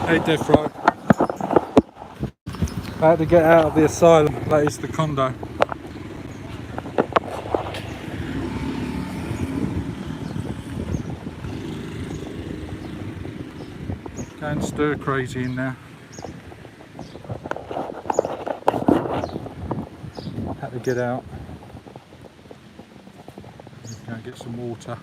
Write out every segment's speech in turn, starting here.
Hey Death Row. I had to get out of the asylum, that is the condo. Going stir crazy in there. Had to get out. Go and get some water.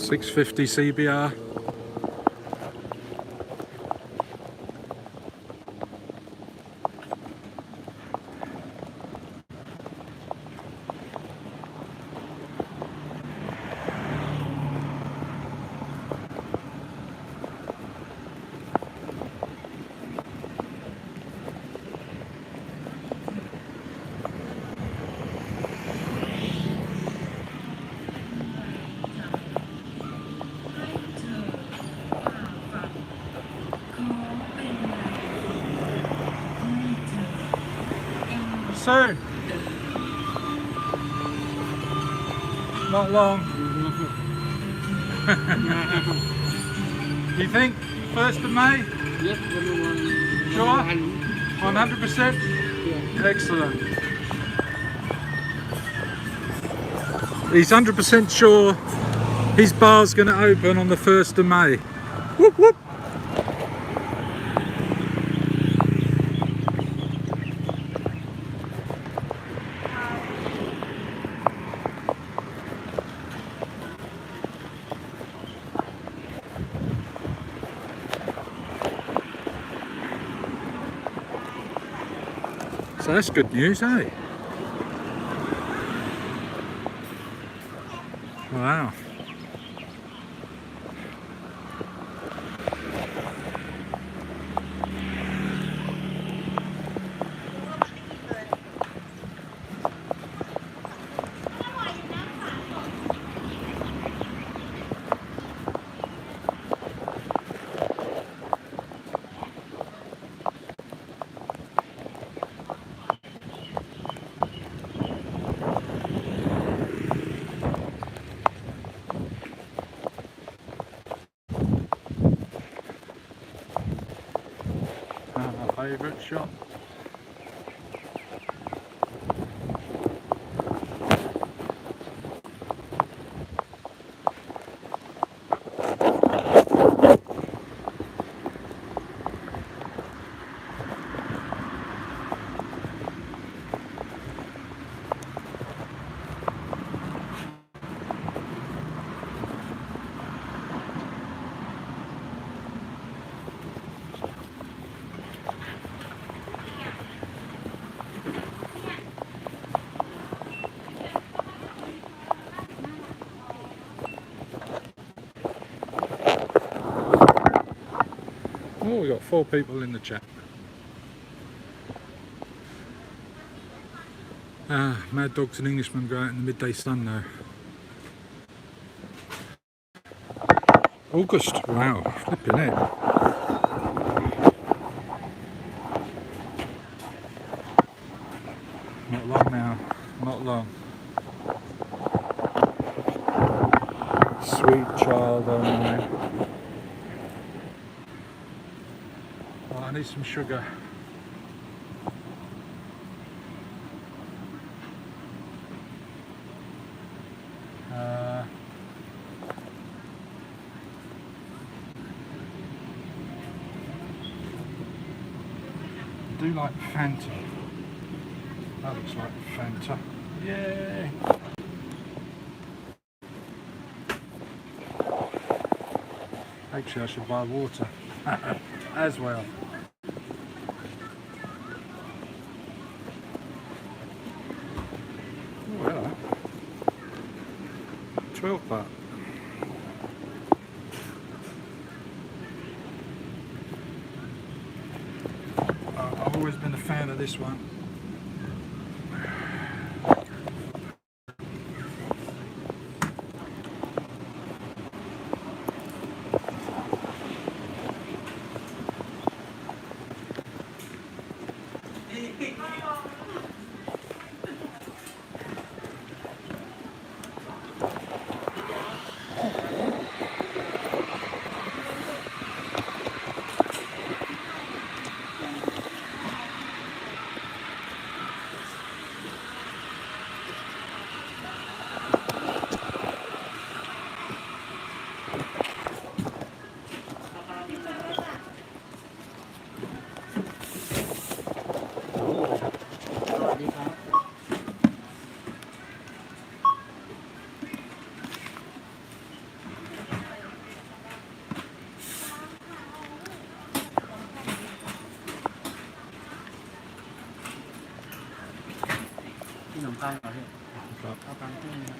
650 CBR. Soon. Not long. You think 1st of May? Yes, Sure? 100%? Yeah. Excellent. He's 100% sure his bar's going to open on the 1st of May. Whoop whoop. So that's good news, eh? Wow. My favourite shop. Oh, we got 4 people in the chat. Mad Dogs and Englishmen go out in the midday sun now. August, wow, flipping it. Not long now, not long. Sweet child, oh no. Oh, I need some sugar. I do like Fanta. That looks like Fanta. Yay! Actually, I should buy water as well. Oh, hello. 12 baht. I've always been a fan of this one. ตังค์เหรอพี่ ครับ เอาตังค์ที่นี่นะ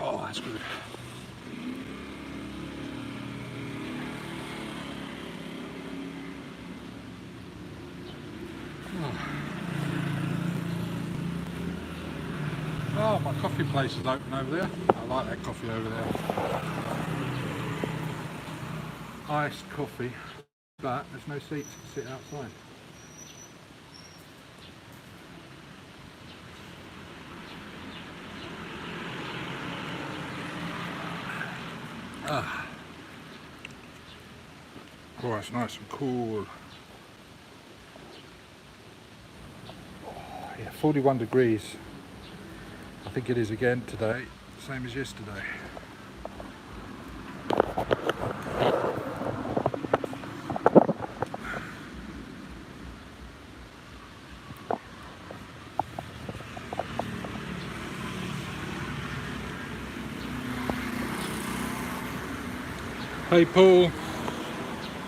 Oh, that's good. Oh, my coffee place is open over there. I like that coffee over there. Iced coffee, but there's no seats to sit outside. Ah. Oh, it's nice and cool. Oh, yeah, 41 degrees. I think it is again today, same as yesterday. Hey Paul.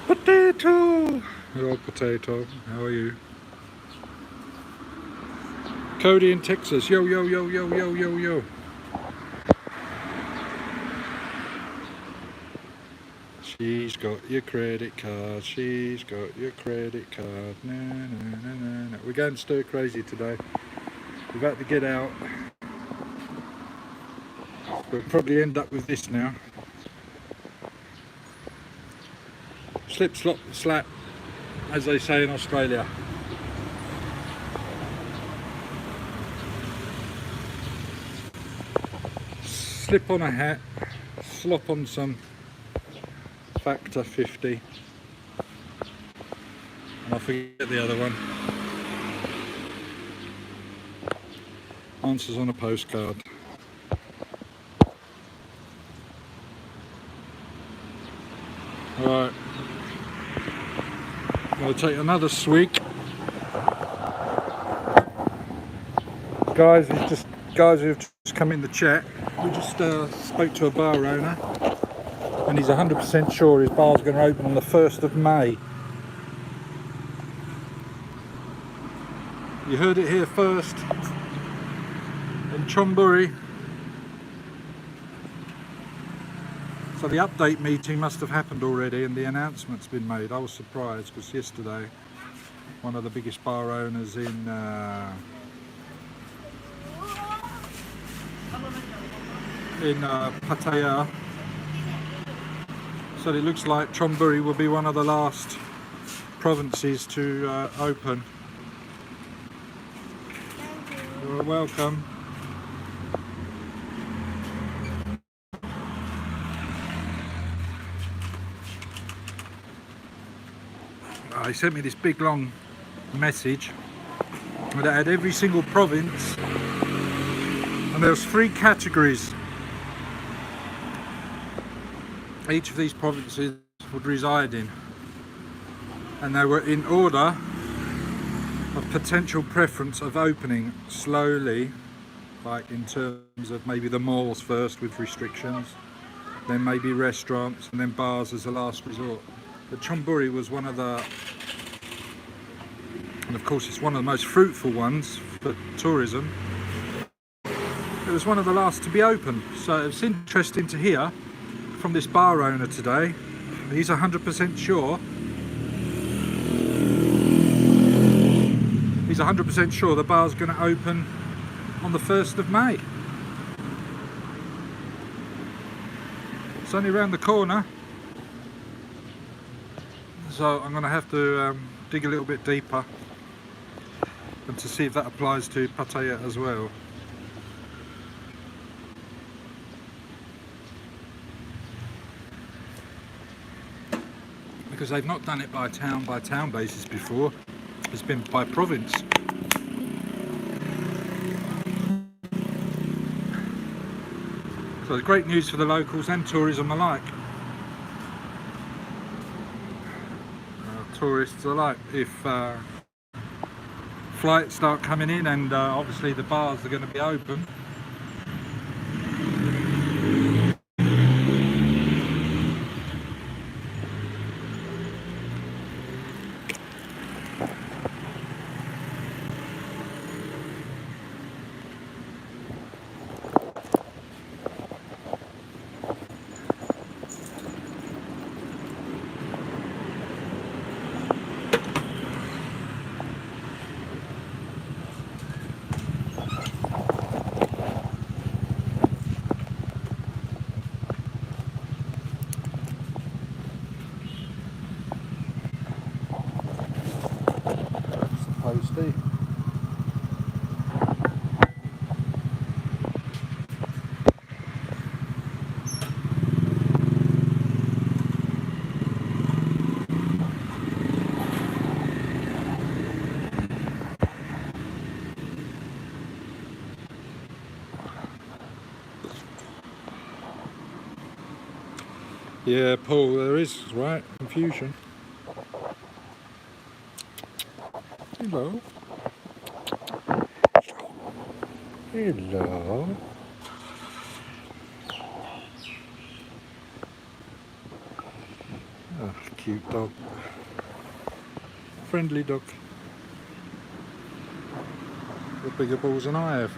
Potato! Hello Potato, how are you? Cody in Texas, yo yo yo yo yo yo yo. She's got your credit card, she's got your credit card. No, no, no, no, no. We're going stir crazy today. We've had to get out. We'll probably end up with this now. Slip, slop, slap, as they say in Australia. Slip on a hat, slop on some Factor 50, and I forget the other one. Answers on a postcard. Right, I'm going to take another swig. Guys who've just come in the chat, we just spoke to a bar owner and he's 100% sure his bar's going to open on the 1st of May. You heard it here first in Chonburi. So the update meeting must have happened already and the announcement's been made. I was surprised because yesterday one of the biggest bar owners in Pattaya said it looks like Chonburi will be one of the last provinces to open. You're welcome. He sent me this big long message that had every single province, and there was 3 categories each of these provinces would reside in, and they were in order of potential preference of opening slowly, like in terms of maybe the malls first with restrictions, then maybe restaurants, and then bars as a last resort. But Chonburi was one of the, and of course it's one of the most fruitful ones for tourism. It was one of the last to be open, so it's interesting to hear from this bar owner today. He's 100% sure. He's 100% sure the bar's going to open on the 1st of May. It's only around the corner. So I'm going to have to dig a little bit deeper and to see if that applies to Pattaya as well. Because they've not done it by town basis before. It's been by province. So it's great news for the locals and tourism alike. Tourists alike. If flights start coming in and obviously the bars are going to be open. Posty. Yeah, Paul, there is, right, confusion. Hello. Hello. Oh, cute dog. Friendly dog. With bigger balls than I have.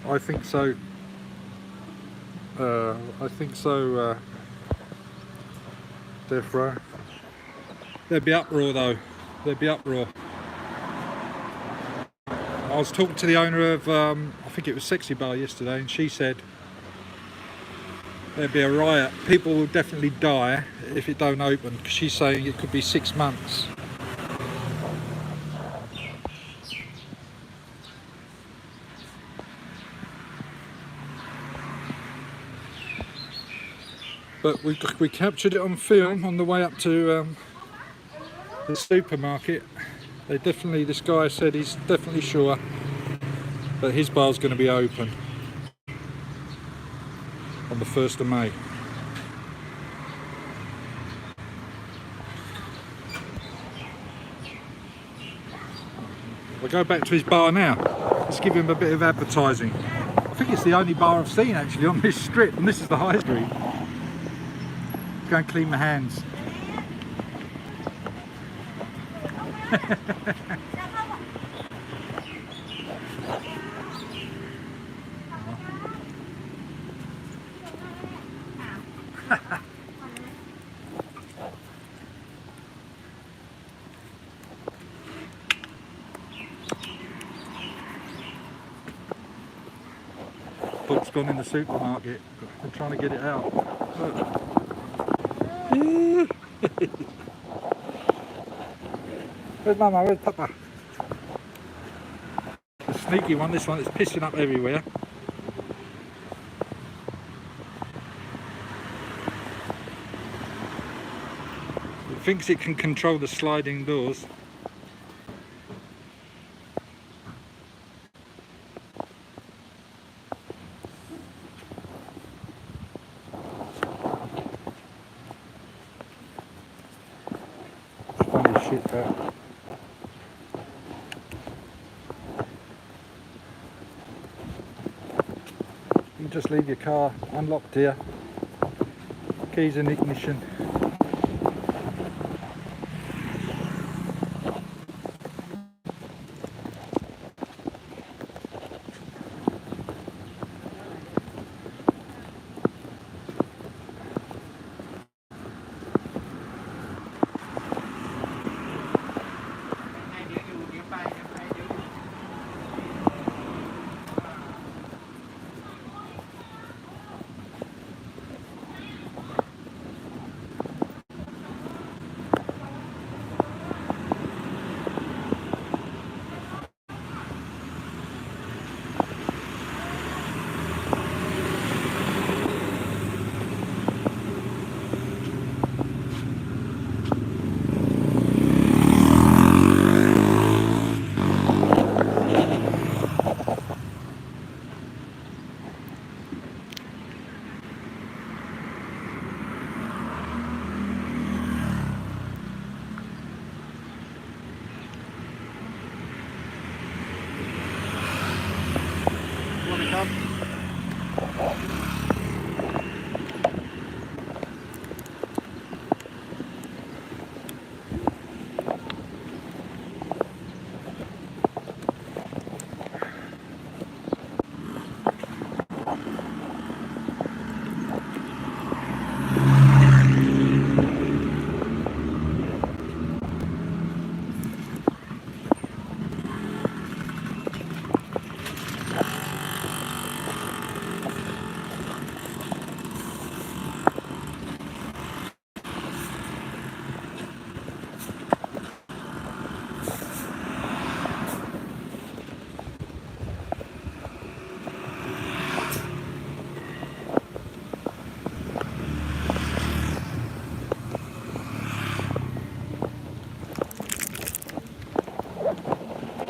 I think so. Death Row. There'd be uproar though. There'd be uproar. I was talking to the owner of, I think it was Sexy Bar yesterday, and she said there'd be a riot. People will definitely die if it don't open, because she's saying it could be 6 months. But we captured it on film on the way up to the supermarket. This guy said he's definitely sure that his bar's going to be open on the 1st of May. We'll go back to his bar now. Let's give him a bit of advertising. I think it's the only bar I've seen actually on this strip, and this is the high street. Go and clean my hands. Book's gone in the supermarket. I'm trying to get it out. Look. Where's Mama? Where's Papa? The sneaky one, this one, it's pissing up everywhere. It thinks it can control the sliding doors. Shit, you can just leave your car unlocked here, keys in ignition.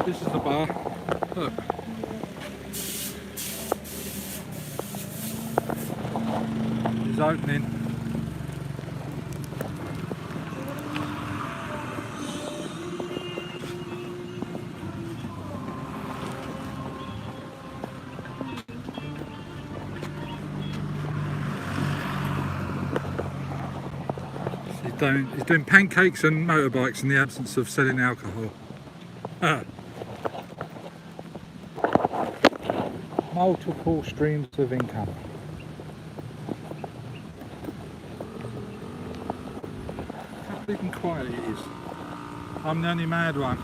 This is the bar. Look. It's opening. He's doing pancakes and motorbikes in the absence of selling alcohol. Multiple streams of income. How big and quiet it is. I'm the only mad one.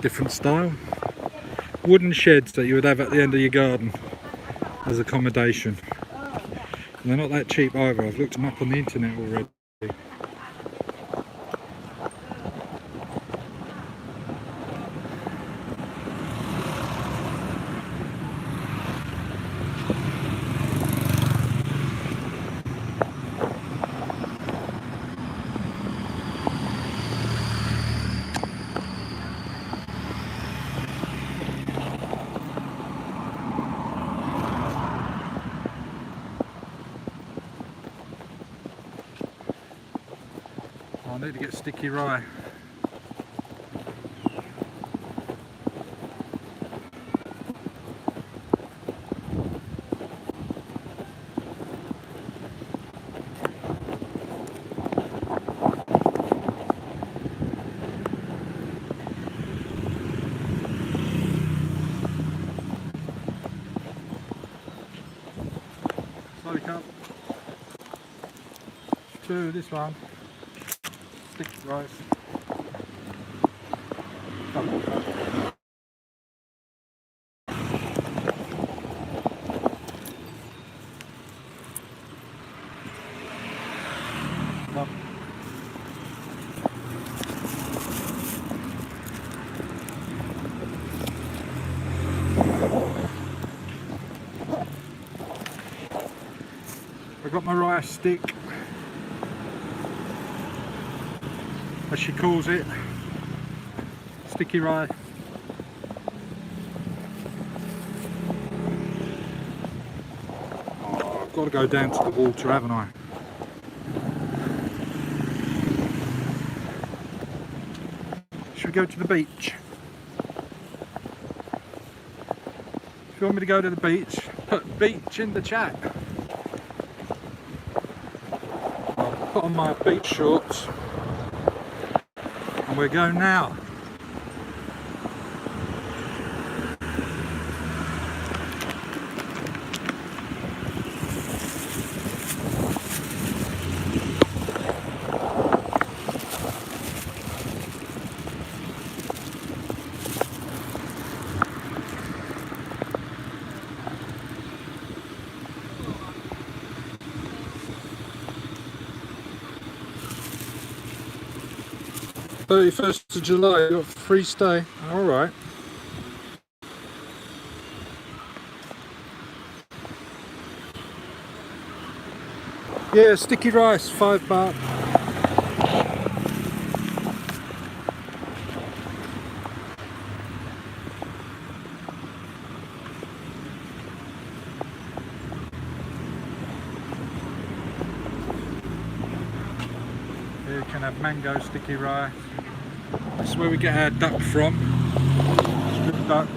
Different style. Wooden sheds that you would have at the end of your garden as accommodation. And they're not that cheap either. I've looked them up on the internet already. I need to get sticky rye. Slowly come. To this one. Sticky rice. I've got my rice stick, as she calls it, sticky rye. Oh, I've got to go down to the water, haven't I? Should we go to the beach? If you want me to go to the beach, put beach in the chat. Put on my beach shorts and we're going now. "31st of July, you got free stay." All right. Yeah, sticky rice, £5. our mango sticky rice. This is where we get our duck from. Strip duck.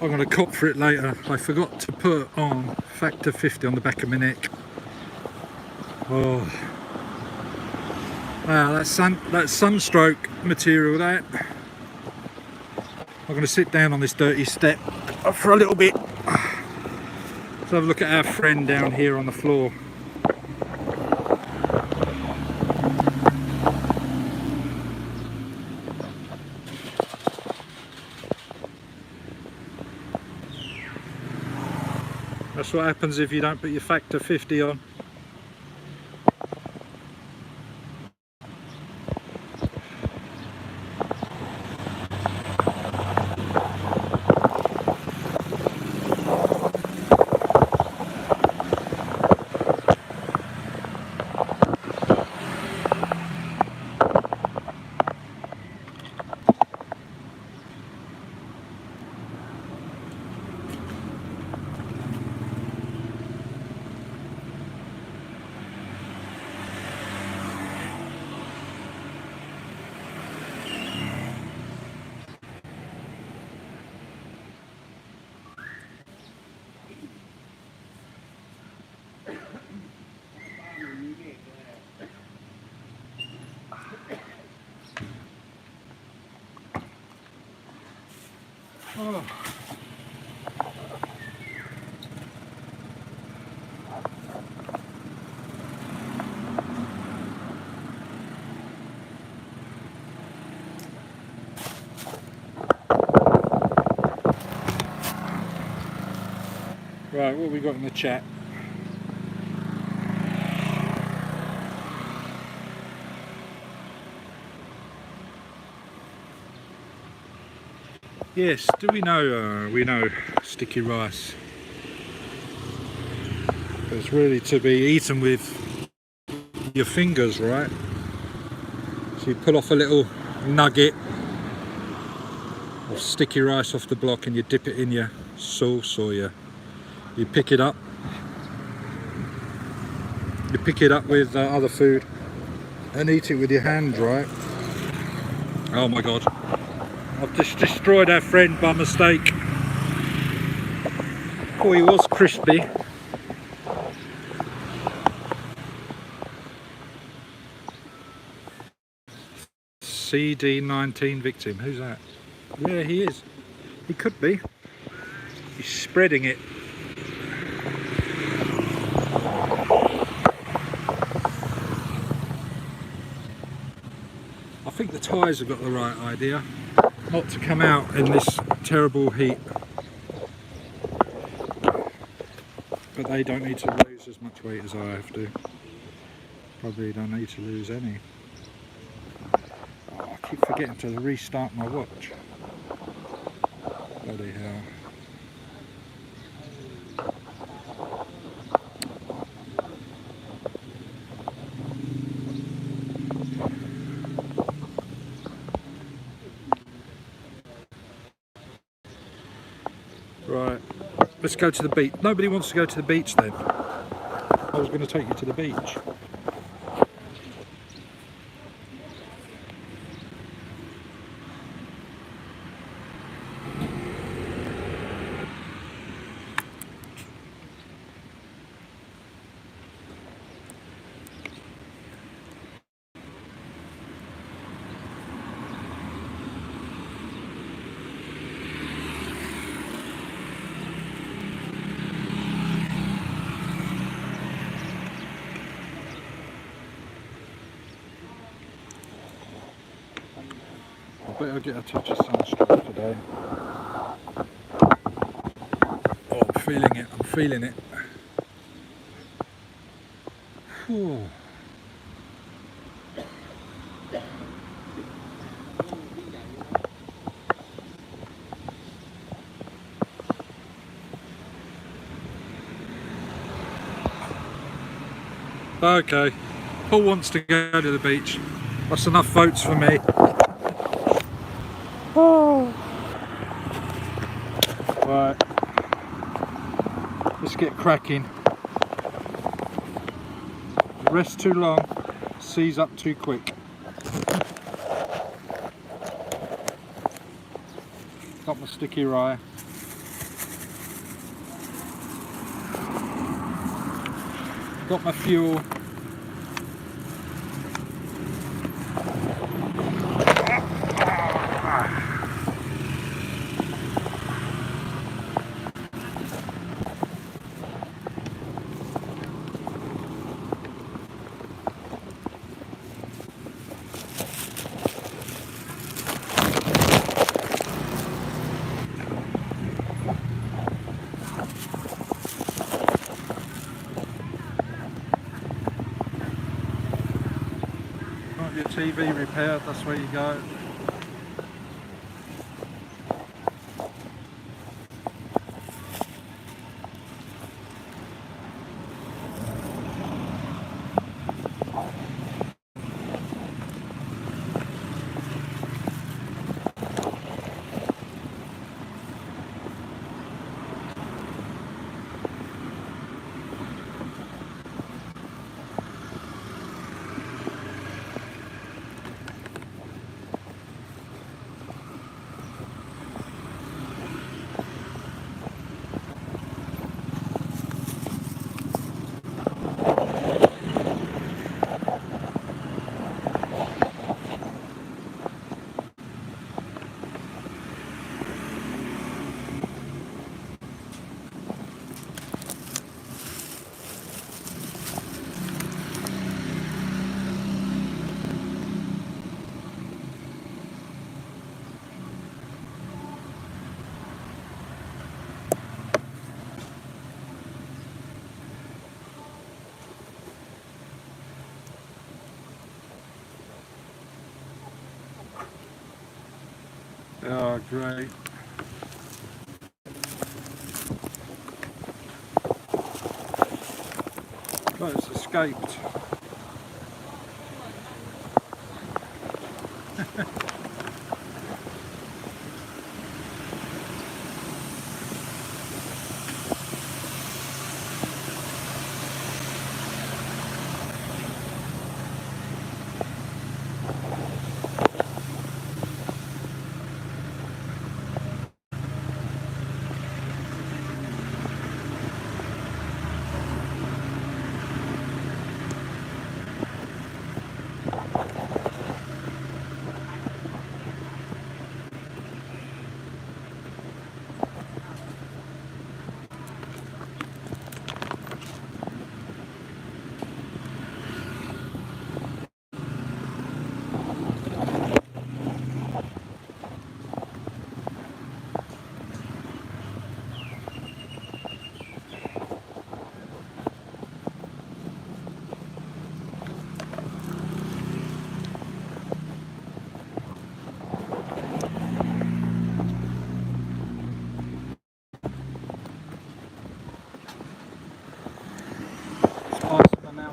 I'm going to cop for it later. I forgot to put on factor 50 on the back of my neck. Oh, wow, that's sunstroke material. That. I'm going to sit down on this dirty step for a little bit. Let's have a look at our friend down here on the floor. That's what happens if you don't put your factor 50 on. Oh. Right, what have we got in the chat? Yes, do we know? We know sticky rice. But it's really to be eaten with your fingers, right? So you pull off a little nugget of sticky rice off the block and you dip it in your sauce, or you pick it up. You pick it up with other food and eat it with your hands, right? Oh my god. I've just destroyed our friend by mistake. Oh, he was crispy. CD19 victim. Who's that? Yeah, he is. He could be. He's spreading it. I think the Thais have got the right idea. Not to come out in this terrible heat. But they don't need to lose as much weight as I have to. Probably don't need to lose any. Oh, I keep forgetting to restart my watch. Bloody hell. Right, let's go to the beach. Nobody wants to go to the beach then. I was going to take you to the beach. I bet I'll get a touch of sunstroke today. Oh, I'm feeling it, I'm feeling it. Whew. Okay, Paul wants to go to the beach. That's enough votes for me. Oh. Right, let's get cracking. Rest too long, seize up too quick. Got my sticky rye. Got my fuel. Want your TV repaired, that's where you go. Oh, great. Oh, it's escaped. It's past the now.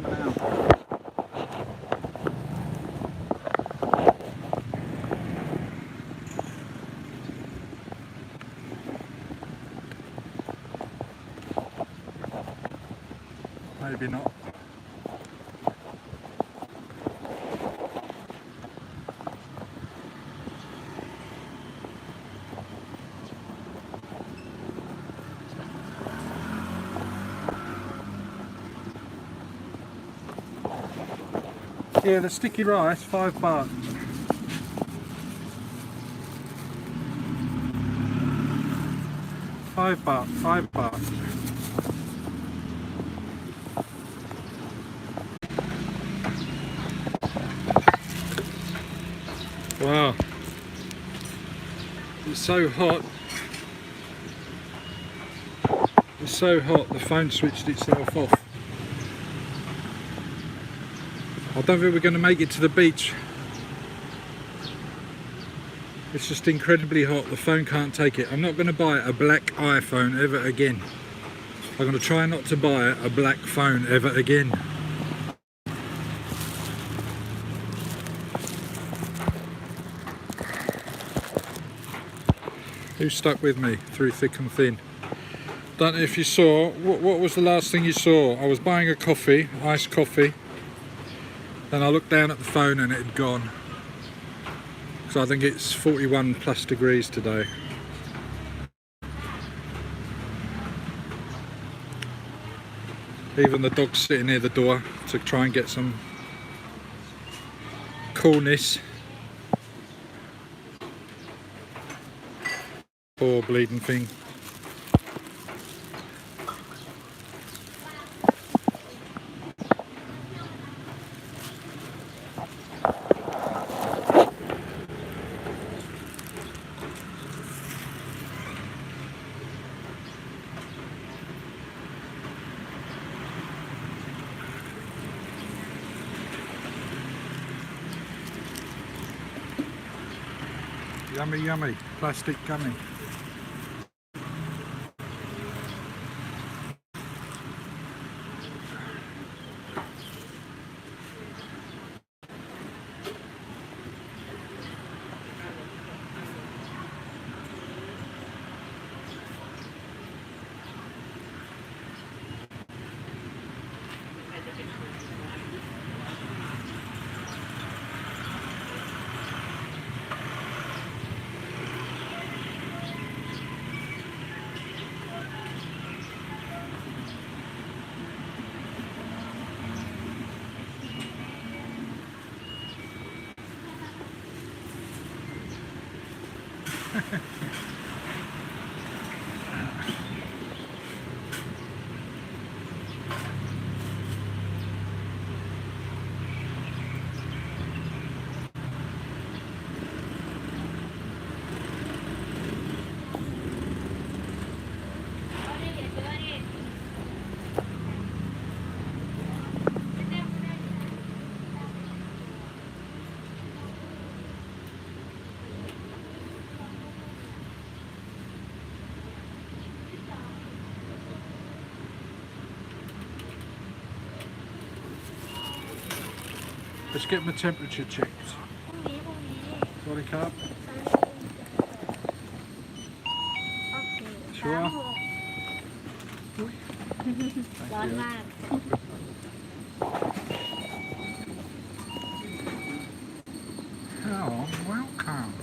Maybe not. Yeah, the sticky rice, $5. $5. Wow. It's so hot. It's so hot the phone switched itself off. I don't think we're going to make it to the beach. It's just incredibly hot, the phone can't take it. I'm not going to buy a black iPhone ever again. I'm going to try not to buy a black phone ever again. Who stuck with me through thick and thin? Don't know if you saw, what was the last thing you saw? I was buying a coffee, iced coffee. Then I looked down at the phone and it had gone. So I think it's 41 plus degrees today. Even the dog's sitting near the door to try and get some coolness. Poor bleeding thing. Yummy, yummy, plastic gummy. Let's get my temperature checked. Body cup. Sure.ร้อนมาก Oh, welcome.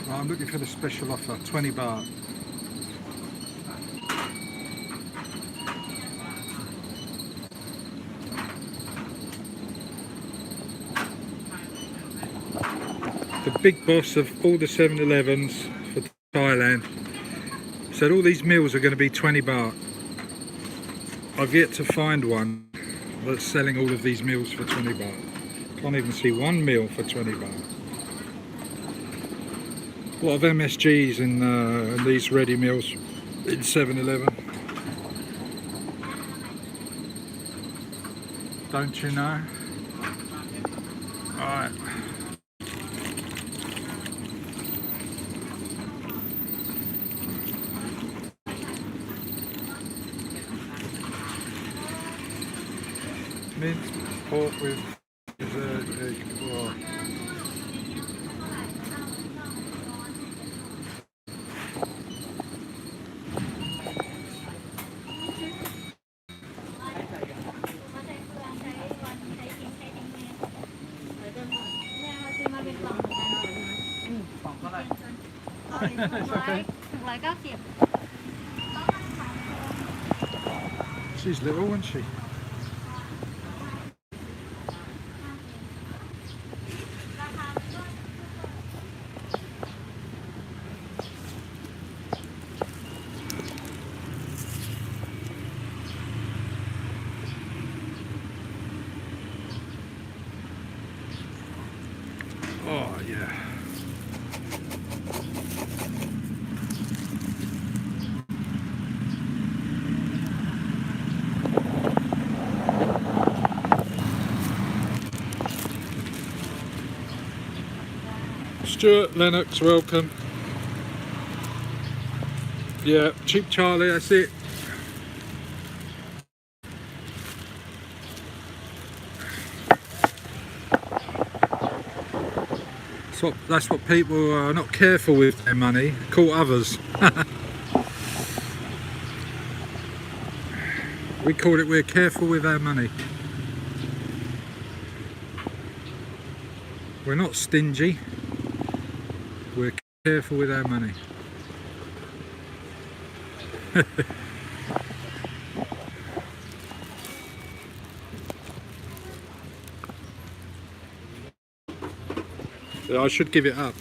Well, I'm looking for the special offer, 20 baht. The big boss of all the 7-Elevens for Thailand said all these meals are going to be 20 baht. I've yet to find one that's selling all of these meals for 20 baht. Can't even see one meal for 20 baht. A lot of MSGs in these ready meals in 7-Eleven. Don't you know? Alright. Minced pork with dessert egg. Oh. It's okay. She's little, isn't she? Oh yeah. Stuart Lennox, welcome. Yeah, Cheap Charlie, that's it. That's what people who are not careful with their money call others. We call it we're careful with our money. We're not stingy. We're careful with our money. I should give it up.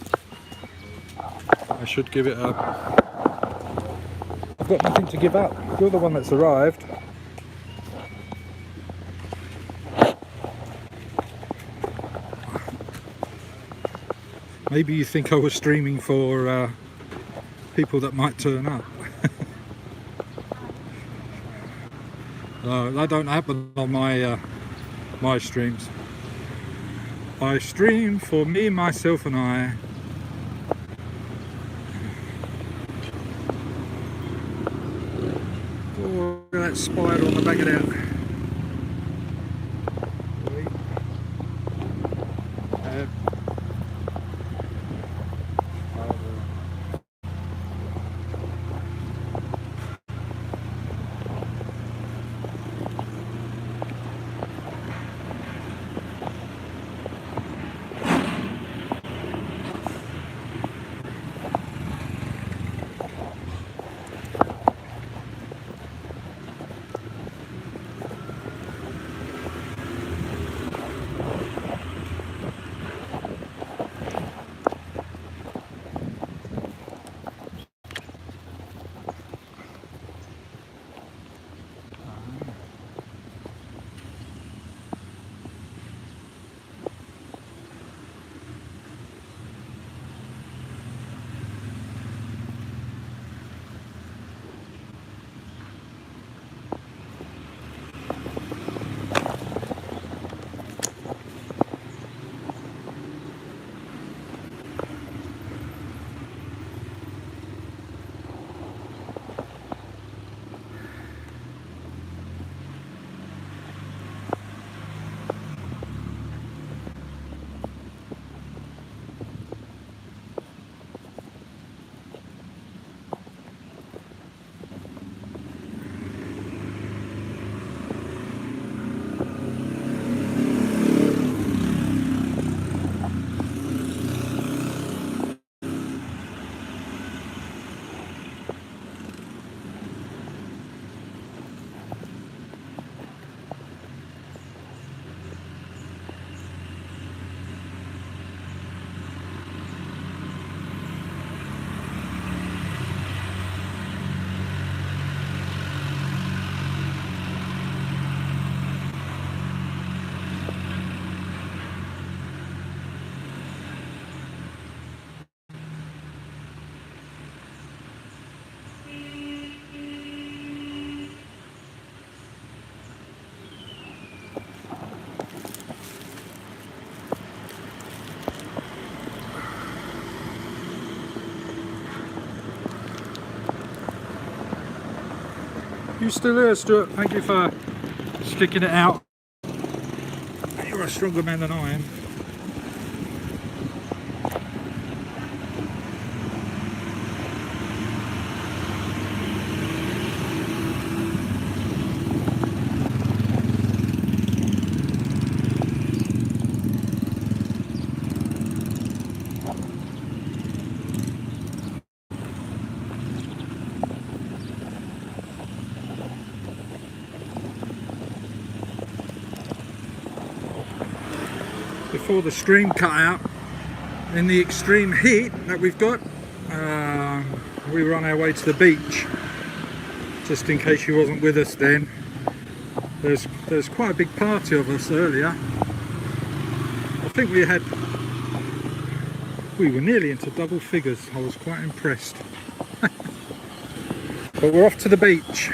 I should give it up. I've got nothing to give up. You're the one that's arrived. Maybe you think I was streaming for people that might turn up. That don't happen on my my streams. I stream for me, myself and I. Oh, look at that spider on the back of that. You still here, Stuart? Thank you for sticking it out. You're a stronger man than I am. Before the stream cut out, in the extreme heat that we've got, we were on our way to the beach. Just in case you wasn't with us then, there's quite a big party of us earlier. I think we were nearly into double figures. I was quite impressed. But we're off to the beach.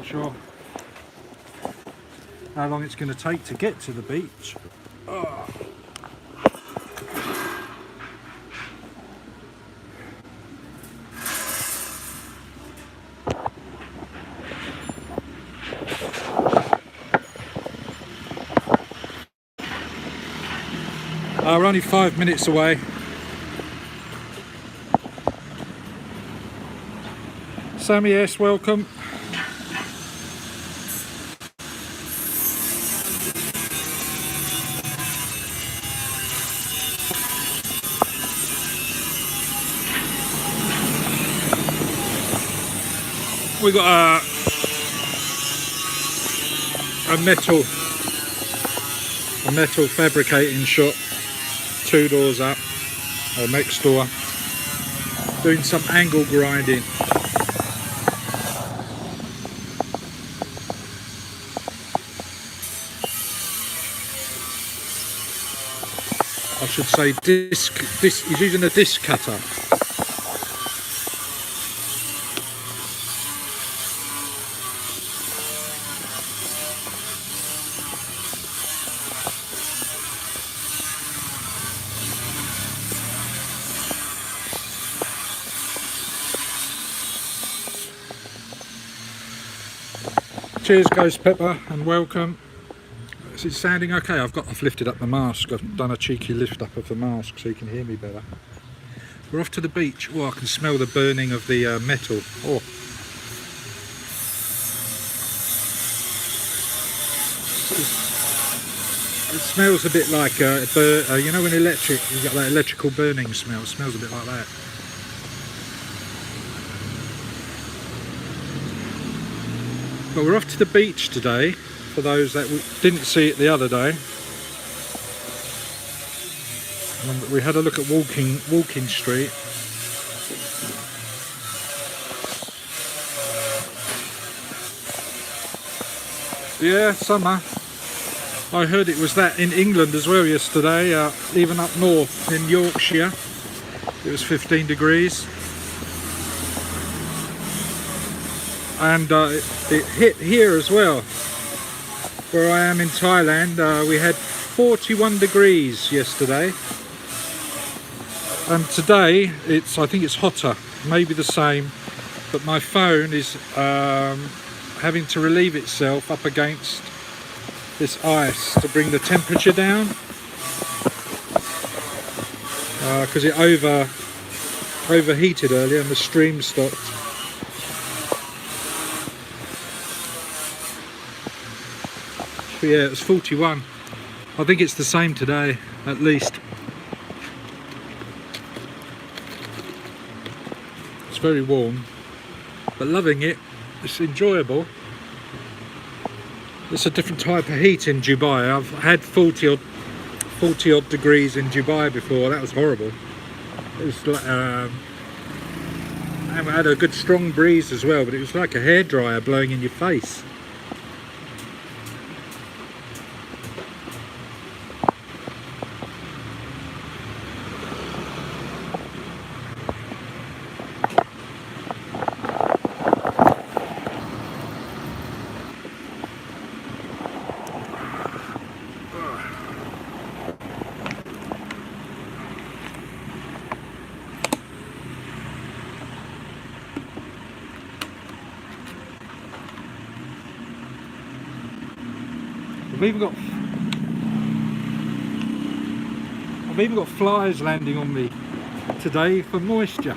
sure how long it's going to take to get to the beach. Oh. We're only 5 minutes away. Sammy S, welcome. We got a metal fabricating shop 2 doors up, or next door, doing some angle grinding. I should say disc. He's using a disc cutter. Cheers, Ghost Pepper, and welcome. Is it sounding okay? I've lifted up the mask. I've done a cheeky lift up of the mask so you can hear me better. We're off to the beach. Oh, I can smell the burning of the metal. Oh. It smells a bit like, you know when you got that electrical burning smell? It smells a bit like that. But we're off to the beach today, for those that didn't see it the other day. We had a look at Walking Street. Yeah, summer. I heard it was that in England as well yesterday, even up north in Yorkshire. It was 15 degrees. And it hit here as well. Where I am in Thailand, we had 41 degrees yesterday. And today, I think it's hotter, maybe the same. But my phone is having to relieve itself up against this ice to bring the temperature down. Because it overheated earlier and the stream stopped. But yeah, it was 41. I think it's the same today, at least. It's very warm, but loving it. It's enjoyable. It's a different type of heat in Dubai. I've had 40 odd degrees in Dubai before. That was horrible. It was like, and we had a good strong breeze as well, but it was like a hairdryer blowing in your face. I've even got flies landing on me today for moisture.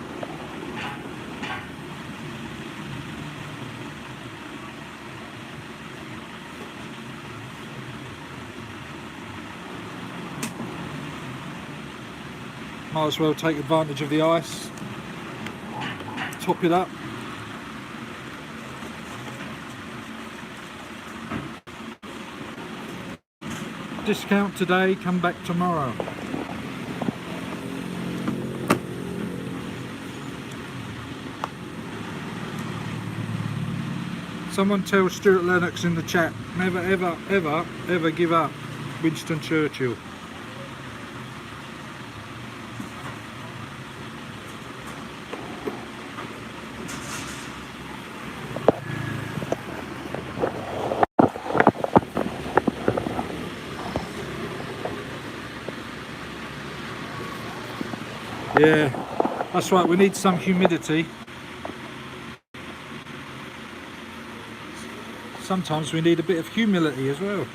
Might as well take advantage of the ice, top it up. Discount today, come back tomorrow. Someone tell Stuart Lennox in the chat, never ever ever ever give up. Winston Churchill. Yeah, that's right, we need some humidity. Sometimes we need a bit of humility as well.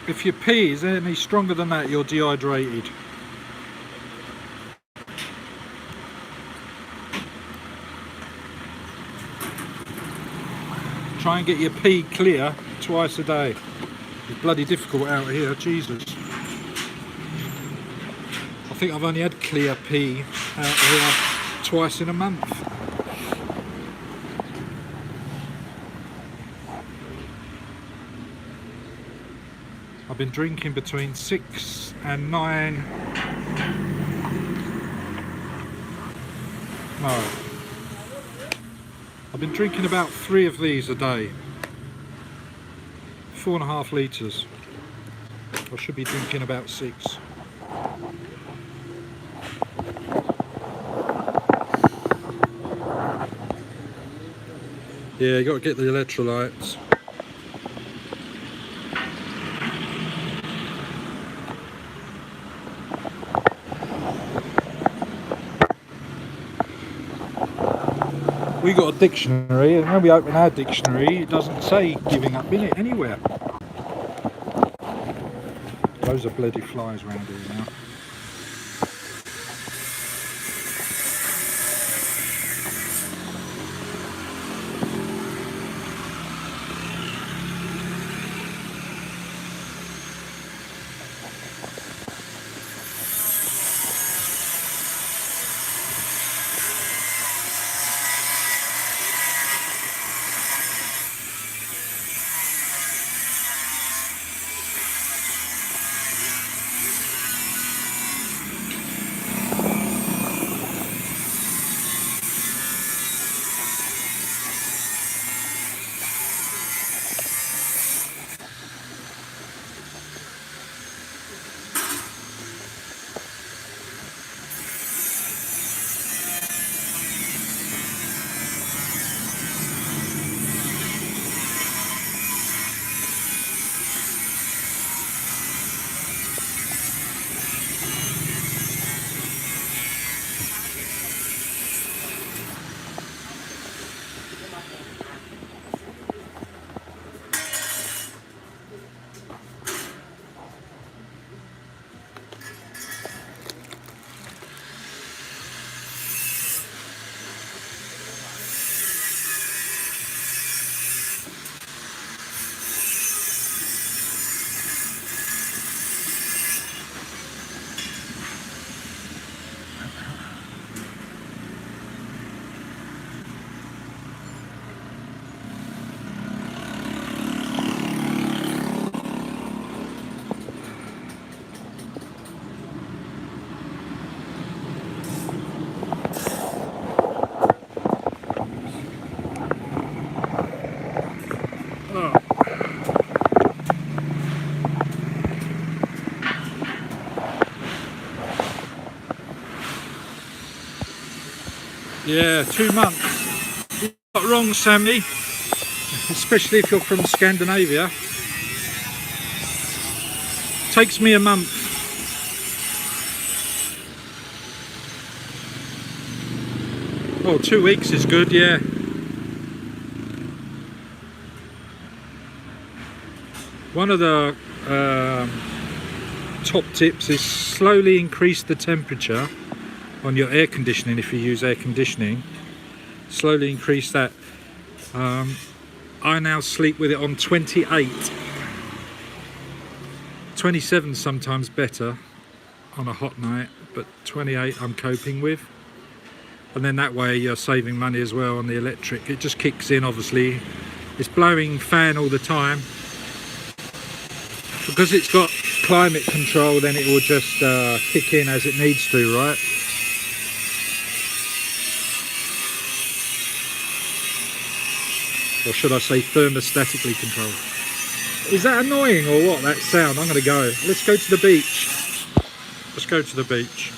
If your pee is any stronger than that, you're dehydrated. Try and get your pee clear twice a day. It's bloody difficult out here, Jesus. I think I've only had clear pee out here twice in a month. I've been drinking between 6 and 9. No. I've been drinking about 3 of these a day. 4.5 litres. I should be drinking about 6. Yeah, you got to get the electrolytes. We got a dictionary, and when we open our dictionary, it doesn't say giving up in it anywhere. Loads of bloody flies around here now. Yeah, 2 months. You're not wrong, Sammy. Especially if you're from Scandinavia. Takes me a month. Oh, 2 weeks is good, yeah. One of the top tips is slowly increase the temperature on your air conditioning if you use air conditioning. Slowly increase that. I now sleep with it on 28. 27 sometimes better on a hot night, but 28 I'm coping with. And then that way you're saving money as well on the electric. It just kicks in, obviously. It's blowing fan all the time. Because it's got climate control, then it will just kick in as it needs to, right? Or should I say thermostatically controlled? Is that annoying or what, that sound? I'm going to go. Let's go to the beach. Let's go to the beach.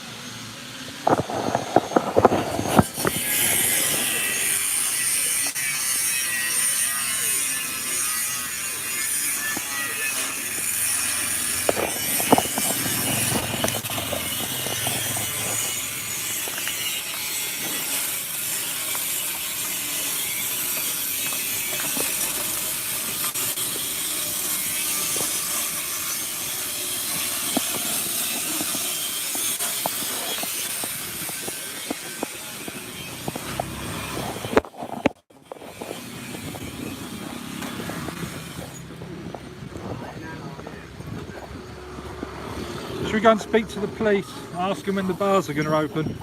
Should we go and speak to the police, ask them when the bars are going to open?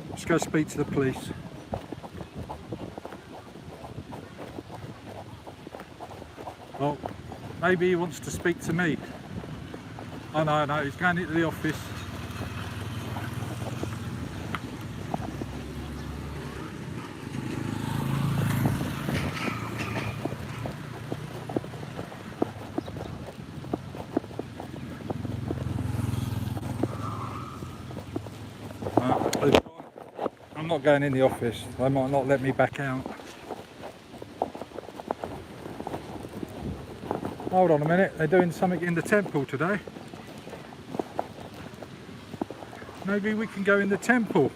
Let's go speak to the police. Oh, maybe he wants to speak to me. Oh no, he's going into the office. I'm not going in the office. They might not let me back out. Hold on a minute, they're doing something in the temple today. Maybe we can go in the temple.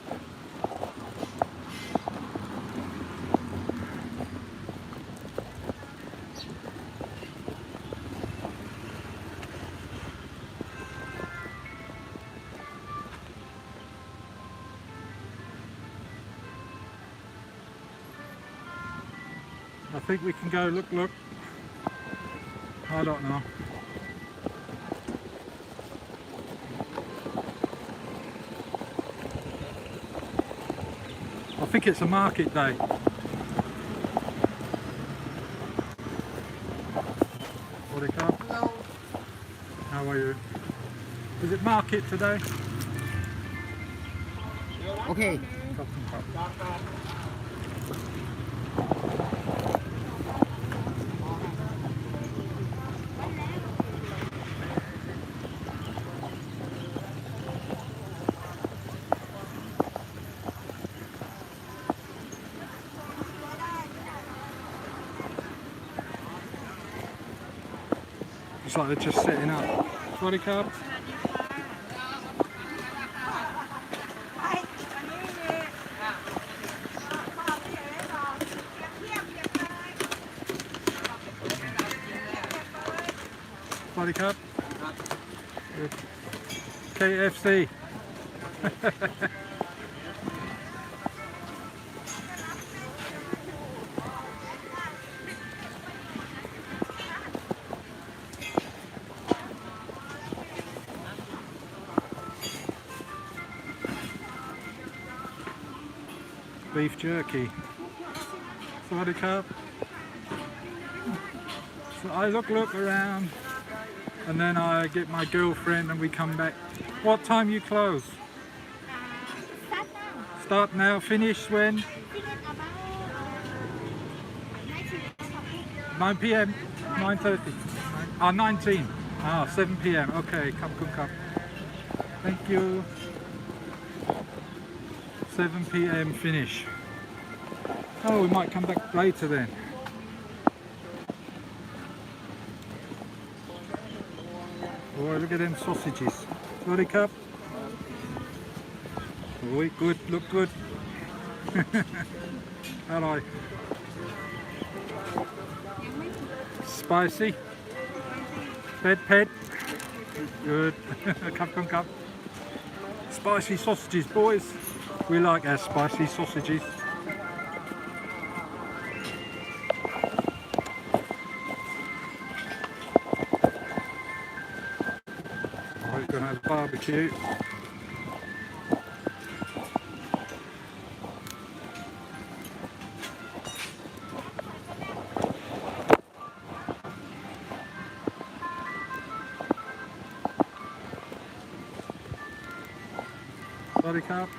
I think we can go, look. I don't know. I think it's a market day. Hello. How are you? Is it market today? Okay. It's like they're just setting up. Sorry, cab. Sorry, cab. Good. KFC. Beef jerky. Sorry, cab. So I look around, and then I get my girlfriend and we come back. What time you close? Start now, finish when? 9 p.m. 9:30. 19. 7 p.m. Okay, come. Thank you. 7 p.m. finish. Oh, we might come back later then. Oh, look at them sausages. Sorry, cup. Oh, good, look good. Hello. Spicy. Pet. Good. Come. Spicy sausages, boys. We like our spicy sausages. We're gonna have a barbecue. Sorry, Carl.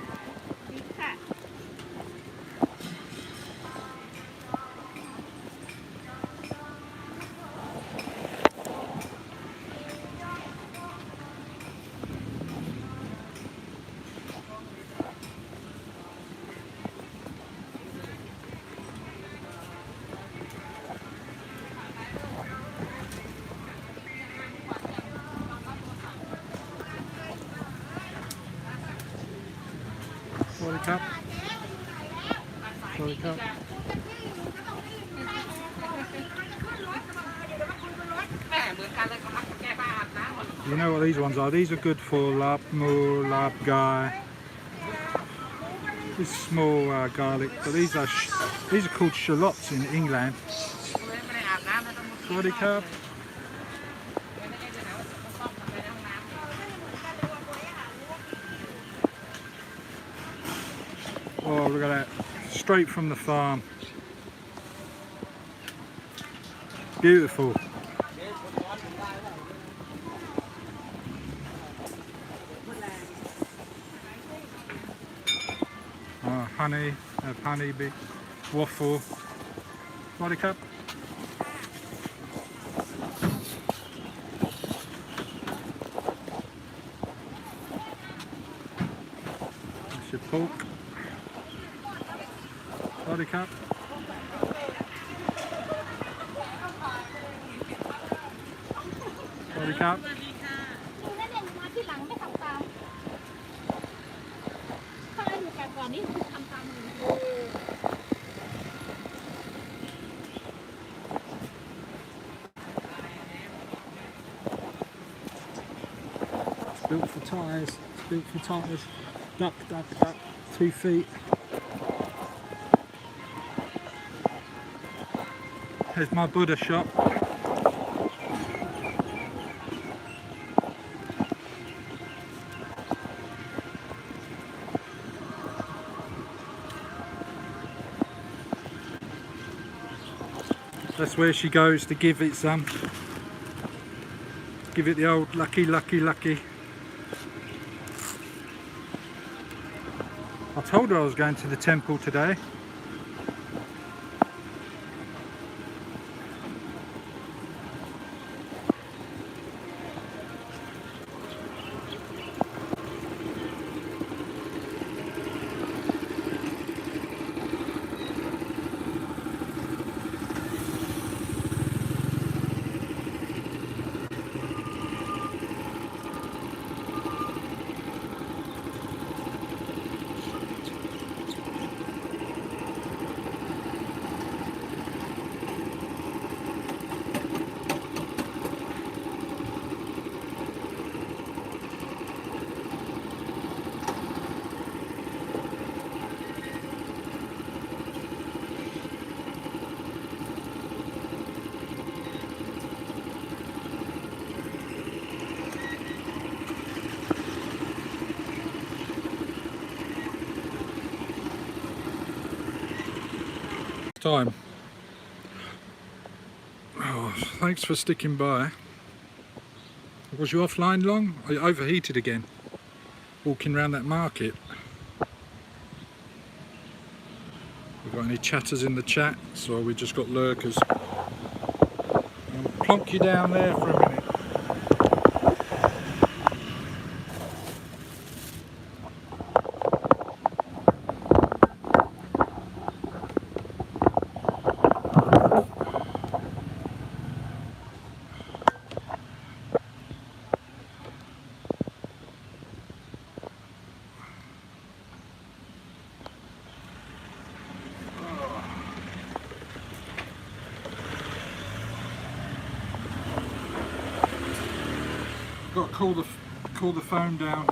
Sorry, Carl. Sorry, Carl. You know what these ones are? These are good for lap mu, lap guy. This small garlic, but these are called shallots in England. Sorry, Carl. Oh, look at that. Straight from the farm. Beautiful. Honey, honey big waffle. Body cup. That's your pork. Body cup. Body cup. It's built for tyres. It's built for tyres. Duck. 2 feet. Here's my Buddha shop. That's where she goes to give it some. Give it the old lucky. I told her I was going to the temple today. Time. Oh, thanks for sticking by. Was you offline long? Are you overheated again? Walking around that market. We've got any chatters in the chat? So we just got lurkers. I'll plonk you down there for a minute. got to cool the phone down.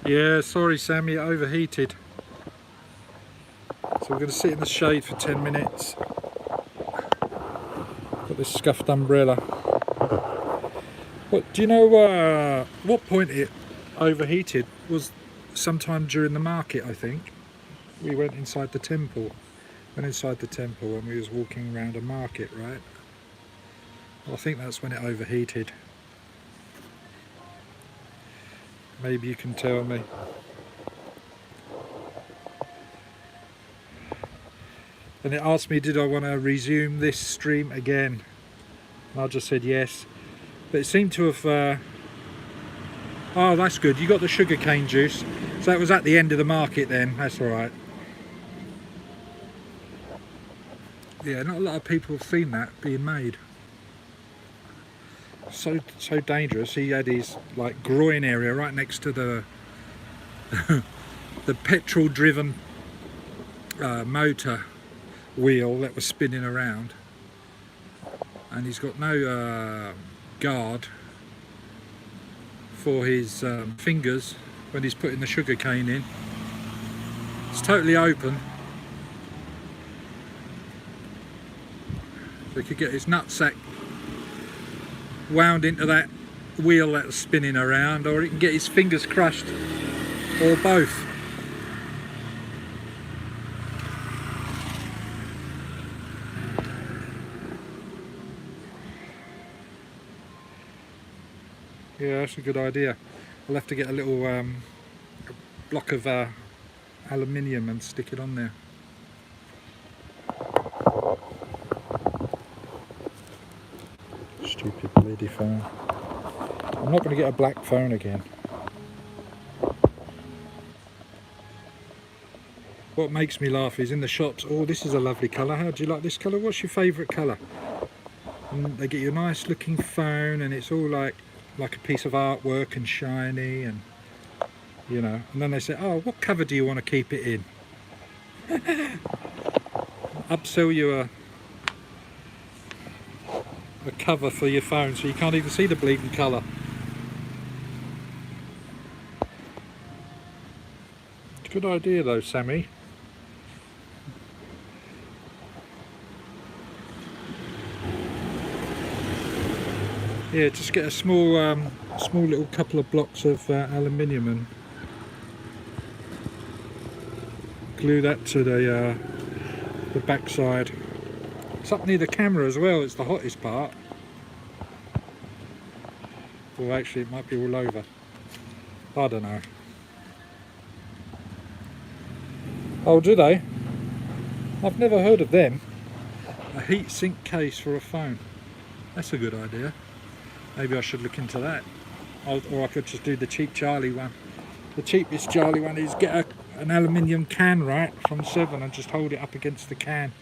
Yeah, sorry Sammy, it overheated. So we're going to sit in the shade for 10 minutes. Got this scuffed umbrella. What do you know? What point it overheated was sometime during the market. I think we went inside the temple. Went inside the temple when we was walking around a market, right? Well, I think that's when it overheated. Maybe you can tell me. And it asked me, did I want to resume this stream again? And I just said yes. But it seemed to have... Oh, that's good. You got the sugarcane juice. So that was at the end of the market then. That's all right. Yeah, not a lot of people have seen that being made. So dangerous. He had his like groin area right next to the the petrol-driven motor wheel that was spinning around, and he's got no guard for his fingers when he's putting the sugar cane in. It's totally open, so he could get his nutsack wound into that wheel that's spinning around, or he can get his fingers crushed, or both. Yeah, that's a good idea. I'll have to get a little block of aluminium and stick it on there. Stupid lady phone. I'm not going to get a black phone again. What makes me laugh is in the shops, oh, this is a lovely colour. How do you like this colour? What's your favourite colour? And they get you a nice looking phone, and it's all like a piece of artwork and shiny, and you know, and then they say, oh, what cover do you want to keep it in? Upsell you a cover for your phone so you can't even see the bleeding colour. It's a good idea though, Sammy. Yeah, just get a small little couple of blocks of aluminium and glue that to the back side. It's up near the camera as well, it's the hottest part. Well, actually it might be all over. I don't know. Oh, do they? I've never heard of them. A heat sink case for a phone. That's a good idea. Maybe I should look into that. Or I could just do the cheap Charlie one. The cheapest Charlie one is get an aluminium can, right, from 7 and just hold it up against the can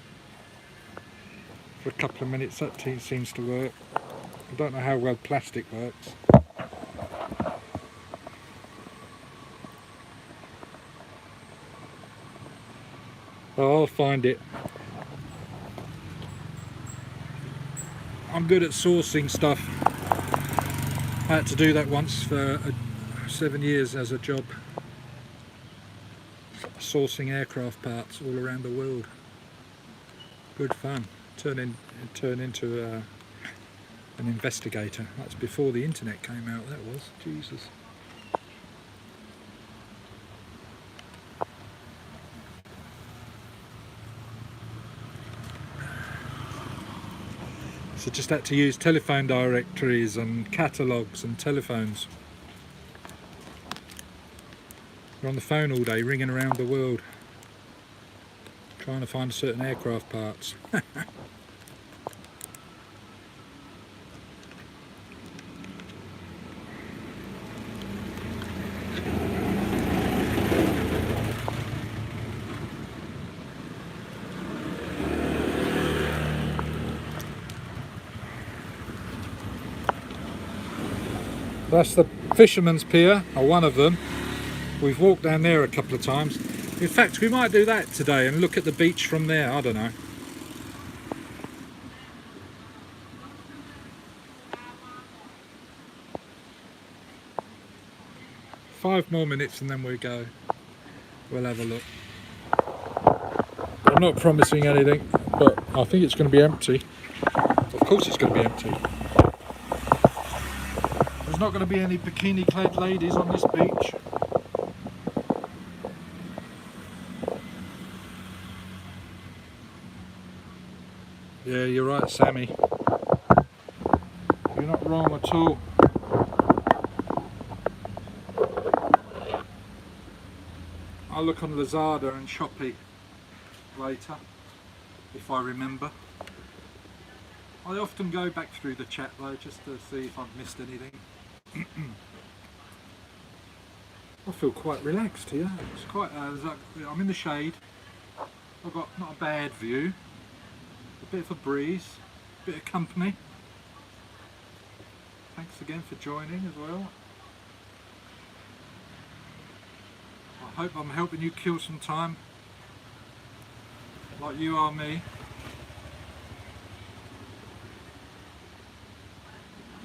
for a couple of minutes. That seems to work. I don't know how well plastic works. Oh, I'll find it. I'm good at sourcing stuff. I had to do that once for 7 years as a job. Sourcing aircraft parts all around the world. Good fun. Turn into an investigator. That's before the internet came out, that was. Jesus. So just had to use telephone directories and catalogues and telephones. You're on the phone all day, ringing around the world, trying to find certain aircraft parts. That's the Fisherman's Pier, or one of them. We've walked down there a couple of times. In fact, we might do that today and look at the beach from there. I don't know. 5 more minutes and then we'll go. We'll have a look. I'm not promising anything, but I think it's going to be empty. Of course it's going to be empty. There's not going to be any bikini-clad ladies on this beach. Yeah, you're right, Sammy. You're not wrong at all. I'll look on Lazada and Shopee later, if I remember. I often go back through the chat though, just to see if I've missed anything. I feel quite relaxed here. It's quite. I'm in the shade. I've got not a bad view. A bit of a breeze, a bit of company. Thanks again for joining as well. I hope I'm helping you kill some time, like you are me.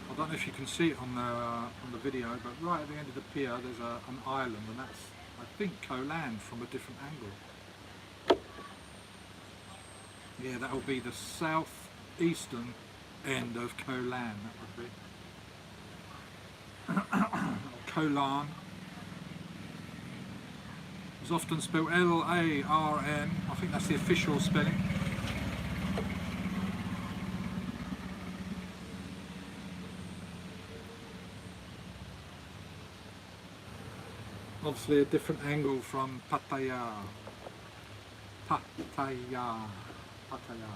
I don't know if you can see it on the video, but right at the end of the pier there's an island, and that's, I think, Koh Land from a different angle. Yeah, that will be the southeastern end of Koh Land, that would be. Koh Lan. It's often spelled L-A-R-N. I think that's the official spelling. Obviously a different angle from Pattaya. Pattaya. Pattaya.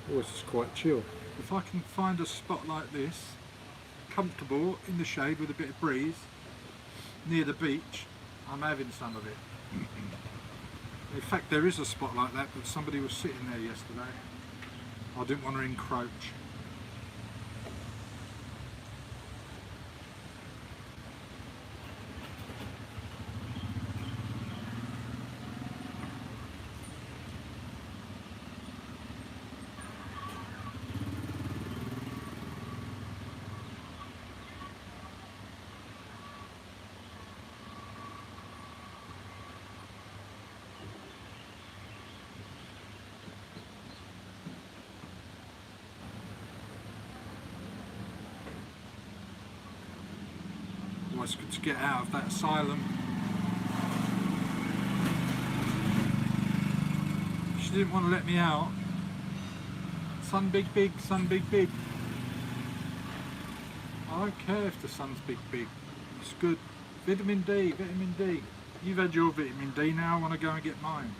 Oh, this is quite chill. If I can find a spot like this, comfortable in the shade with a bit of breeze, near the beach, I'm having some of it. In fact, there is a spot like that, but somebody was sitting there yesterday. I didn't want to encroach. It's good to get out of that asylum. She didn't want to let me out. Sun big big, sun big big. I don't care if the sun's big big. It's good. Vitamin D, vitamin D. You've had your vitamin D, now I want to go and get mine.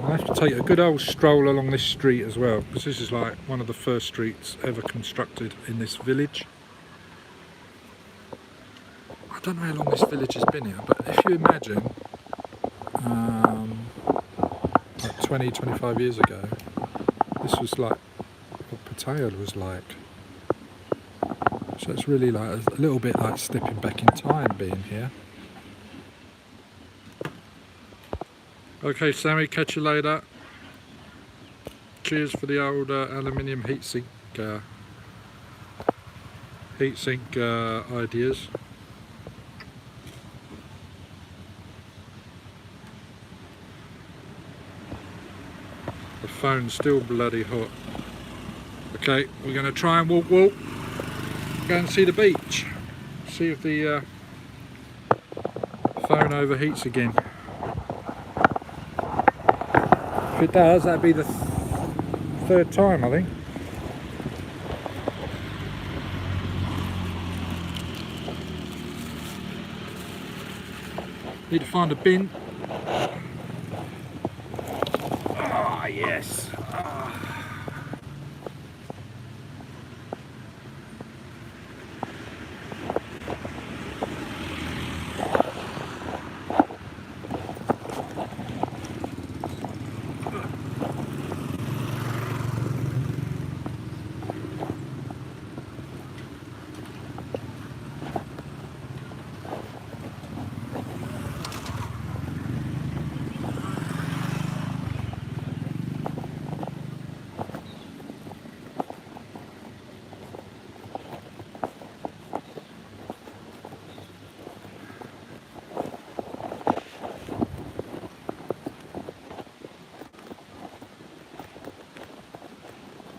I have to take a good old stroll along this street as well, because this is like one of the first streets ever constructed in this village. I don't know how long this village has been here, but if you imagine like 20-25 years ago, this was like what Pattaya was like. So it's really like a little bit like stepping back in time being here. Okay, Sammy, catch you later. Cheers for the old aluminium heatsink ideas. The phone's still bloody hot. Okay, we're going to try and walk, go and see the beach. See if the phone overheats again. If it does, that'd be the third time, I think. Need to find a bin. Ah, yes.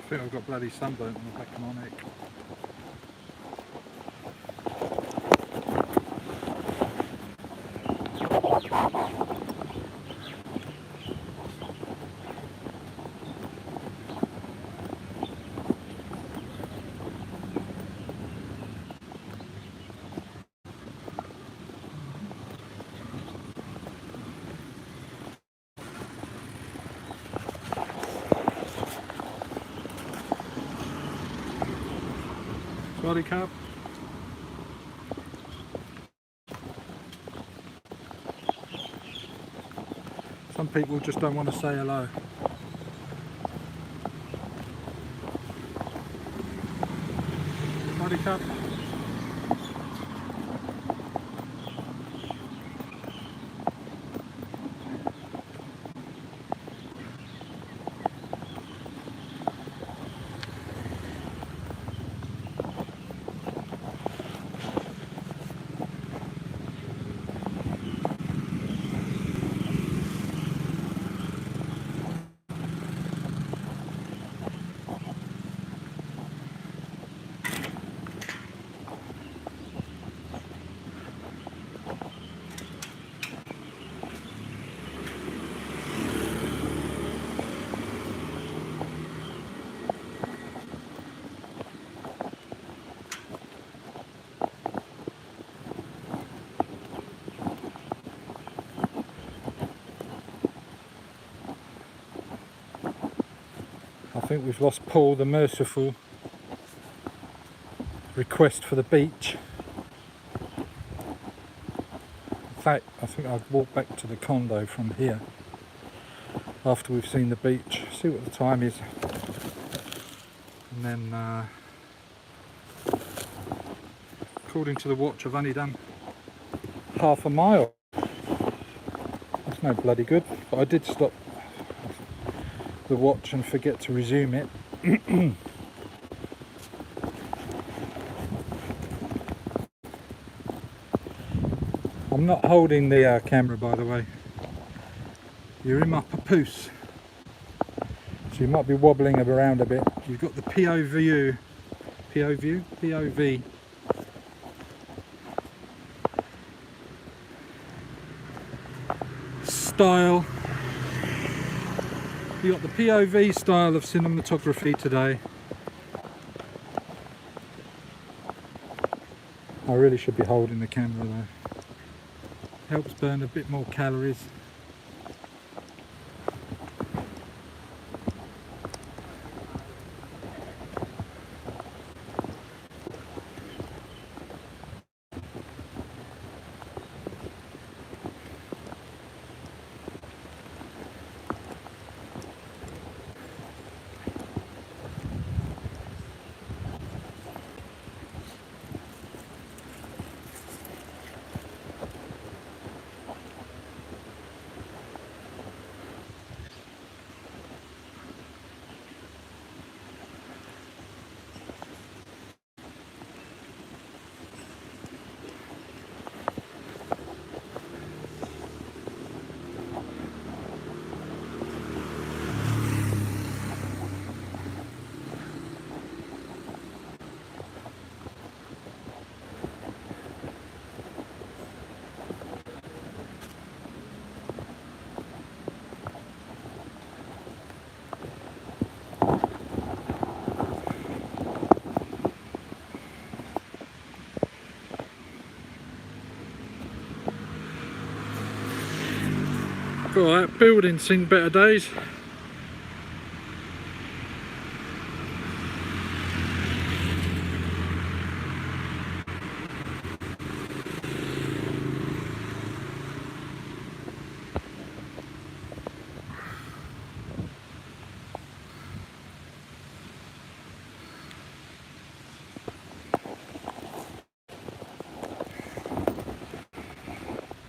I think I've got bloody sunburnt on the back of my neck. Sorry, Cap. Some people just don't want to say hello. Sorry, Cap. I think we've lost Paul the merciful request for the beach. In fact, I think I'd walk back to the condo from here after we've seen the beach, see what the time is, and then according to the watch I've only done half a mile. That's no bloody good, but I did stop the watch and forget to resume it. I'm not holding the camera, by the way. You're in my papoose, so you might be wobbling around a bit. You've got the POV style. You got the POV style of cinematography today. I really should be holding the camera though. Helps burn a bit more calories. Alright, building's seen better days.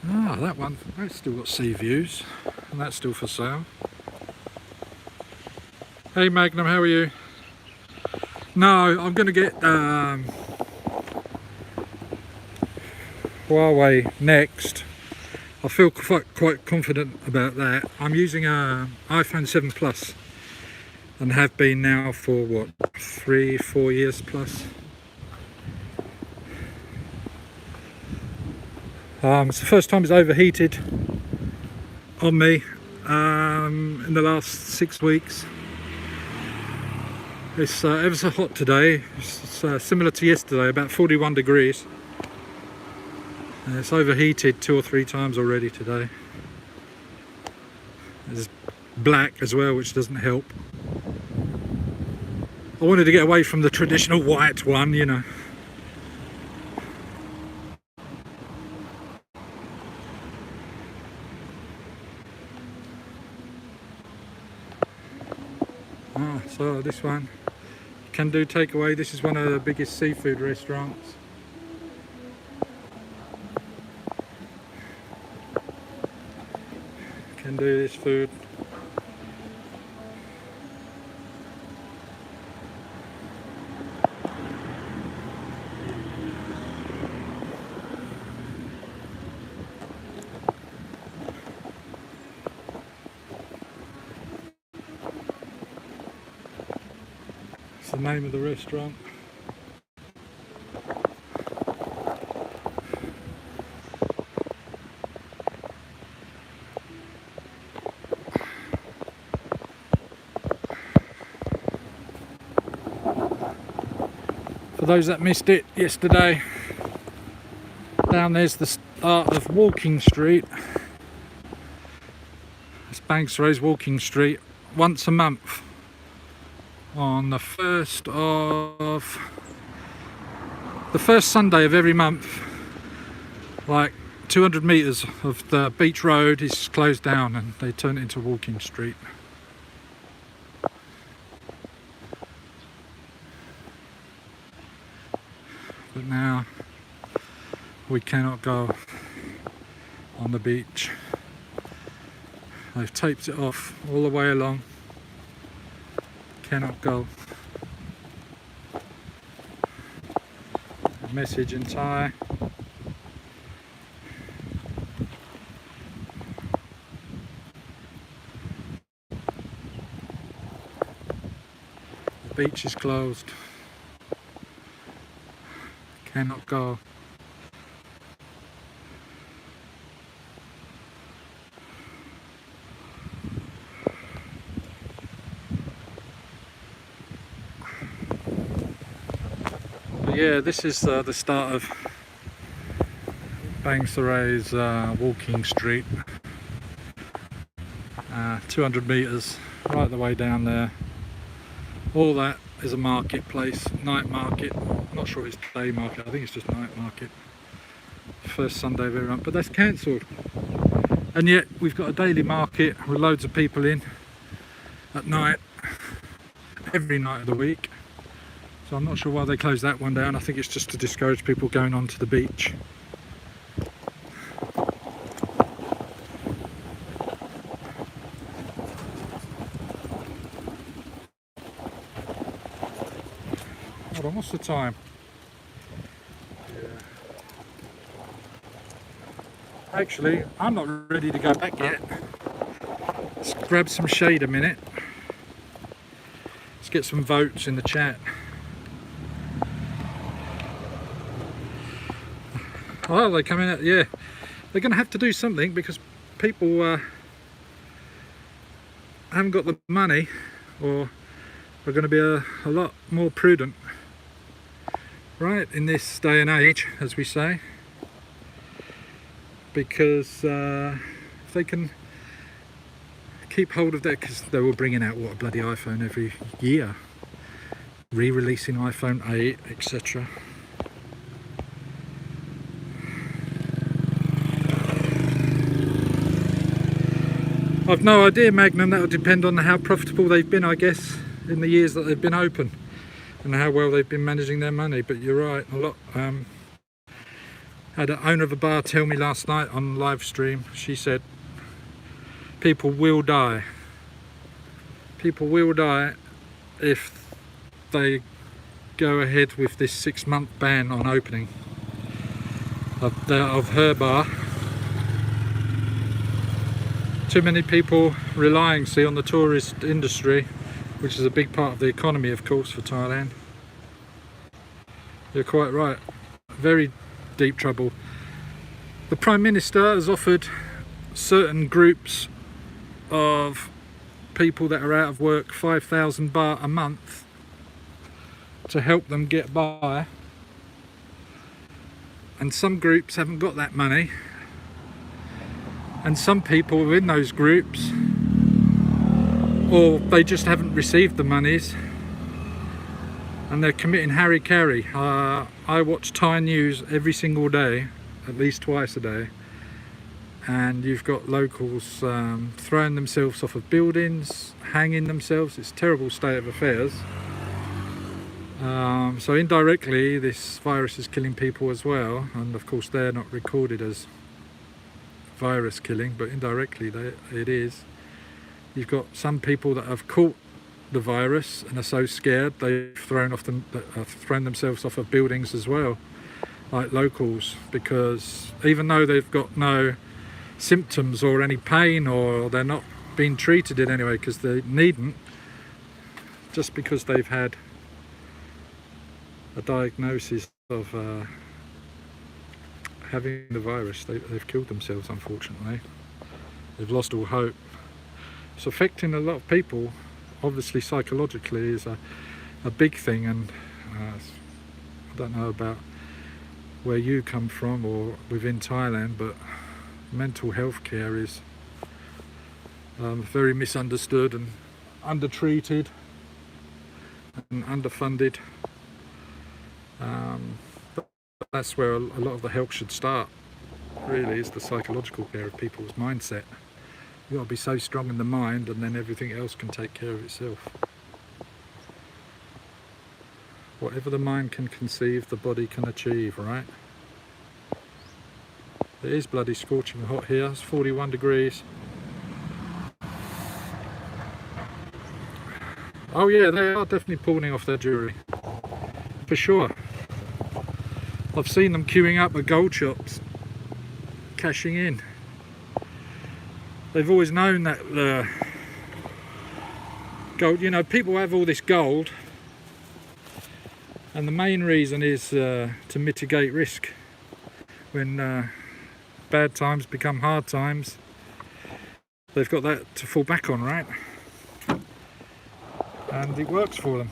Ah, that one, that's still got sea views, and that's still for sale. Hey Magnum, how are you? No, I'm going to get Huawei next. I feel quite confident about that. I'm using a iPhone 7 Plus and have been now for what, 3-4 years plus. It's the first time it's overheated on me in the last 6 weeks. It's ever so hot today. It's similar to yesterday, about 41 degrees. And it's overheated 2 or 3 times already today. It's black as well, which doesn't help. I wanted to get away from the traditional white one, you know. So this one can do takeaway. This is one of the biggest seafood restaurants. Can do this food. It's the name of the restaurant. For those that missed it yesterday, down there's the start of Walking Street. It's Banks Rose Walking Street once a month on the first Sunday of every month. Like 200 meters of the beach road is closed down and they turn it into Walking Street. But now we cannot go on the beach. They've taped it off all the way along. Cannot go. A message in Thai. The beach is closed. Cannot go. But yeah, this is the start of Bangsare's Walking Street. 200 meters right the way down there. All that is a marketplace, night market. I'm not sure if it's day market, I think it's just night market. First Sunday of every month, but that's cancelled. And yet we've got a daily market with loads of people in at night, every night of the week. So I'm not sure why they closed that one down. I think it's just to discourage people going onto the beach. Hold on, what's the time? Yeah. Actually, I'm not ready to go back yet. Let's grab some shade a minute. Let's get some votes in the chat. Oh, they're coming out, yeah. They're going to have to do something because people haven't got the money, or are going to be a lot more prudent, right, in this day and age, as we say. Because if they can keep hold of that, because they were bringing out what, a bloody iPhone every year, re-releasing iPhone 8, etc. I've no idea, Magnum. That'll depend on how profitable they've been, I guess, in the years that they've been open, and how well they've been managing their money. But you're right, a lot. Had an owner of a bar tell me last night on live stream. She said, people will die. People will die if they go ahead with this 6-month ban on opening of her bar. Too many people relying, see, on the tourist industry, which is a big part of the economy, of course, for Thailand. You're quite right. Very deep trouble. The Prime Minister has offered certain groups of people that are out of work 5,000 baht a month to help them get by, and some groups haven't got that money, and some people in those groups, or they just haven't received the monies and they're committing harry-carry. I watch Thai news every single day, at least twice a day, and you've got locals throwing themselves off of buildings, hanging themselves. It's a terrible state of affairs. So indirectly this virus is killing people as well, and of course they're not recorded as virus killing, but indirectly it is. You've got some people that have caught the virus and are so scared they've thrown themselves off of buildings as well, like locals, because even though they've got no symptoms or any pain, or they're not being treated in any way because they needn't, just because they've had a diagnosis of having the virus, they've killed themselves, unfortunately. They've lost all hope. It's affecting a lot of people. Obviously psychologically is a big thing, and I don't know about where you come from or within Thailand, but mental health care is very misunderstood and undertreated and underfunded. But that's where a lot of the help should start, really, is the psychological care of people's mindset. You've got to be so strong in the mind, and then everything else can take care of itself. Whatever the mind can conceive, the body can achieve, right? It is bloody scorching hot here. It's 41 degrees. Oh yeah, they are definitely pawning off their jewellery, for sure. I've seen them queuing up at gold shops, cashing in. They've always known that gold, you know, people have all this gold, and the main reason is to mitigate risk. When bad times become hard times, they've got that to fall back on, right? And it works for them.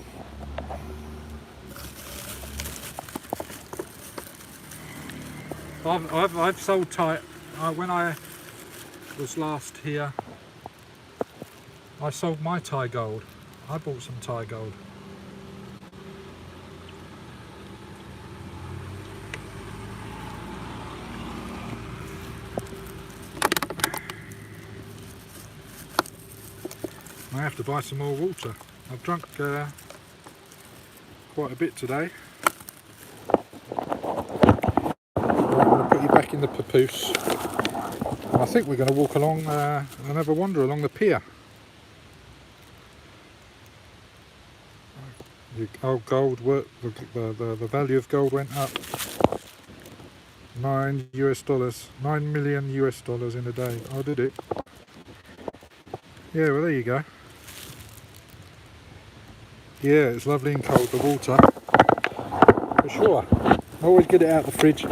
I've sold Thai. When I was last here, I sold my Thai gold. I bought some Thai gold. I have to buy some more water. I've drunk quite a bit today. I'm going to put you back in the papoose. I think we're going to walk along and have a wander along the pier. The value of gold went up $9 million US in a day. Oh, did it? Yeah, well, there you go. Yeah, it's lovely and cold, the water, for sure. Always get it out of the fridge.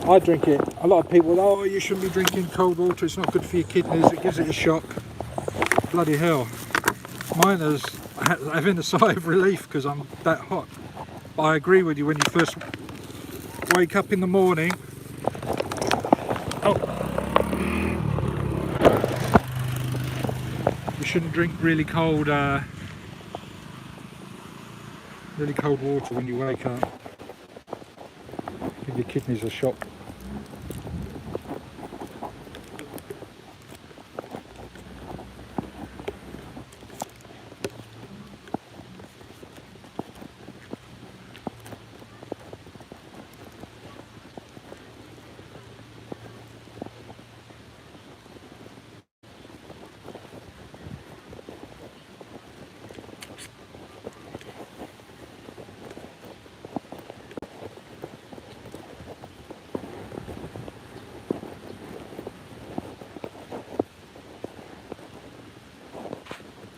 I drink it. A lot of people, oh, you shouldn't be drinking cold water, it's not good for your kidneys, it gives it a shock. Bloody hell. Mine is having a sigh of relief because I'm that hot. But I agree with you, when you first wake up in the morning, shouldn't drink really cold water when you wake up. Give your kidneys a shock.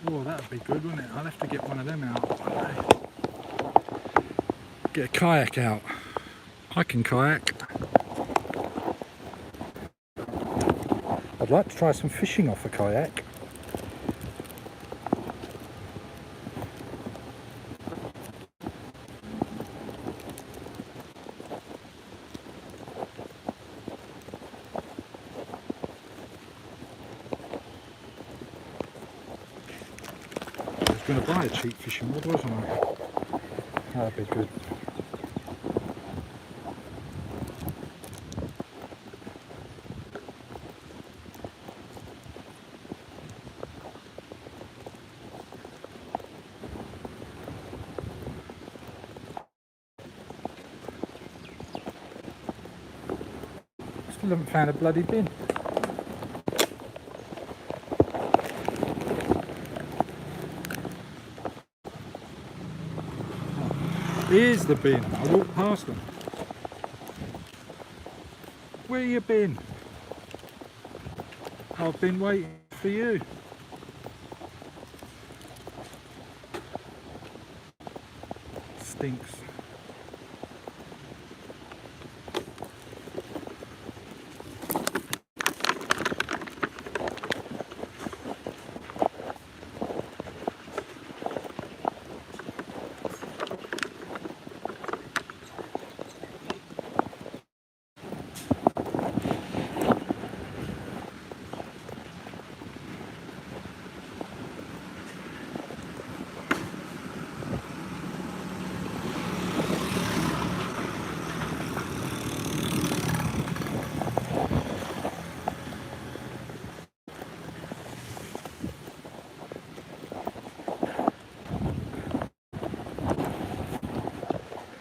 Oh, that'd be good, wouldn't it? I'll have to get one of them out one day. Get a kayak out. I can kayak. I'd like to try some fishing off a kayak. I was going to buy a cheap fishing rod, wasn't I? That'd be good. Still haven't found a bloody bin. Here's the bin. I walked past them. Where you been? I've been waiting for you. Stinks.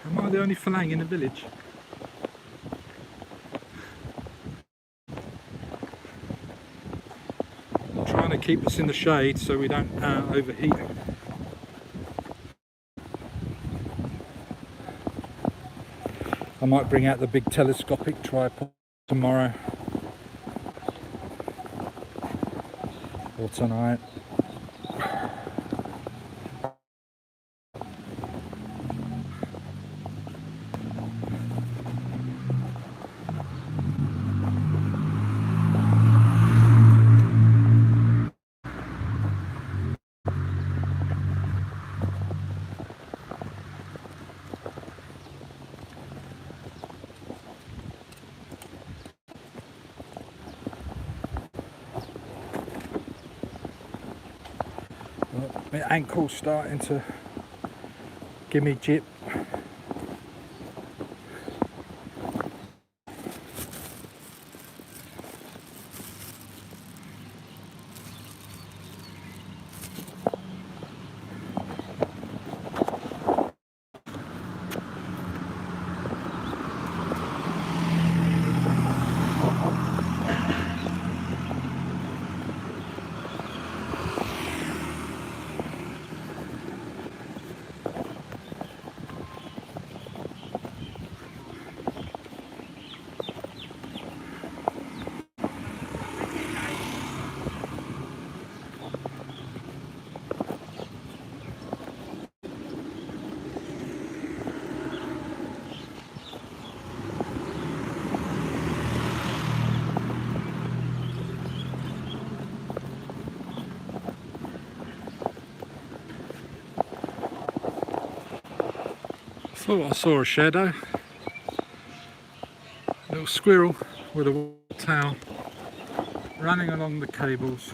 Am I the only flang in the village? I'm trying to keep us in the shade so we don't overheat. I might bring out the big telescopic tripod tomorrow or tonight. My ankle's starting to give me jip. Thought I saw a shadow. A little squirrel with a towel running along the cables.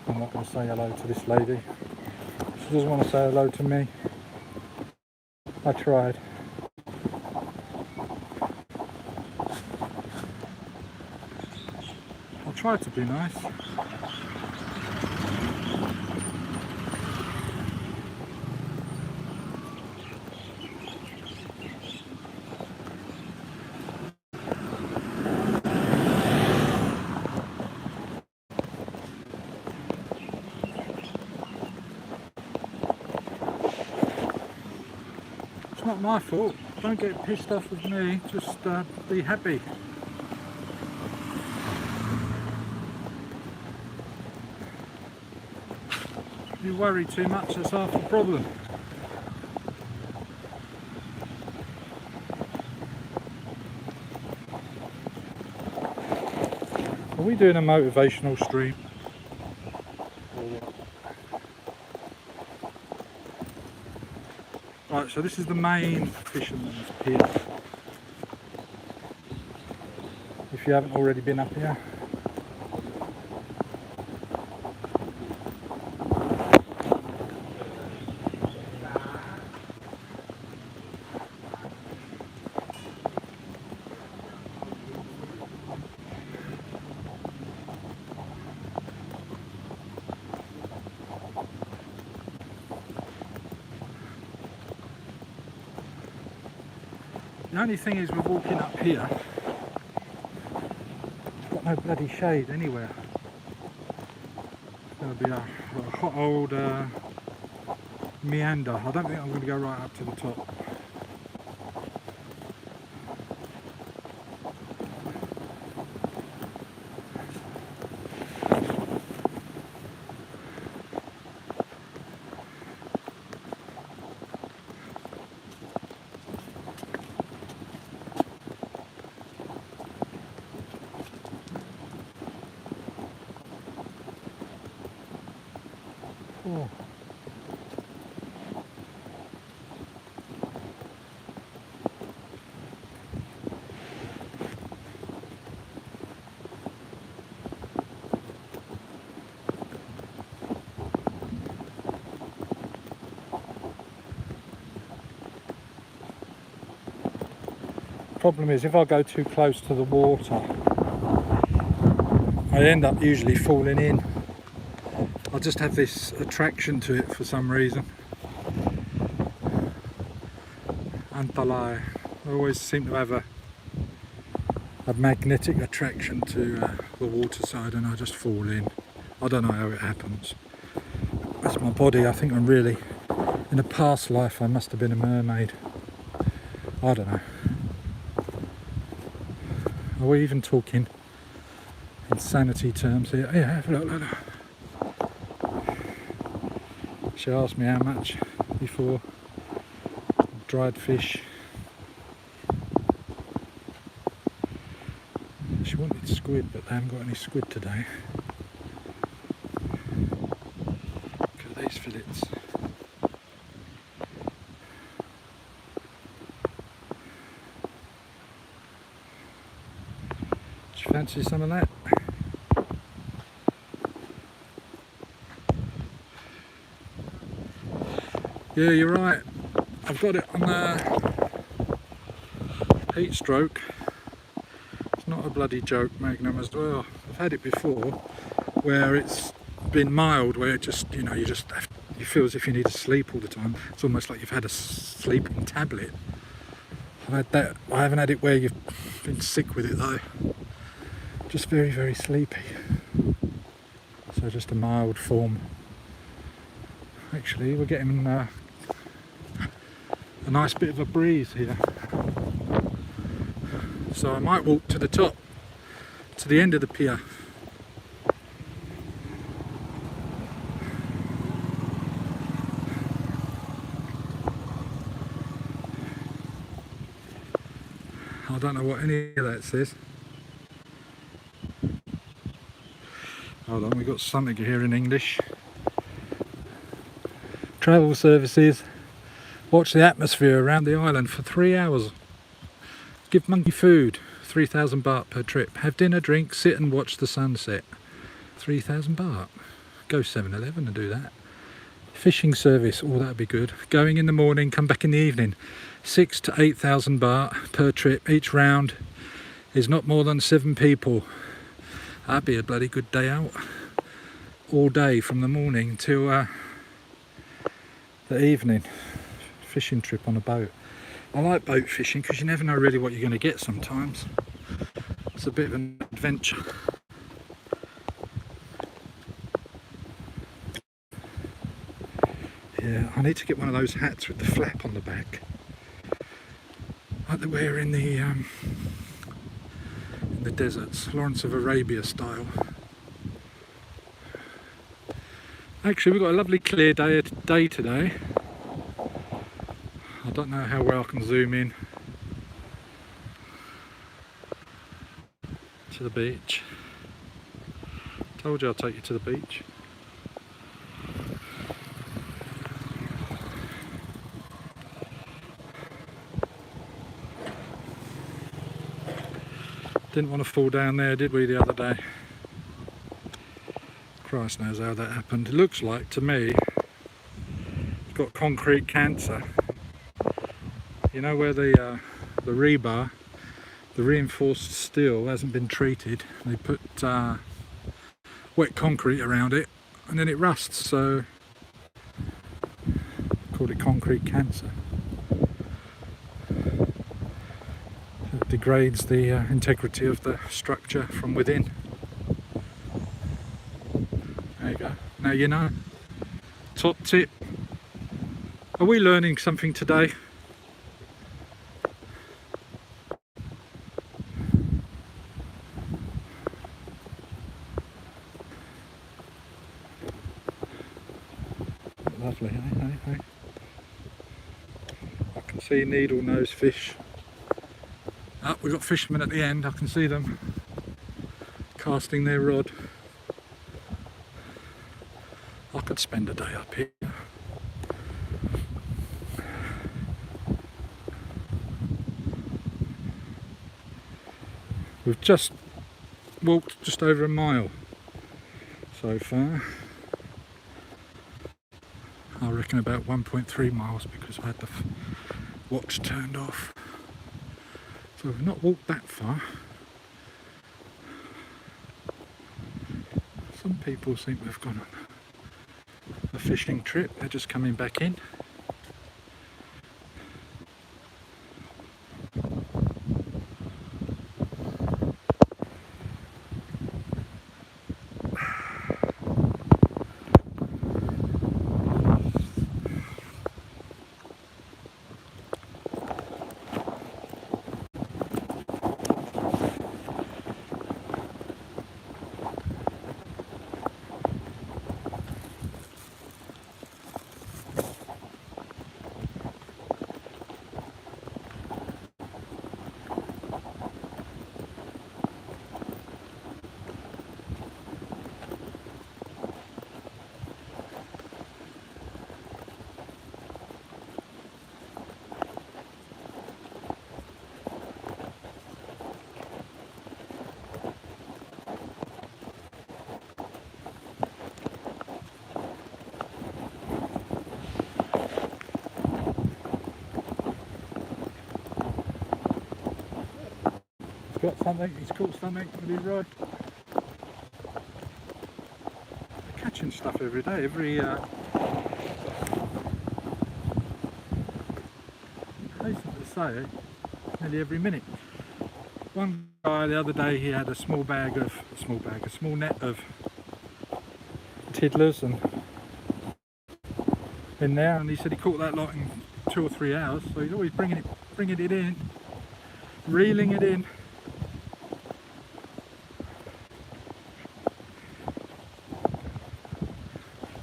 I'm not going to say hello to this lady. She doesn't want to say hello to me. I tried. I'll try to be nice. It's not my fault. Don't get pissed off with me. Just be happy. If you worry too much, that's half the problem. Are we doing a motivational stream? Right, so this is the main fisherman's pier. If you haven't already been up here. The only thing is, we're walking up here. It's got no bloody shade anywhere. It's going to be a hot old meander. I don't think I'm going to go right up to the top. Oh. Problem is, if I go too close to the water, I end up usually falling in. I just have this attraction to it for some reason. Antalai. I always seem to have a magnetic attraction to the water side, and I just fall in. I don't know how it happens. That's my body. I think I'm really, in a past life I must have been a mermaid. I don't know. Are we even talking insanity terms here? Yeah, look. She asked me how much before. Dried fish. She wanted squid, but they haven't got any squid today. Look at these fillets. Do you fancy some of that? Yeah, you're right. I've got it on heat stroke. It's not a bloody joke, Magnum, as well. I've had it before where it's been mild, where it just, you feel as if you need to sleep all the time. It's almost like you've had a sleeping tablet. I've had that. I haven't had it where you've been sick with it though. Just very, very sleepy. So just a mild form. Actually, we're getting a nice bit of a breeze here. So I might walk to the top, to the end of the pier. I don't know what any of that says. Hold on, we've got something here in English. Travel services. Watch the atmosphere around the island for 3 hours. Give monkey food. 3,000 baht per trip. Have dinner, drink, sit and watch the sunset. 3,000 baht. Go 7-Eleven and do that. Fishing service. Oh, that'd be good. Going in the morning, come back in the evening. 6,000 to 8,000 baht per trip. Each round is not more than 7 people. That'd be a bloody good day out. All day from the morning till the evening. Fishing trip on a boat. I like boat fishing because you never know really what you're going to get sometimes. It's a bit of an adventure. Yeah, I need to get one of those hats with the flap on the back, like they wear in the deserts, Lawrence of Arabia style. Actually, we've got a lovely clear day today. I don't know how well I can zoom in to the beach. Told you I'll take you to the beach. Didn't want to fall down there, did we, the other day? Christ knows how that happened. It looks like, to me, it's got concrete cancer. You know where the rebar, the reinforced steel hasn't been treated. They put wet concrete around it and then it rusts, so called it concrete cancer. It degrades the integrity of the structure from within. There you go. Now you know. Top tip. Are we learning something today? Lovely, hey. I can see needle nose fish. Oh, we've got fishermen at the end, I can see them casting their rod. I could spend a day up here. We've just walked just over a mile so far. I reckon about 1.3 miles because I had the watch turned off. So we've not walked that far. Some people seem to have gone on a fishing trip. They're just coming back in. He's got something, he's caught something with his rod. They're catching stuff every day, hasten to say, nearly every minute. One guy the other day, he had a small net of tiddlers and in there, and he said he caught that lot in 2 or 3 hours. So he's always bringing it in, reeling it in.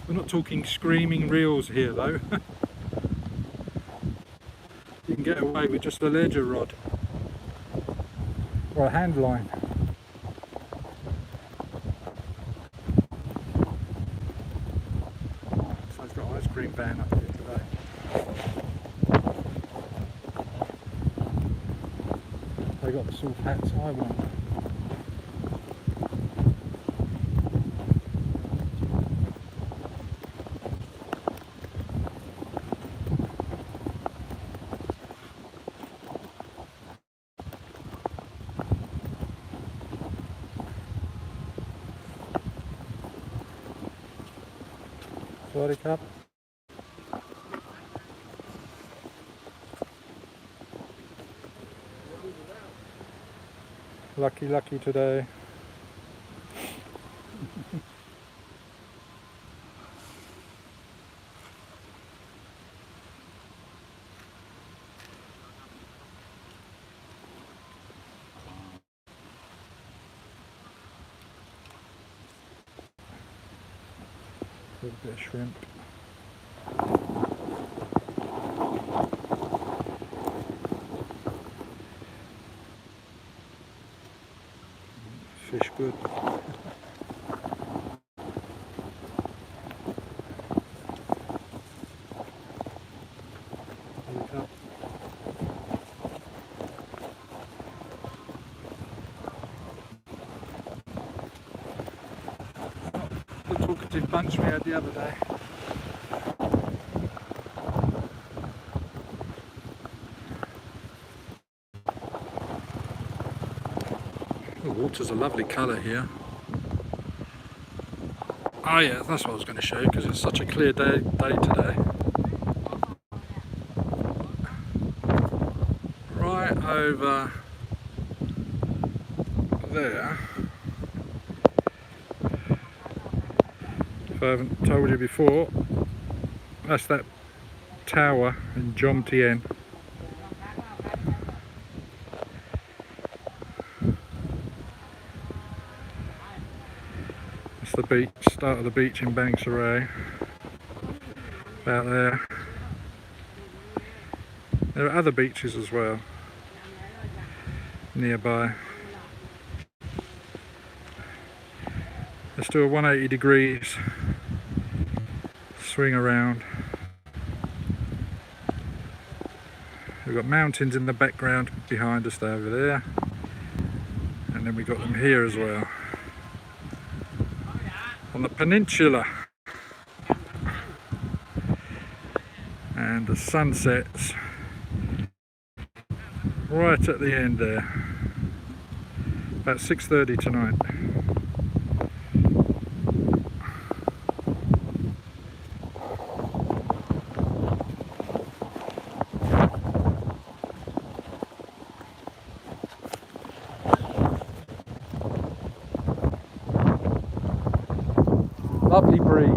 We're not talking screaming reels here though. You can get away with just a ledger rod or a hand line. van up here today. They got the sort of hats I want. Sorry, Cup. Lucky today. A little bit of shrimp. Fish good. The talkative bunch we had the other day. The water's a lovely colour here. Oh yeah, that's what I was going to show you because it's such a clear day today. Right over there, if I haven't told you before, that's that tower in Jomtien. That's the beach, start of the beach in Bang Sarai. About there. There are other beaches as well nearby. Let's do a 180 degrees swing around. We've got mountains in the background behind us over there, and then we've got them here as well on the peninsula, and the sun sets right at the end there, about 6:30 tonight. Lovely breeze.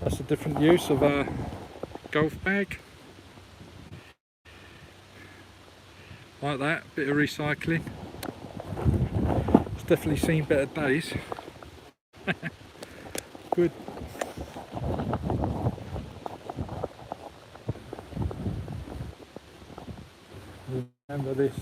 That's a different use of a golf bag. Like that, bit of recycling. It's definitely seen better days. Good. Remember this.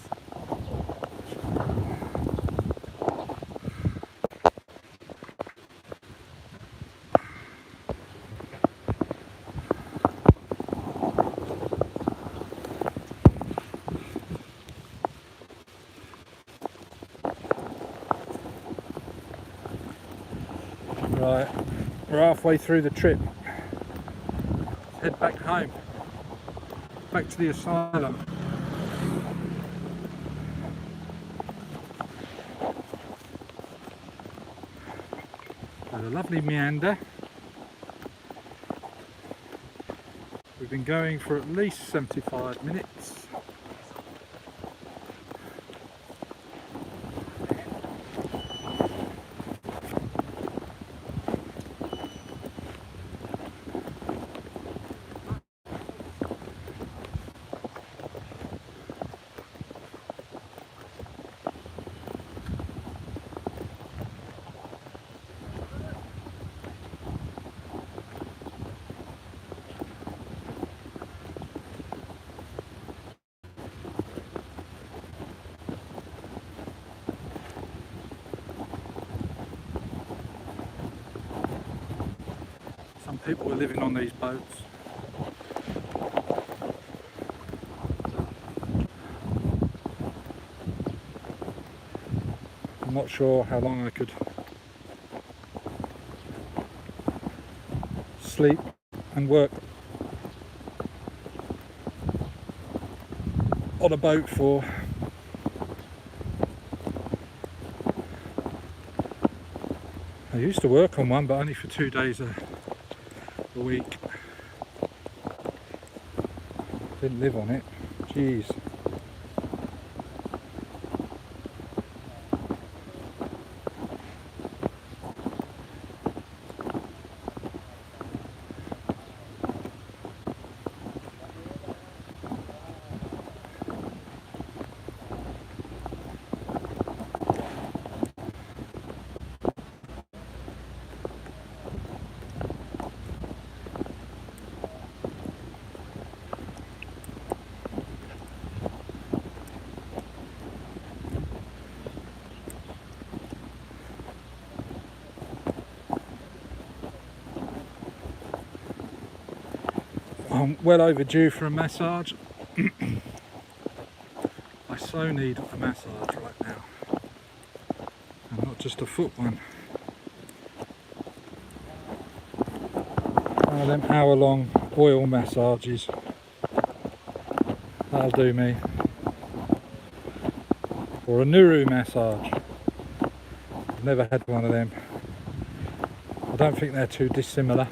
Right, we're halfway through the trip. Let's head back home, back to the asylum. There's a lovely meander. We've been going for at least 75 minutes. people were living on these boats. I'm not sure how long I could sleep and work on a boat for. I used to work on one, but only for 2 days a week. Didn't live on it. Jeez. I'm well overdue for a massage. I so need a massage right now, and not just a foot one. One of them hour-long oil massages. That'll do me. Or a Nuru massage. I've never had one of them. I don't think they're too dissimilar.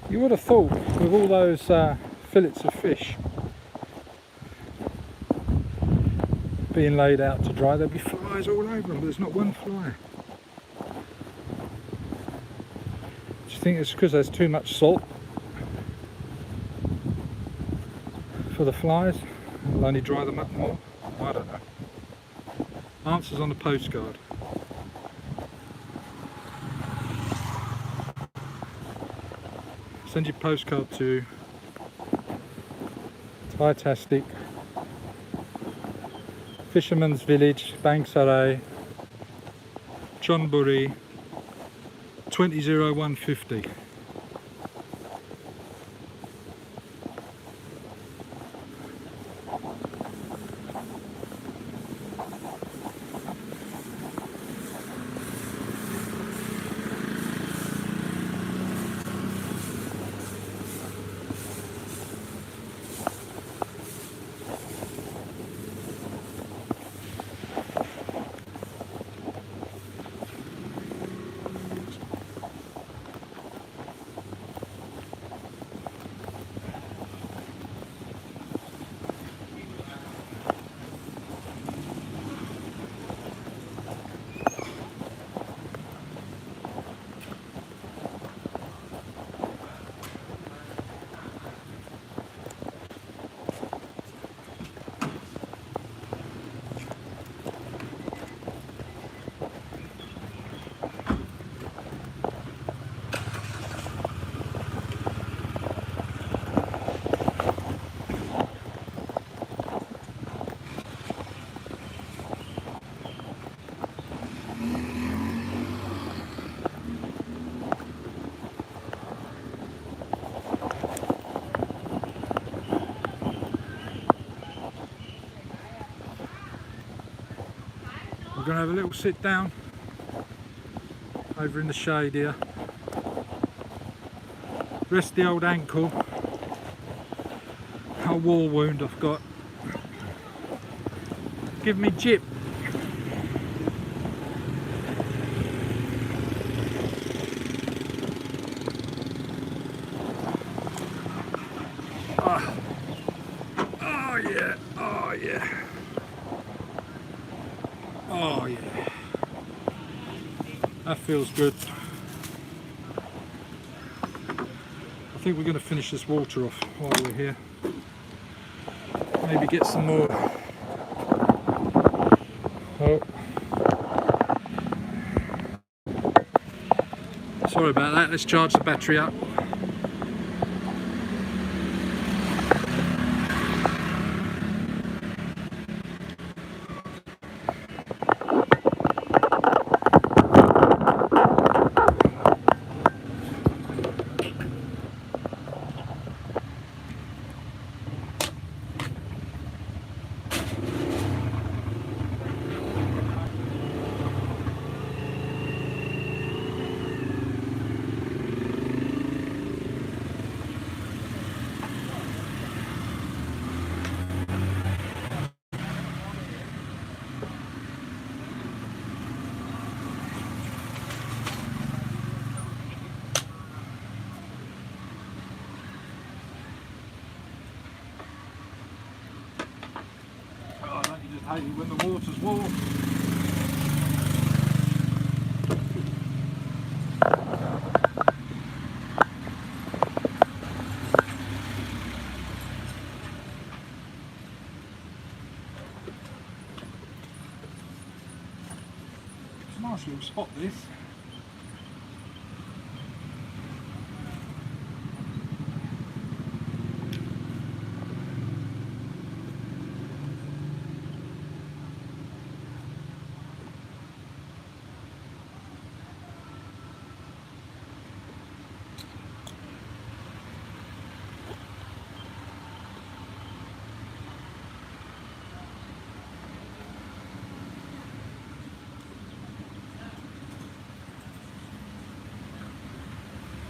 You would have thought with all those fillets of fish being laid out to dry, there'd be flies all over them, but there's not one fly. Do you think it's because there's too much salt for the flies? It'll only dry them up more? I don't know. Answers on the postcard. Send your postcard to Thaitastic, Fisherman's Village, Bangsarai, Chonburi, 200150. and have a little sit down over in the shade here. Rest the old ankle. A war wound I've got. Give me jip. Oh yeah, oh yeah. Oh yeah. That feels good. I think we're going to finish this water off while we're here. Maybe get some more. Oh. Sorry about that, let's charge the battery up. Hey, when the water's warm. It's a nice little spot, this.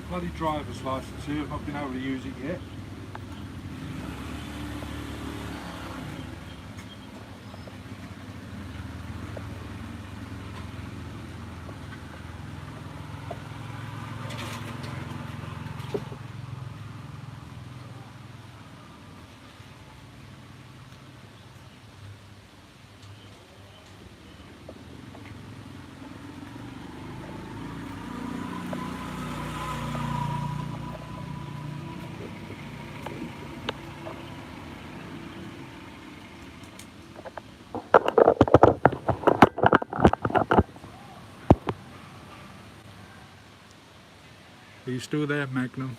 Bloody driver's license here, I've not been able to use it yet. Are you still there, Magnum?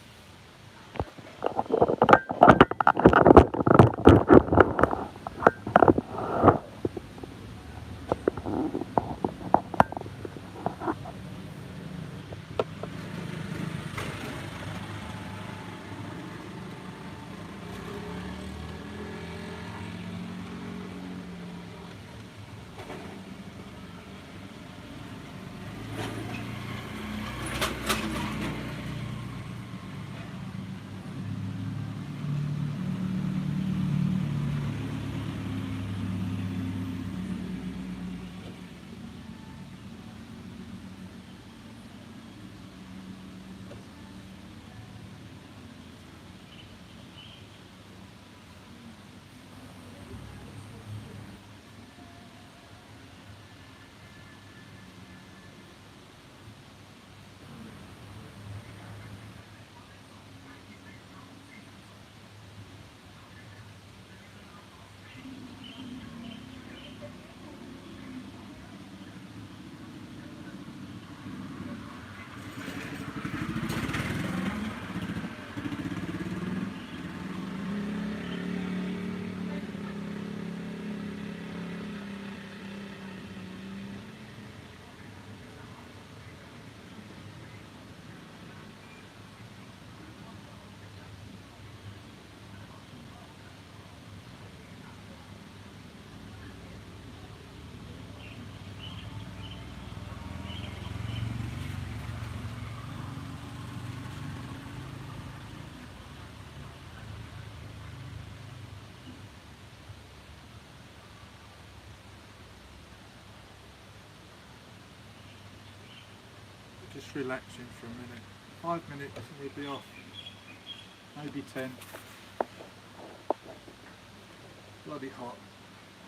Just relaxing for a minute. 5 minutes and we'll be off. Maybe 10. Bloody hot.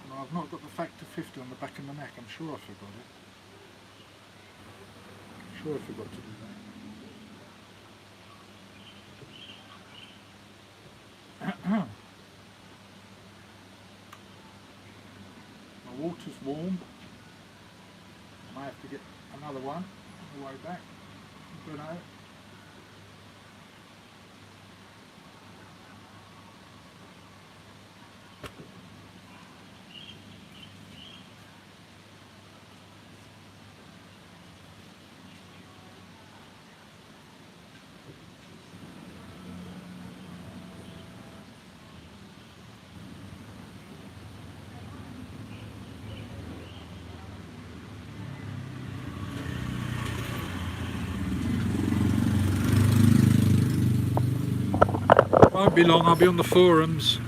And I've not got the factor 50 on the back of my neck. I'm sure I forgot it. I'm sure I forgot to do that. My water's warm. I might have to get another one on the way back. I don't know. Won't be long, I'll be on the forums.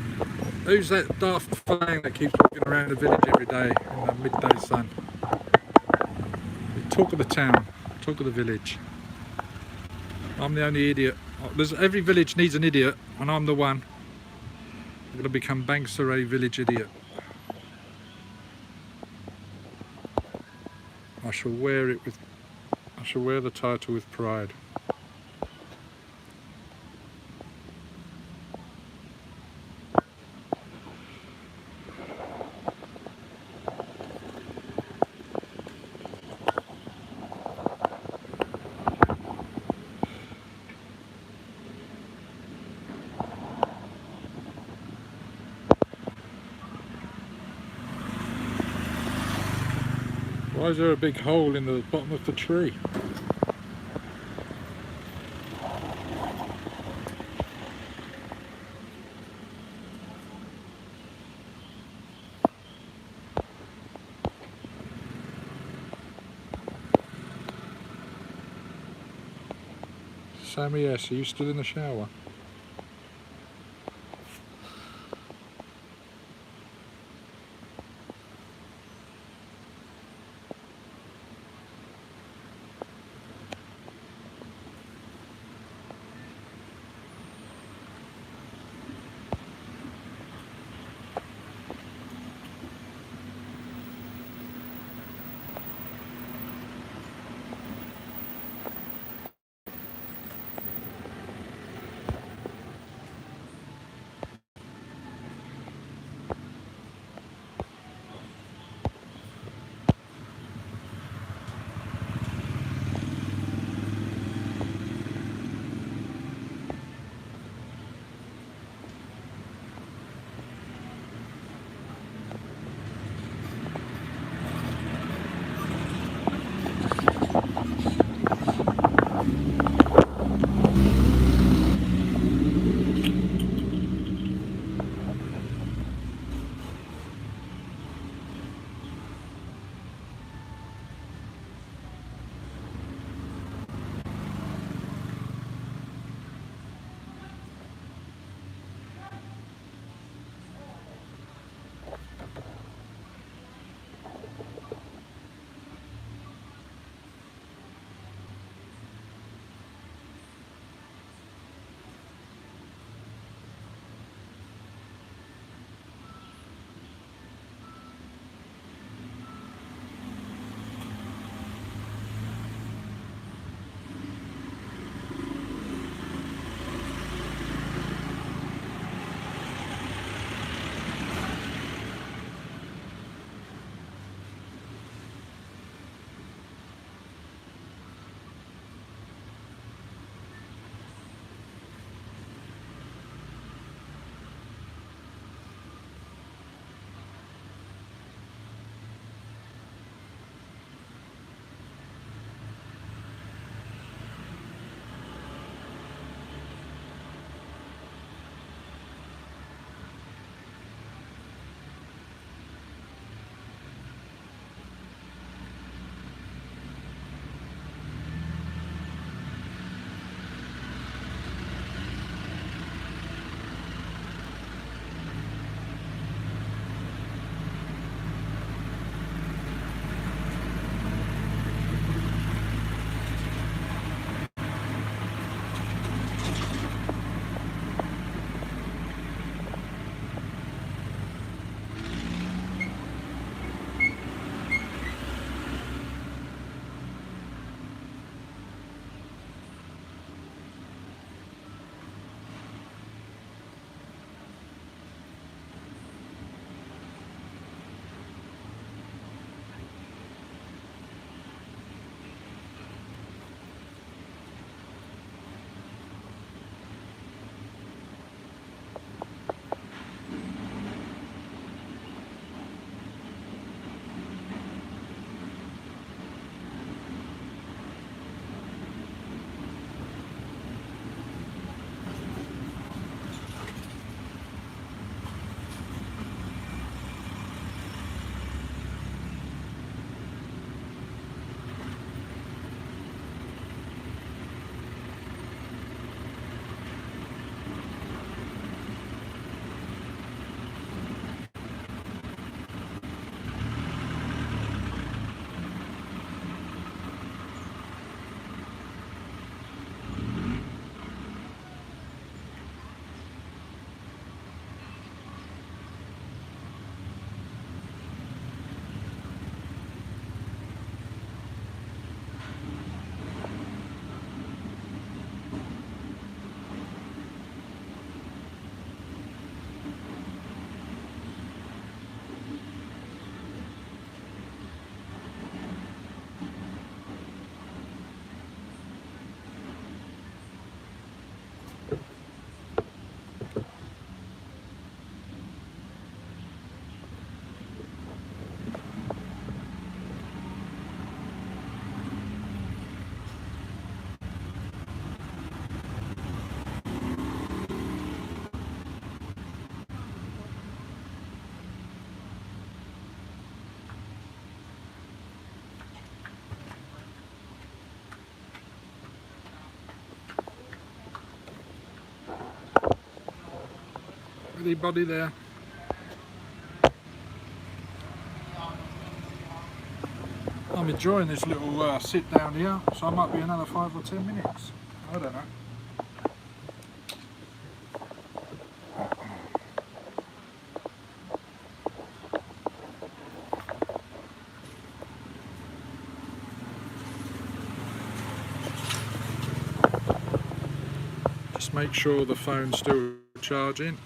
Who's that daft fang that keeps walking around the village every day in the midday sun? The talk of the town, talk of the village. I'm the only idiot. Every village needs an idiot, and I'm the one. I'm going to become Bangsaray village idiot. I shall wear the title with pride. Why is there a big hole in the bottom of the tree? Sammy S, are you still in the shower? Everybody there. I'm enjoying this little sit down here, so I might be another 5 or 10 minutes. I don't know. Just make sure the phone's still charging.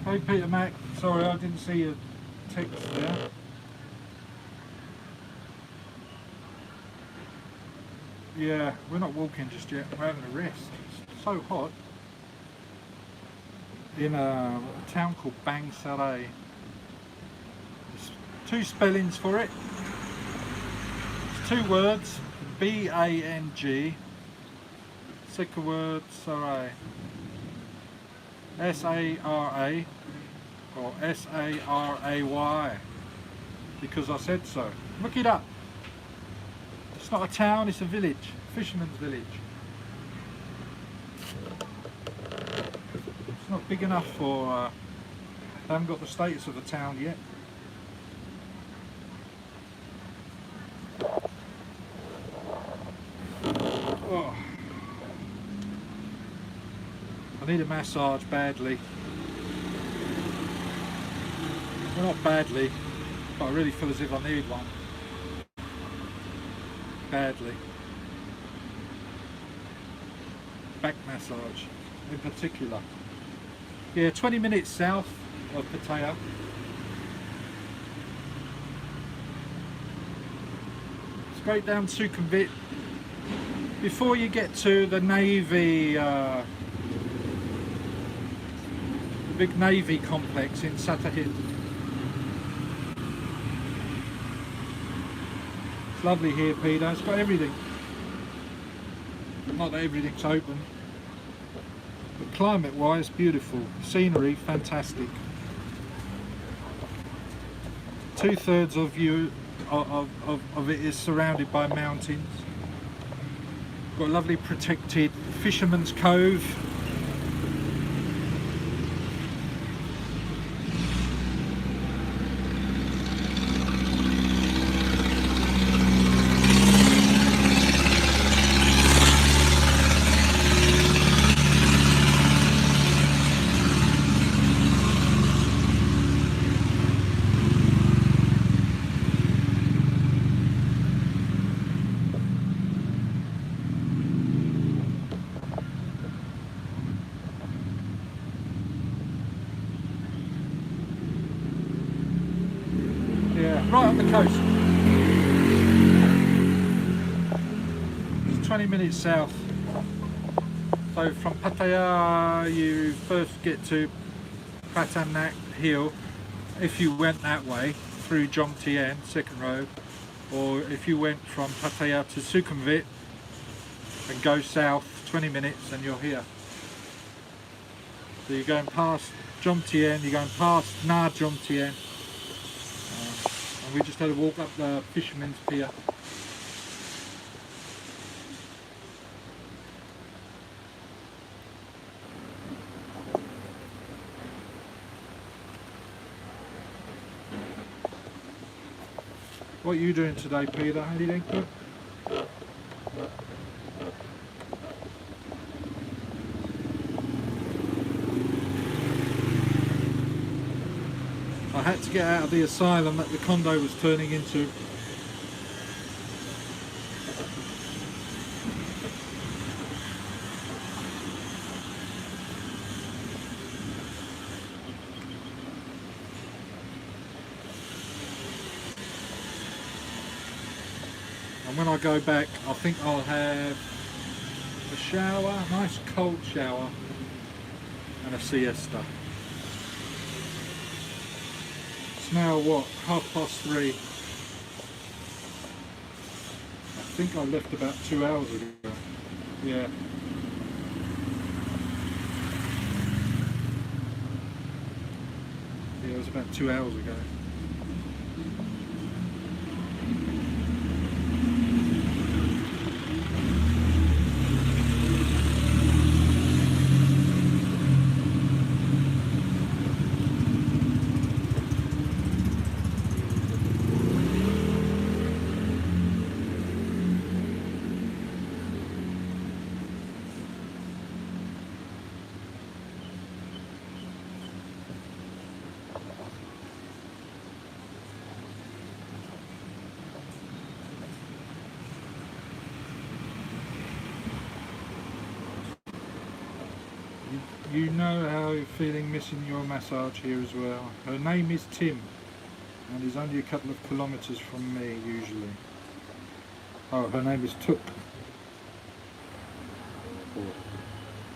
Hey Peter Mac, sorry I didn't see your text there. Yeah, we're not walking just yet, we're having a rest. It's so hot. In a town called Bangsarai. There's 2 spellings for it. It's 2 words, B-A-N-G. Second word, Sarai. S-A-R-A or S-A-R-A-Y, because I said so. Look it up. It's not a town, it's a village, fisherman's village. It's not big enough for, they haven't got the status of a town yet. Oh. I need a massage badly. Well, not badly, but I really feel as if I need one. Badly. Back massage in particular. Yeah, 20 minutes south of Pattaya. Straight down Sukhumvit. Before you get to the Navy, the big Navy complex in Satahit. It's lovely here, Peter. It's got everything. Not that everything's open, but climate-wise, beautiful. Scenery, fantastic. 2/3 of you of it is surrounded by mountains. Got a lovely protected fisherman's cove. Yeah, right on the coast. It's 20 minutes south. So from Pattaya you first get to Pattaya Hill if you went that way through Jomtien, second road, or if you went from Pattaya to Sukhumvit and go south 20 minutes and you're here. So you're going past Jomtien, you're going past Na Jomtien, and we just had to walk up the fisherman's pier. What are you doing today, Peter? Anything good? I had to get out of the asylum that the condo was turning into. And when I go back, I think I'll have a shower, a nice cold shower, and a siesta. It's now what, 3:30. I think I left about 2 hours ago. Yeah. Yeah, it was about 2 hours ago. You know how you're feeling missing your massage here as well. Her name is Tim and is only a couple of kilometres from me usually. Oh, her name is Tuk.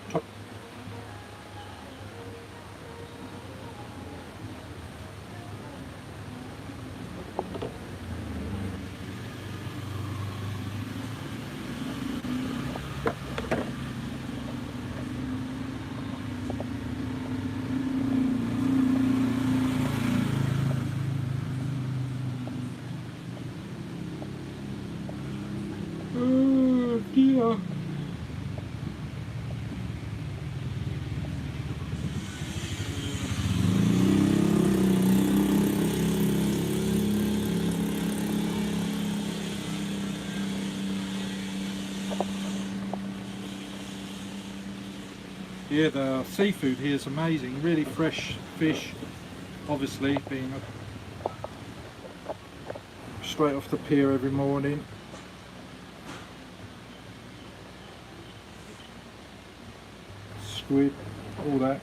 Tuk. Oh dear. Yeah, the seafood here is amazing. Really fresh fish, obviously being straight off the pier every morning. Squid, all that.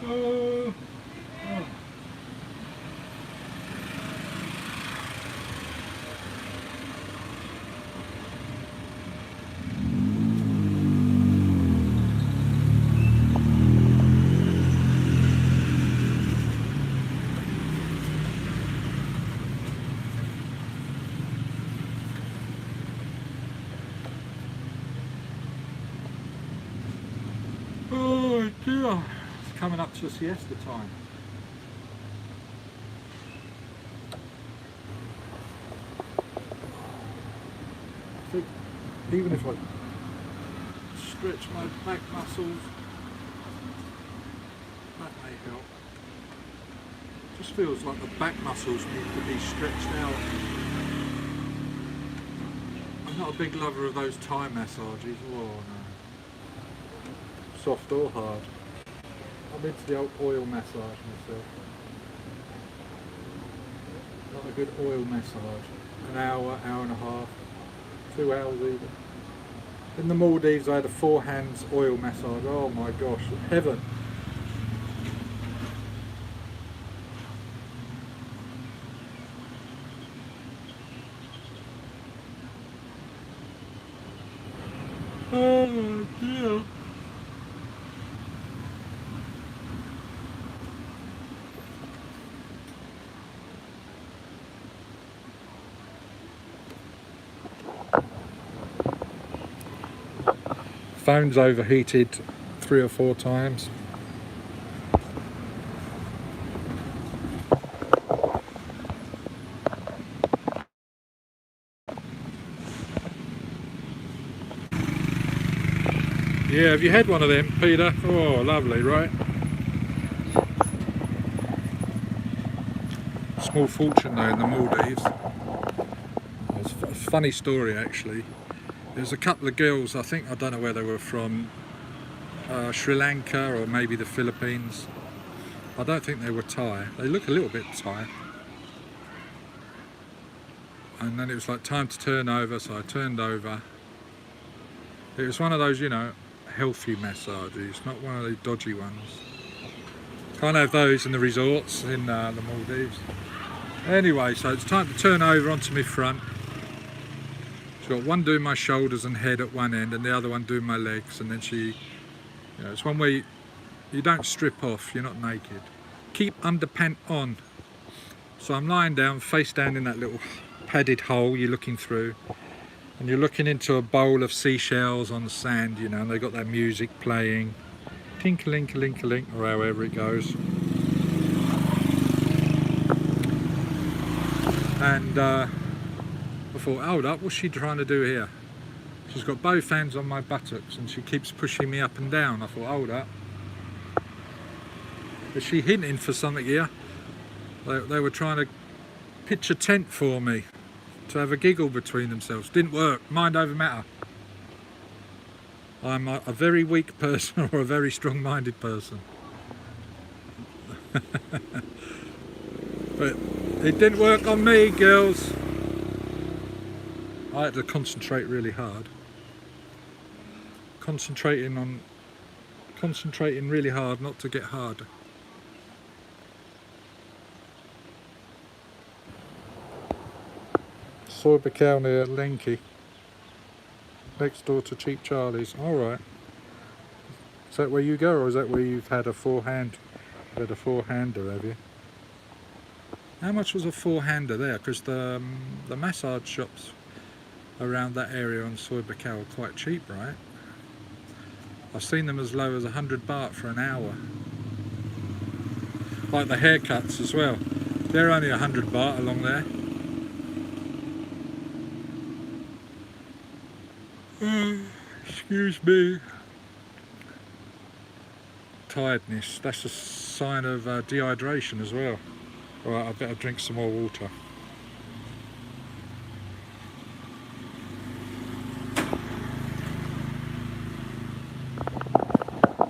Oh. Oh dear, it's coming up to siesta time. I think even if I stretch my back muscles, that may help. Just feels like the back muscles need to be stretched out. I'm not a big lover of those Thai massages. Oh no. Soft or hard. I'm into the old oil massage myself. Not a good oil massage. An hour, hour and a half, 2 hours even. In the Maldives I had a 4 hands oil massage. Oh my gosh, heaven. Oh dear. Phone's overheated 3 or 4 times. Yeah, have you had one of them, Peter? Oh, lovely, right? Small fortune though in the Maldives. It's a funny story actually. There's a couple of girls, I don't know where they were from, Sri Lanka or maybe the Philippines. I don't think they were Thai. They look a little bit Thai. And then it was like time to turn over, so I turned over. It was one of those, you know, healthy massages, not one of the dodgy ones. Can't have those in the resorts in the Maldives. Anyway, so it's time to turn over onto my front. She's got one doing my shoulders and head at one end and the other one doing my legs, and then she, you know, it's one where you don't strip off, you're not naked. Keep underpant on. So I'm lying down, face down in that little padded hole you're looking through, and you're looking into a bowl of seashells on the sand, you know, and they've got that music playing, tinkle-link-a-link-a-link, or however it goes. And I thought, hold up, what's she trying to do here? She's got both hands on my buttocks and she keeps pushing me up and down. I thought, hold up. Is she hinting for something here? They were trying to pitch a tent for me to have a giggle between themselves. Didn't work. Mind over matter. I'm a very weak person or a very strong-minded person. But it didn't work on me, girls. I had to concentrate really hard. Concentrating really hard not to get harder. Soy Bacau near Lenki, next door to Cheap Charlie's. Alright. Is that where you go, or is that where you've had a four-hand? You've had a four-hander, have you? How much was a four-hander there? Because the massage shops around that area on Soy Bacau are quite cheap, right? I've seen them as low as 100 baht for an hour. Like the haircuts as well. They're only 100 baht along there. Excuse me. Tiredness, that's a sign of dehydration as well. Alright, I better drink some more water.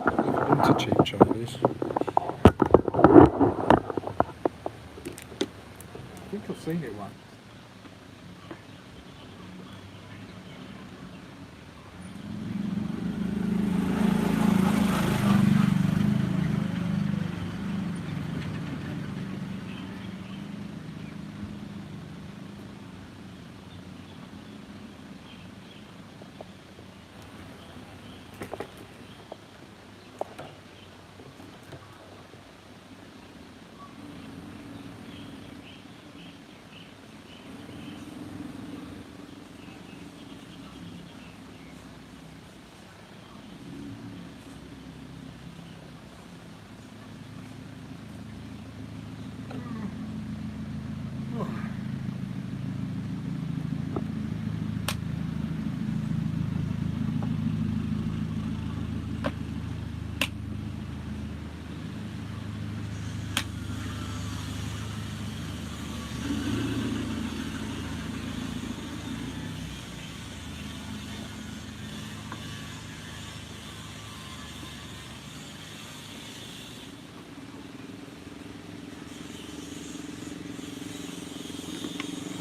I've been to Cheap Charlie's. I think I've seen it once.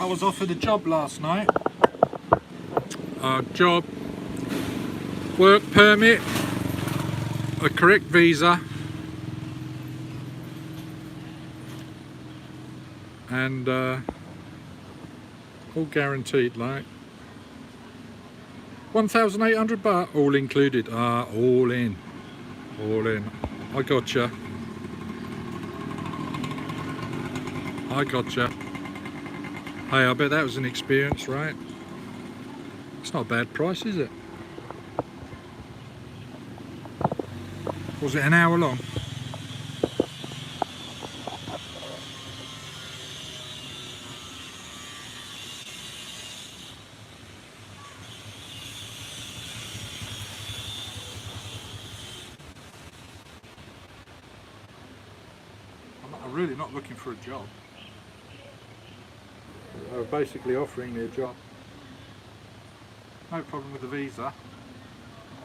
I was offered a job last night. Job, work permit, a correct visa, and all guaranteed, like 1,800 baht, all included. All in. I gotcha. Hey, I bet that was an experience, right? It's not a bad price, is it? Was it an hour long? I'm really not looking for a job. They were basically offering me a job. No problem with the visa.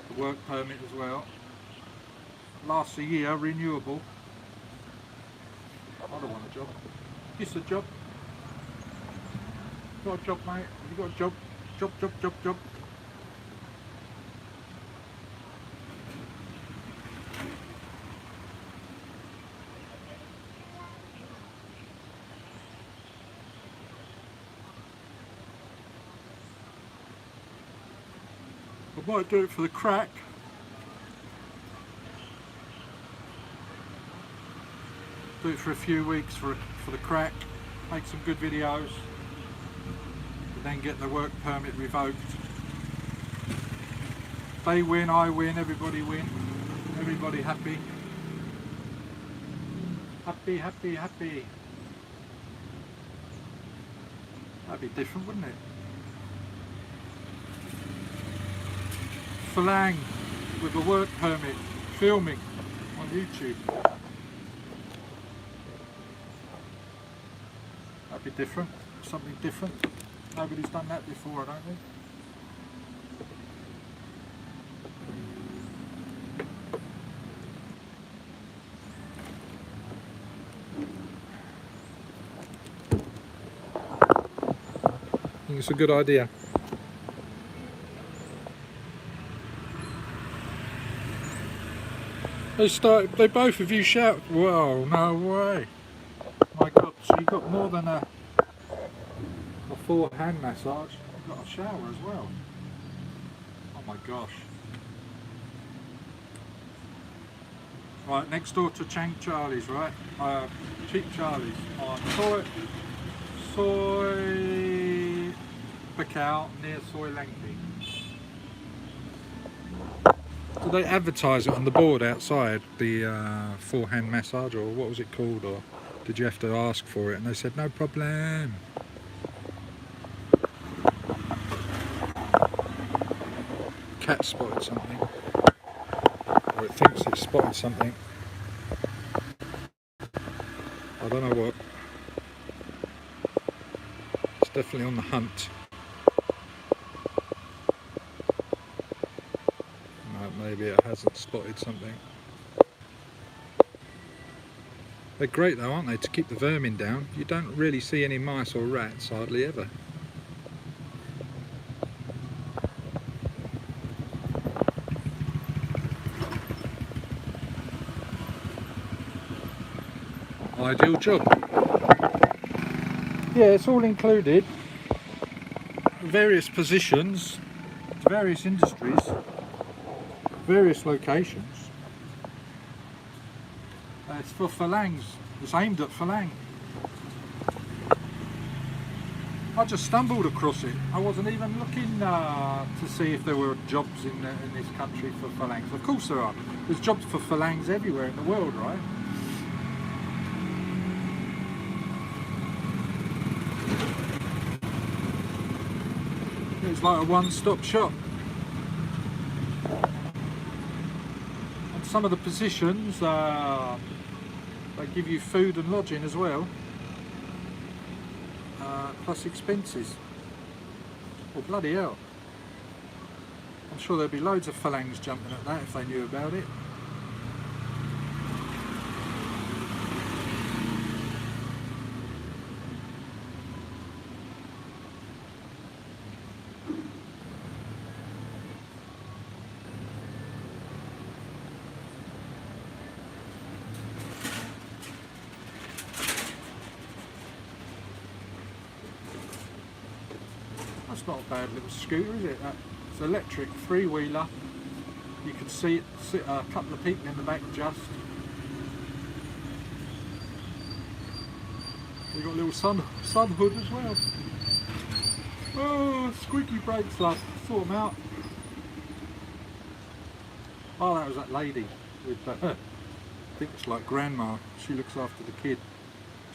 The work permit as well. Lasts a year, renewable. I don't want a job. This a job. Got a job, mate? Have you got a job? Job. I might do it for the crack. Do it for a few weeks for the crack. Make some good videos. And then get the work permit revoked. They win, I win, everybody win. Everybody happy. Happy. That'd be different, wouldn't it? Phalang with a work permit, filming on YouTube. That'd be different, something different. Nobody's done that before, I don't think. I think it's a good idea. They both of you shout, whoa, no way. My God, so you got more than a full hand massage, you've got a shower as well. Oh my gosh. Right, next door to Chang Charlie's, right? Cheap Charlie's on Soy Bacau near Soy Langpi. Did they advertise it on the board outside, the full hand massage, or what was it called, or did you have to ask for it? And they said no problem. Cat spotted something, or it thinks it spotted something. I don't know what. It's definitely on the hunt. Maybe it hasn't spotted something. They're great though, aren't they, to keep the vermin down? You don't really see any mice or rats, hardly ever. Ideal job. Yeah, it's all included. Various positions, various industries. Various locations. It's for Phalangs. It's aimed at Phalang. I just stumbled across it. I wasn't even looking to see if there were jobs in this country for Phalangs. Of course there are. There's jobs for Phalangs everywhere in the world, right? It's like a one-stop shop. Some of the positions, they give you food and lodging as well, plus expenses. Well, bloody hell. I'm sure there'd be loads of Phalangs jumping at that if they knew about it. That's not a bad little scooter, is it? It's electric, three-wheeler. You can see sit a couple of people in the back just. You've got a little sun hood as well. Oh, squeaky brakes, love. Sort them out. Oh, that was that lady with, I think it's like grandma. She looks after the kid.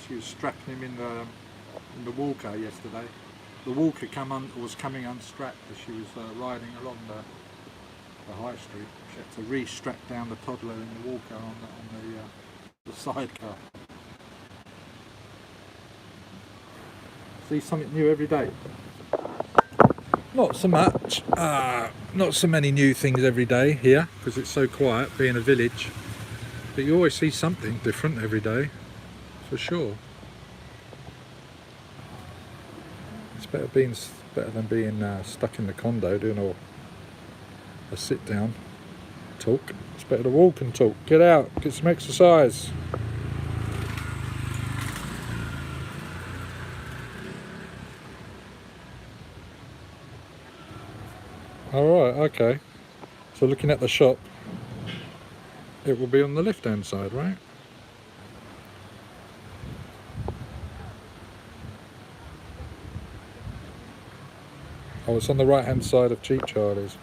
She was strapping him in the walker yesterday. The walker was coming unstrapped as she was riding along the high street. She had to re-strap down the toddler in the walker on the sidecar. See something new every day. Not so much, not so many new things every day here because it's so quiet being a village, but you always see something different every day, for sure. It's better than being stuck in the condo doing a sit down talk. It's better to walk and talk, get out, get some exercise. Alright, okay. So looking at the shop, it will be on the left hand side, right? Oh, it's on the right hand side of Cheap Charlie's.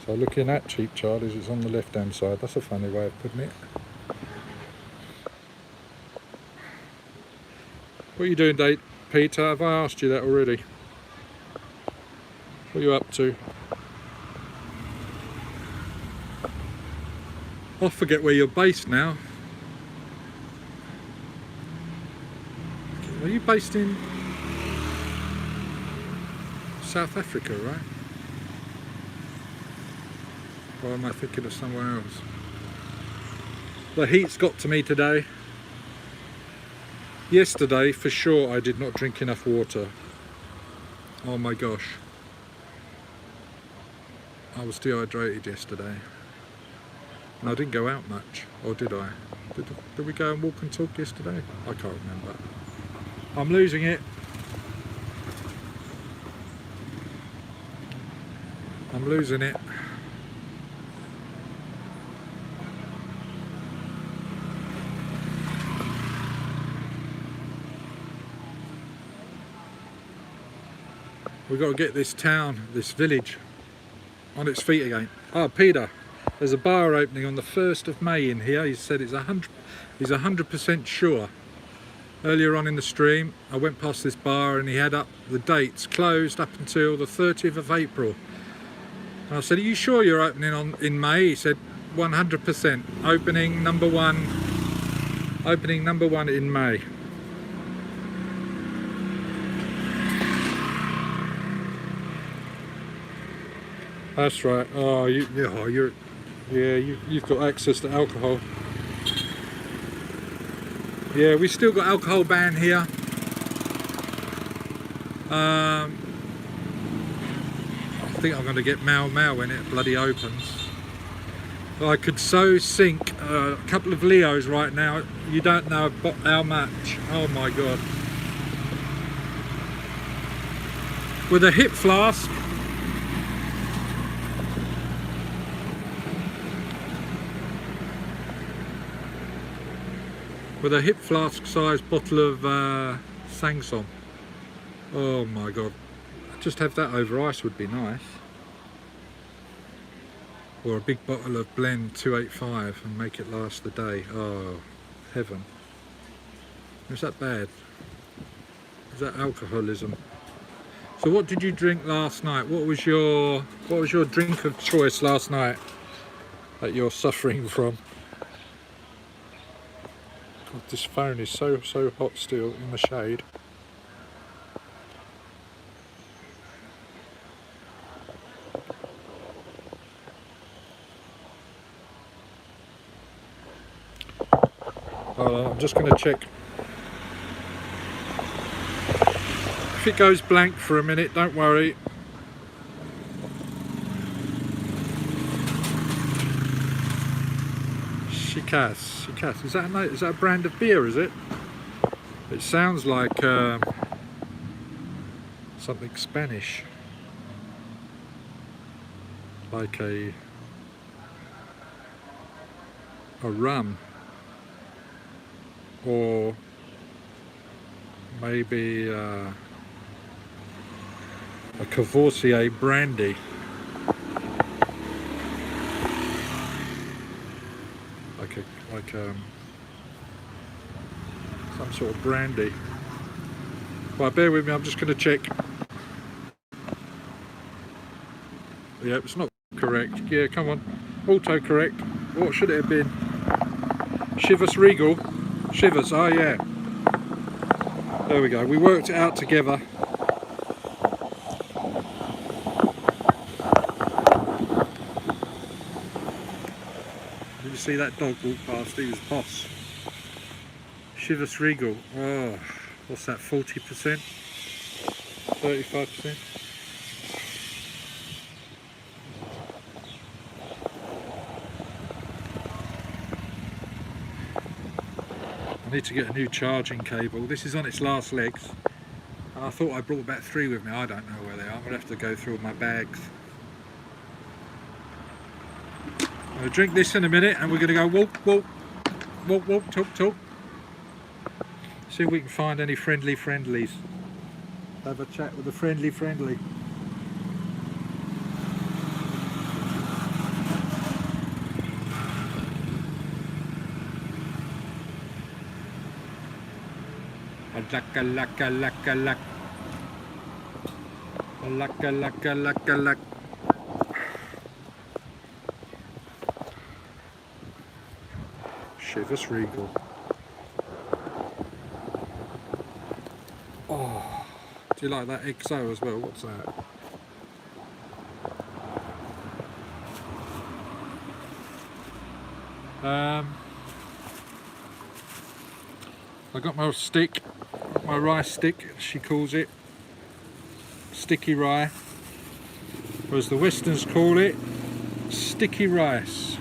So looking at Cheap Charlie's, it's on the left hand side. That's a funny way of putting it. What are you doing, Peter? Have I asked you that already? What are you up to? I forget where you're based now. Are you based in South Africa, right? Or am I thinking of somewhere else? The heat's got to me today. Yesterday, for sure, I did not drink enough water. Oh my gosh. I was dehydrated yesterday. And I didn't go out much, or did I? Did we go and walk and talk yesterday? I can't remember. I'm losing it. I'm losing it. We've got to get this town, this village, on its feet again. Oh, Peter, there's a bar opening on the 1st of May in here. He said he's 100% sure. Earlier on in the stream, I went past this bar and he had up the dates closed up until the 30th of April. And I said, are you sure you're opening in May? He said, 100%. Opening number one in May. That's right. Oh, you've got access to alcohol. Yeah, we still got alcohol ban here. I think I'm going to get Mau when it bloody opens. I could so sink a couple of Leos right now. You don't know how much. Oh my god. With a hip flask. With a hip flask sized bottle of Sangsom. Oh my god. Just have that over ice would be nice. Or a big bottle of Blend 285 and make it last the day. Oh, heaven. Is that bad? Is that alcoholism? So what did you drink last night? What was your drink of choice last night that you're suffering from? God, this phone is so hot still in the shade. I'm just going to check. If it goes blank for a minute, don't worry. Chikas. Is that a brand of beer, is it? It sounds like something Spanish, like a rum, or maybe a Courvoisier brandy. Like some sort of brandy. Right, bear with me, I'm just going to check. Yeah, it's not correct. Yeah, come on. Auto-correct. What should it have been? Chivas Regal. Chivas, oh yeah. There we go. We worked it out together. Did you see that dog walk past? He was boss. Chivas Regal. Oh, what's that, 40%? 35%? I need to get a new charging cable. This is on its last legs. And I thought I brought about 3 with me. I don't know where they are. I'm going to have to go through all my bags. I'm going to drink this in a minute and we're going to go walk, walk, walk, walk, talk, talk. See if we can find any friendlies. Have a chat with a friendly. Luck. Chivas Regal. Oh, do you like that XO as well? What's that? I got my stick, my rice stick, she calls it, sticky rye, or as the Westerns call it, sticky rice.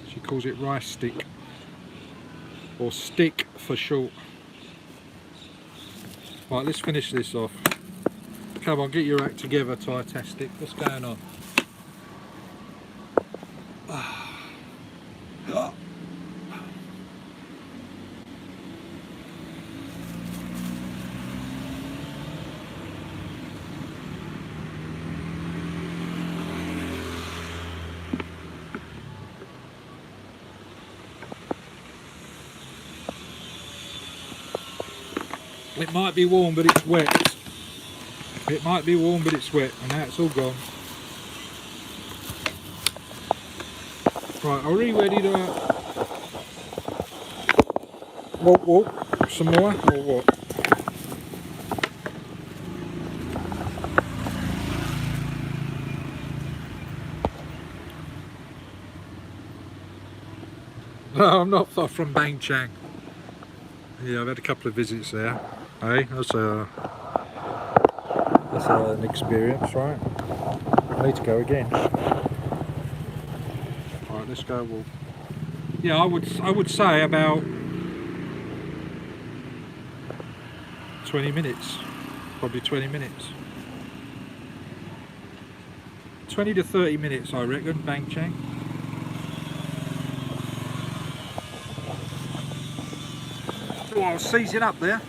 She calls it rice stick, or stick for short. Right, let's finish this off. Come on, get your act together, Thai-tastic. What's going on? It might be warm, but it's wet. It might be warm, but it's wet, and now it's all gone. Right, are we ready to walk some more, or what? No, I'm not far from Bang Chang. Yeah, I've had a couple of visits there. Hey, that's an experience, right? I need to go again. Right, let's go walk. Yeah, I would say about 20 minutes. Probably 20 minutes. 20 to 30 minutes, I reckon, Bang Chang. Oh, I was seizing up there.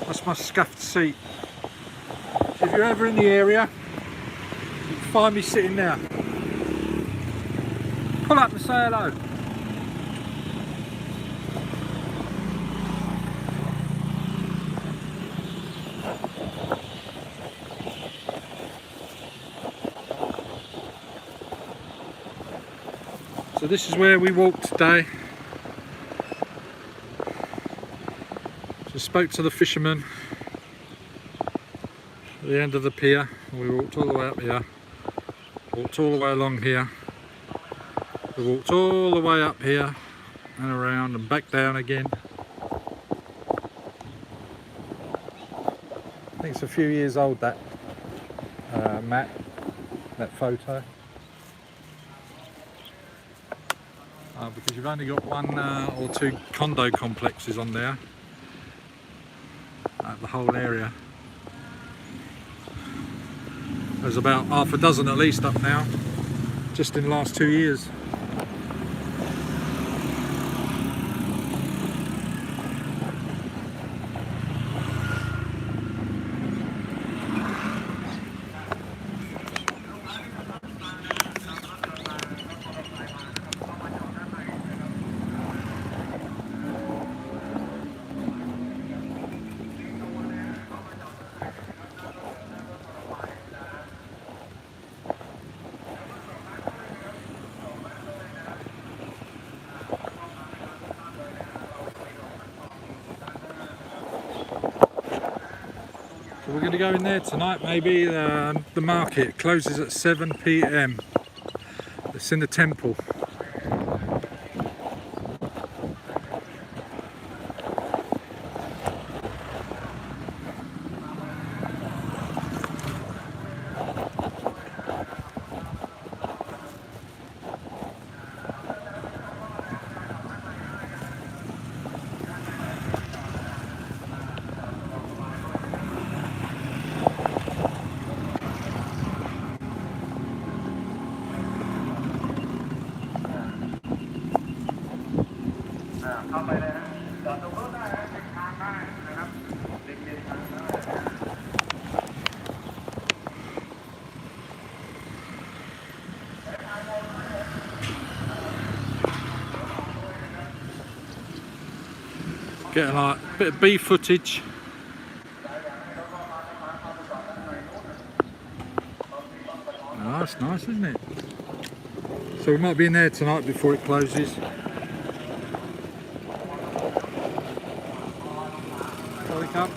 That's my scuffed seat. If you're ever in the area, you can find me sitting there. Pull up and say hello. So this is where we walked today. Just spoke to the fisherman at the end of the pier. We walked all the way up here, walked all the way along here, we walked all the way up here and around and back down again. I think think it's a few years old, that map, that photo. Because you've only got one or two condo complexes on there, the whole area. There's about half a dozen at least up now, just in the last 2 years. So we're going to go in there tonight, maybe. The market closes at 7 p.m. It's in the temple. Getting like a bit of bee footage. Oh, that's nice, isn't it? So we might be in there tonight before it closes. Sorry, Cup.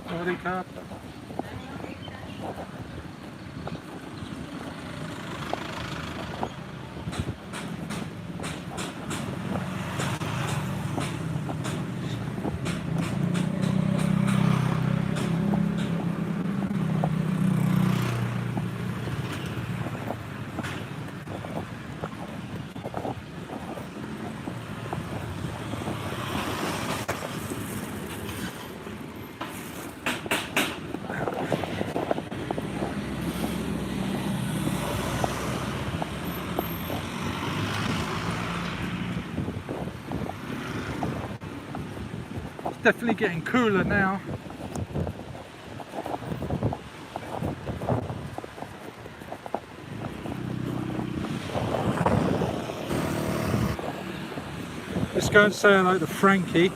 Sorry, Cup. Definitely getting cooler now. Let's go and say hello to Frankie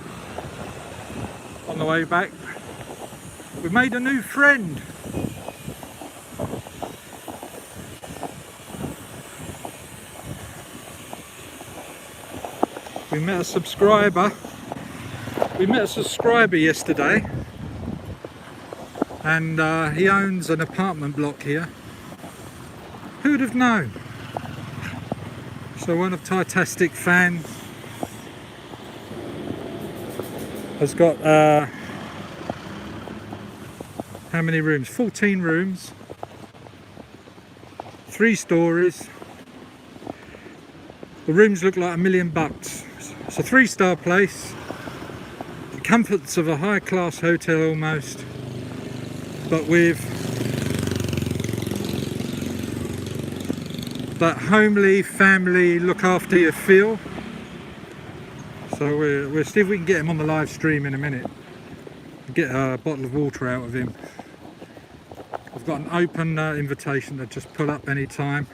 on the way back. We made a new friend. We met a subscriber. We met a subscriber yesterday, and he owns an apartment block here. Who'd have known? So one of Thaitastic fans has got how many rooms? 14 rooms, 3 stories. The rooms look like $1 million. It's a 3-star place. Comforts of a high-class hotel almost. but with that homely family look after you feel. So we'll see if we can get him on the live stream in a minute. Get a bottle of water out of him. I've got an open invitation to just pull up any time.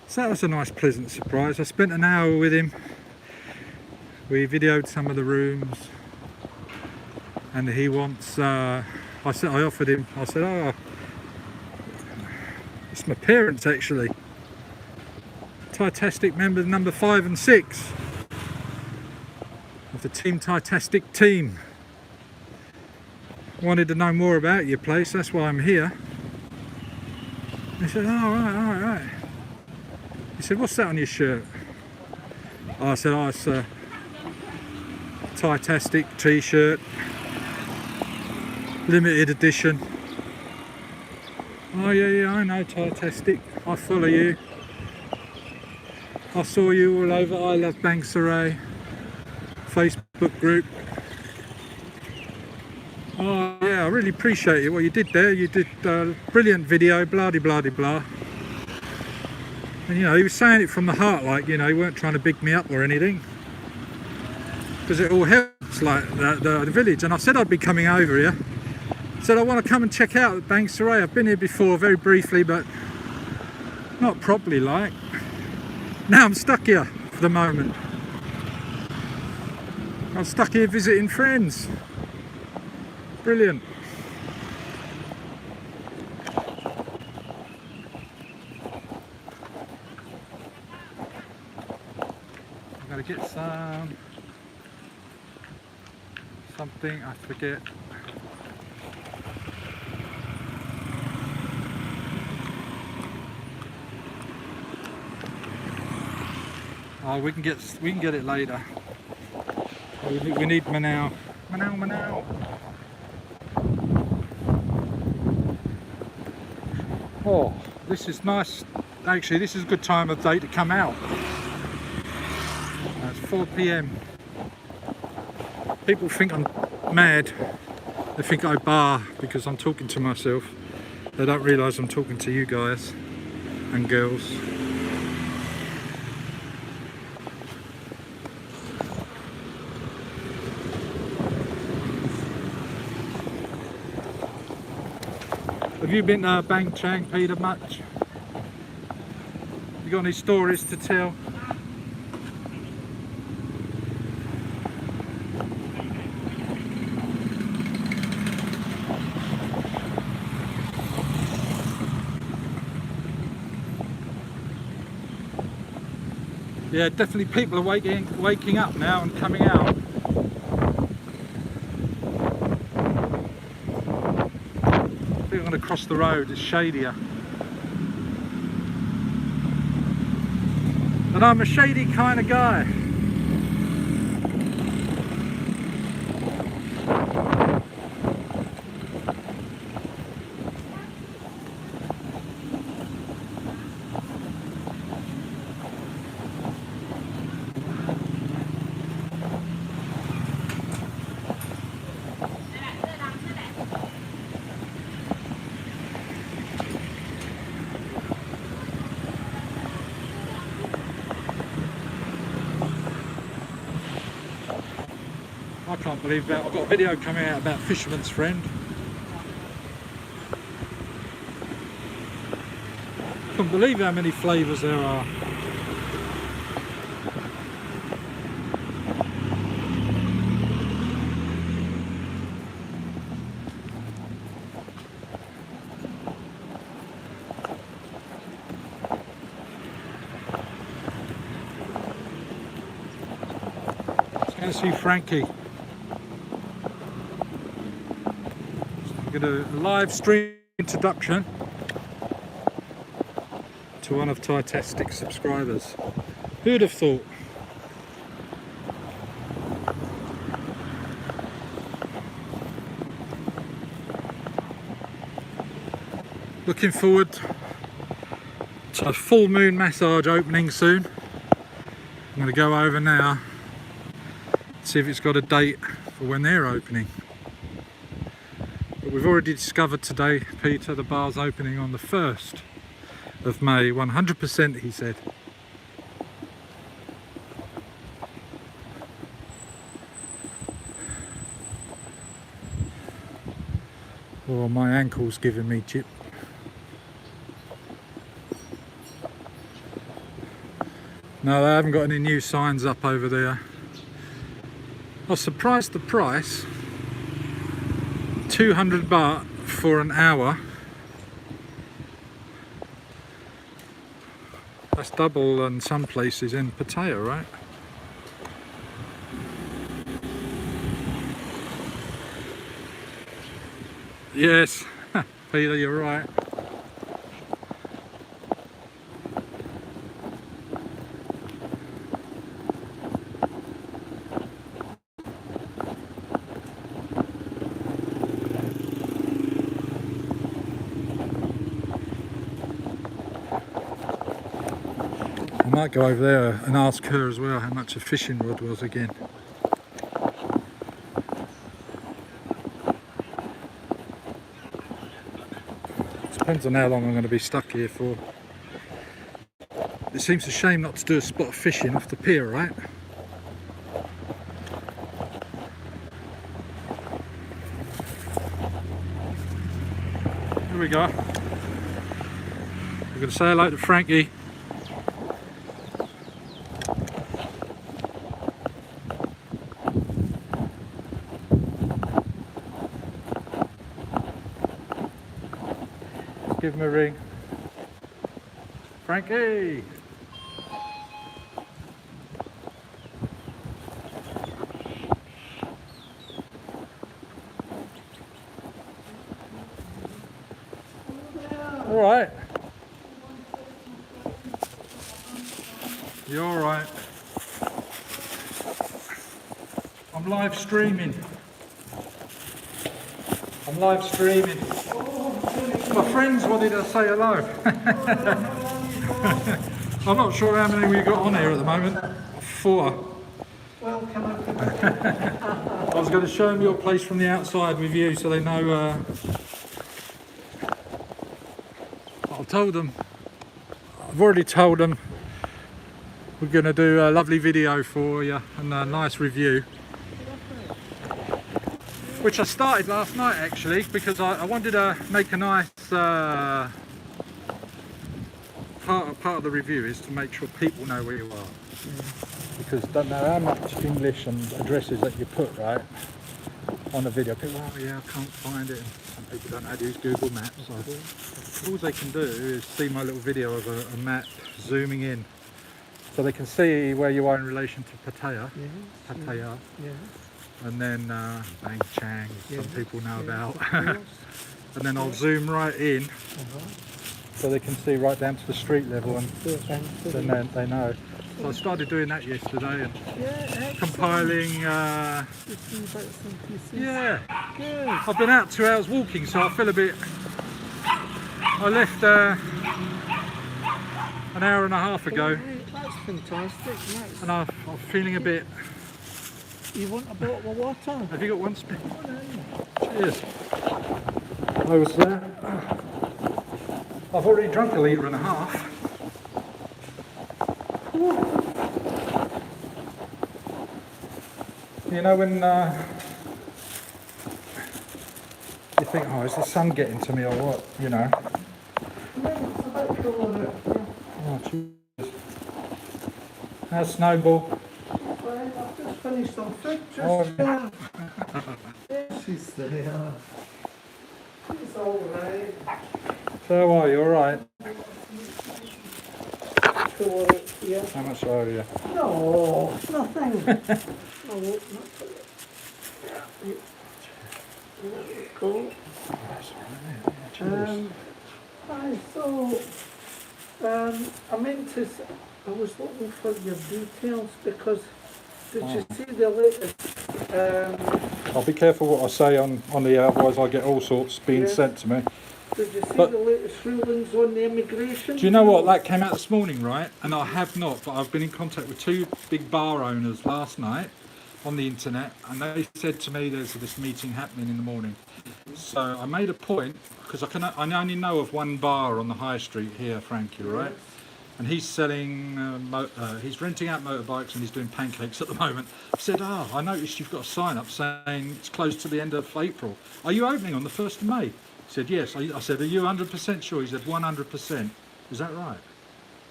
So that was a nice pleasant surprise. I spent an hour with him. We videoed some of the rooms, and he wants I offered him, I said, oh, it's my parents actually, Taitastic members number 5 and 6 of the Team Taitastic team. Wanted to know more about your place, that's why I'm here. He said, oh, right. He said, what's that on your shirt? I said, oh, it's a Taitastic t-shirt, limited edition. Oh yeah, I know Taitastic, I follow you. I saw you all over I Love Bangsaray Facebook group. Oh yeah, I really appreciate it, what you did there. You did a brilliant video, blah de blah de blah. And you know, he was saying it from the heart, like, you know, he weren't trying to big me up or anything. Because it all helps, like the village. And I said I'd be coming over here. I said I want to come and check out Bangsaray. I've been here before, very briefly, but not properly like. Now I'm stuck here for the moment. I'm stuck here visiting friends. Brilliant. I've got to get something, I forget. Oh, we can get it later. We need Manao. Manao. Oh, this is nice. Actually, this is a good time of day to come out. It's 4 PM. People think I'm mad. They think I bar because I'm talking to myself. They don't realise I'm talking to you guys and girls. Have you been to Bang Chang, Peter, much? You got any stories to tell? Yeah, definitely people are waking up now and coming out. I think I'm going to cross the road, it's shadier. And I'm a shady kind of guy. I can't believe that. I've got a video coming out about Fisherman's Friend. I can't believe how many flavours there are. Let's go see Frankie. Get a live stream introduction to one of Taitastic's subscribers. Who'd have thought? Looking forward to a full moon massage opening soon. I'm going to go over now, see if it's got a date for when they're opening. But we've already discovered today, Peter, the bar's opening on the 1st of May, 100% he said. Oh, my ankle's giving me chip. No, they haven't got any new signs up over there. I was surprised the price. 200 baht for an hour. That's double in some places in Pattaya, right? Yes, Peter, you're right. I might go over there and ask her as well how much a fishing rod was again. Depends on how long I'm going to be stuck here for. It seems a shame not to do a spot of fishing off the pier, right? Here we go. We're going to say hello to Frankie. Give him a ring. Frankie! Alright. You're alright. I'm live streaming. My friends wanted to say hello. I'm not sure how many we got on here at the moment. 4. Welcome. I was going to show them your place from the outside with you so they know. I've already told them we're going to do a lovely video for you and a nice review. Which I started last night actually, because I wanted to make a nice part of the review is to make sure people know where you are. Because don't know how much English and addresses that you put right on a video. People, oh yeah, I can't find it. And some people don't know how to use Google Maps. So all they can do is see my little video of a map zooming in, so they can see where you are in relation to Pattaya. Pattaya. Yeah. And then Bang Chang, some people know about. And then I'll zoom right in, so they can see right down to the street level, and then they know. So I started doing that yesterday and compiling. Yeah, I've been out 2 hours walking, so I feel a bit. I left an hour and a half ago. That's fantastic. And I'm feeling a bit. You want a bottle of water? Have you got one spin? Cheers. I was there. I've already drunk a litre and a half. You know when you think, oh, is the sun getting to me or what? You know. Oh, cheers. How's Snowball? I've just finished some food. She's there. It's all right. So are you all right? Yeah. How much are you? No, nothing. No, cool. I meant to. I was looking for your details because. Did you see the latest? I'll be careful what I say on the air, otherwise I get all sorts being sent to me. Did you see the latest rulings on the immigration? Do you know what? That came out this morning, right? And I have not, but I've been in contact with 2 big bar owners last night, on the internet, and they said to me there's this meeting happening in the morning. So I made a point, because I only know of one bar on the high street here, Frankie, right? Yes. And he's selling, he's renting out motorbikes and he's doing pancakes at the moment. I said, I noticed you've got a sign up saying it's closed to the end of April. Are you opening on the 1st of May? He said, yes. I said, are you 100% sure? He said, 100%. Is that right?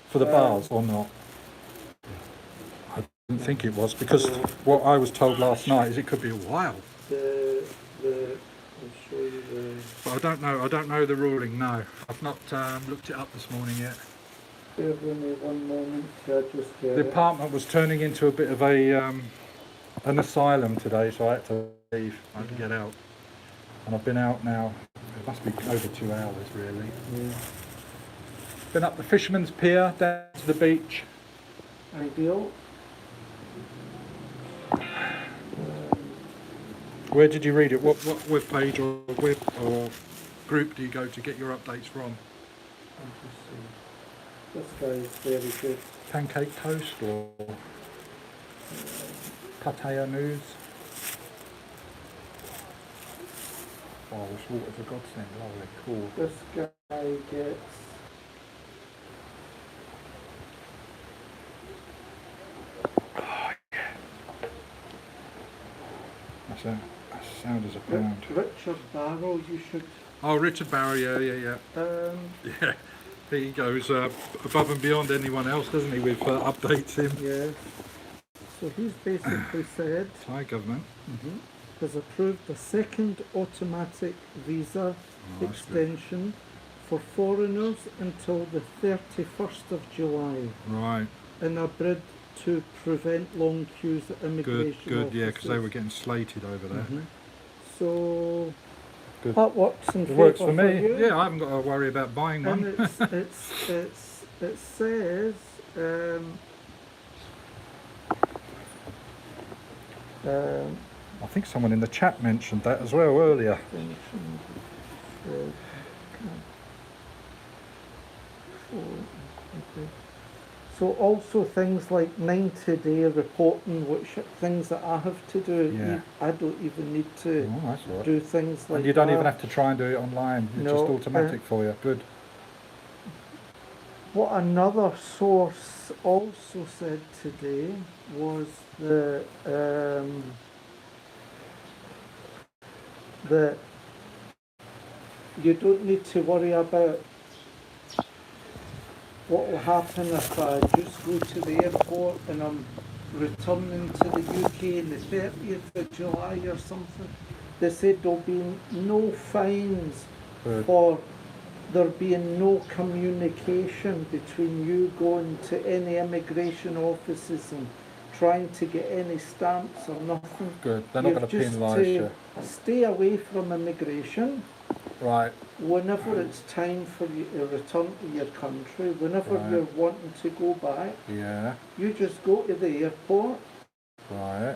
For the bars or not? I didn't think it was, because what I was told last night is it could be a while. I'll show you the... But I don't know the ruling, no. I've not looked it up this morning yet. Bear with me one moment, I just get The it. apartment was turning into a bit of a an asylum today, so I had to leave. I had to get out, and I've been out now. It must be over 2 hours, really. Yeah. Been up the Fisherman's Pier, down to the beach. Ideal. Where did you read it? What web page or web or group do you go to get your updates from? I'll just see. This guy is very good. Pancake Toast or Pattaya News? Oh, this water's a godsend. Lovely, cool. This guy gets... That's a sound as a pound. Richard Barrow, you should... Oh, Richard Barrow, yeah. Yeah, he goes above and beyond anyone else, doesn't he, with updates him. Yes. So he's basically said... Thai government. has approved a second automatic visa extension for foreigners until the 31st of July. Right. In a bid to prevent long queues at immigration Good, yeah, because they offices. were getting slated over there. So Good. that works in It works for favour me. you. Yeah, I haven't got to worry about buying And one. it says I think someone in the chat mentioned that as well earlier. So also things like 90-day reporting, which are things that I have to do. Yeah. I don't even need to Oh, that's all right. do things like And you don't that. even have to try and do it online. It's No, just automatic for you. Good. What another source also said today was that you don't need to worry about what will happen if I just go to the airport and I'm returning to the UK on the 30th of July or something. They said there'll be no fines Good. for there being no communication between you going to any immigration offices and trying to get any stamps or nothing. Good. They're not going to penalise you. Stay away from immigration. Right. Whenever it's time for you to return to your country, whenever Right. you're wanting to go back, Yeah. you just go to the airport Right.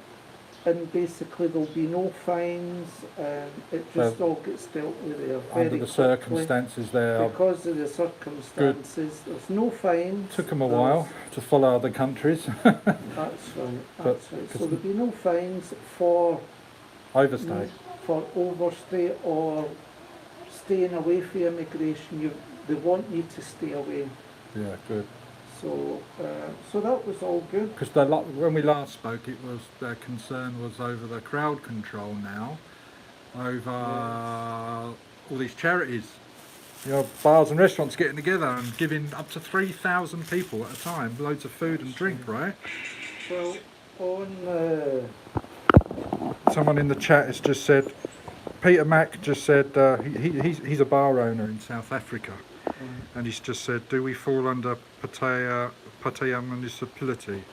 and basically there'll be no fines and it just all gets dealt with there very Under the quickly. circumstances there, Because of the circumstances, there's no fines. took them a while to follow other countries. That's right, that's right. So there'll be no fines for Overstay. overstay or staying away from immigration. They want you to stay away. Yeah, good. So that was all good. Because when we last spoke, it was their concern was over the crowd control now, over all these charities. You know, bars and restaurants getting together and giving up to 3,000 people at a time loads of food and drink, right? Well, on Someone in the chat has just said, Peter Mack just said, he's a bar owner in South Africa, and he's just said, do we fall under Pattaya municipality?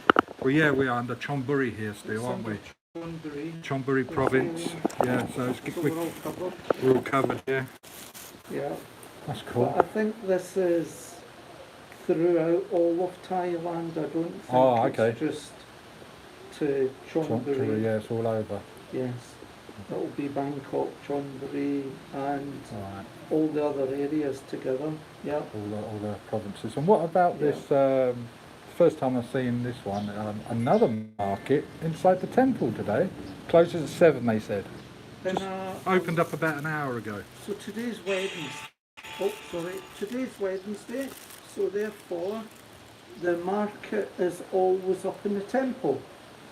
Well, yeah, we are under Chonburi here still, aren't we? Chonburi province. Yeah, so we're all covered. we're all covered here. Yeah. That's But cool. I think this is throughout all of Thailand. I don't think Okay. it's just to Chonburi, Chonburi. yeah, it's all over. Yes. That will be Bangkok, Chonburi and Right. all the other areas together. Yeah. All the provinces. And what about Yeah. this first time I've seen this one. Another market inside the temple today. Closes at 7, they said. And, Just opened up about an hour ago. so today's Wednesday. Oh, sorry. Today's Wednesday. So therefore, the market is always up in the temple.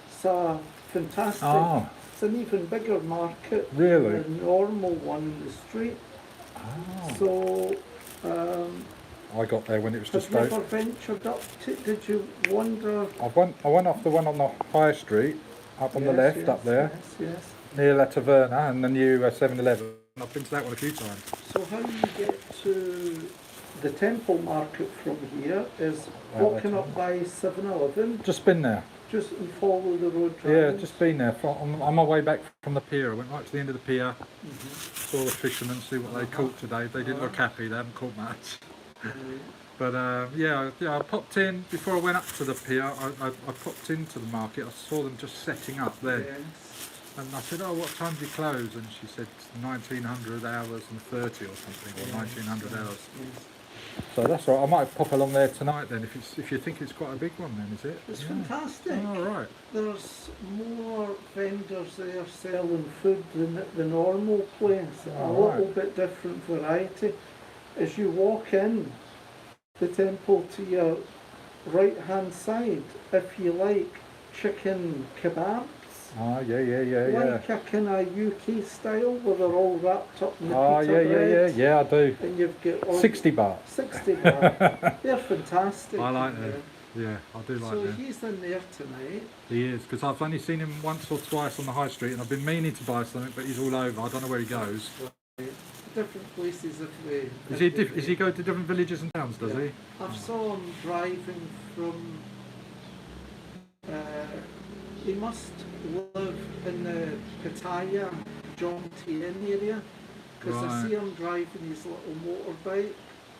It's a fantastic. Oh. It's an even bigger market Really? than the normal one in the street. Oh. So, I got there when it was have just you ever open. ventured up to? Did you wonder? I went off the one on the high street, up on the Yes, left, yes, up there, Yes. near La Taverna, and the new 7-Eleven. I've been to that one a few times. So how you get to the temple market from here is Well, walking that's up by 7-Eleven, Just been there. just and follow the road. Yeah, driving. just been there. On my way back from the pier, I went right to the end of the pier, Mhm. saw the fishermen, see what they caught today. They didn't look happy, they haven't caught much. But yeah, I popped in, before I went up to the pier, I popped into the market. I saw them just setting up there. Yes. And I said, oh, what time do you close? And she said 1900 hours and 30 or something, or 1900 hours. Yes. So that's all right. I might pop along there tonight then, if you think it's quite a big one then, is it? It's Yeah. fantastic. Oh, right. There's more vendors there selling food than at the normal place. A Oh, little right. bit different variety. As you walk in the temple to your right hand side, if you like chicken kebabs, Oh, yeah. like a kind of UK style where they're all wrapped up in the Oh, pita bread. yeah, I do. And you've got all 60 baht. 60 baht. They're fantastic. I like in them. there. Yeah, I do like So them. he's in there tonight. He is, because I've only seen him once or twice on the high street, and I've been meaning to buy something, but he's all over. I don't know where he goes. Different places if they. Is he go to different villages and towns, does he? I've saw him driving from. He must live in the Pattaya, Jomtien area, because I Right. see him driving his little motorbike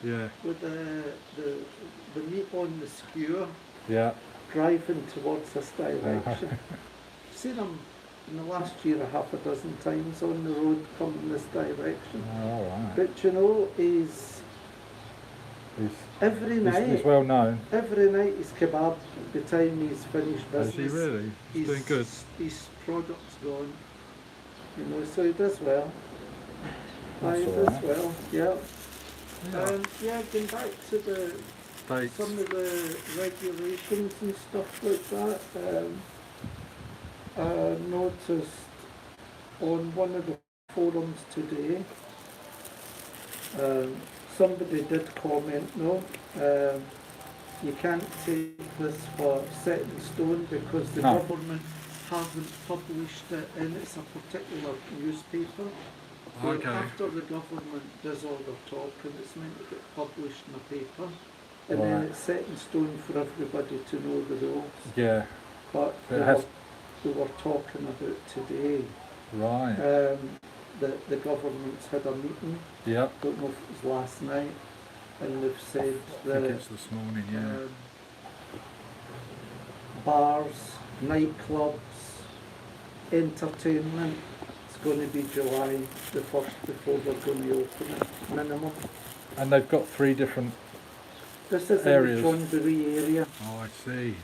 Yeah, with the meat on the skewer, yeah. driving towards this direction. Seen him in the last year half a dozen times on the road coming this direction. Oh, all right. But you know, he's every night. He's well known. Every night he's kebab. By the time he's finished Is business, he really? He's doing good. His product's gone. You know, so he does well. That's He all does right. well. Yeah. Yeah. Yeah, going back to the Dates. some of the regulations and stuff like that. I noticed on one of the forums today, somebody did comment, no, you can't take this for set in stone because the No. government hasn't published it in it's a particular newspaper. So Okay. after the government does all their talking, it's meant to get published in a paper, and then Right. it's set in stone for everybody to know the rules. Yeah, But it has. they were talking about today. Right. The government's had a meeting, Yeah. don't know if it was last night, and they've said I think that it's this morning, yeah. bars, nightclubs, entertainment, it's going to be July the 1st before they're going to open it, minimum. And they've got 3 different. This is Areas. in the Chonburi area, Oh, I see.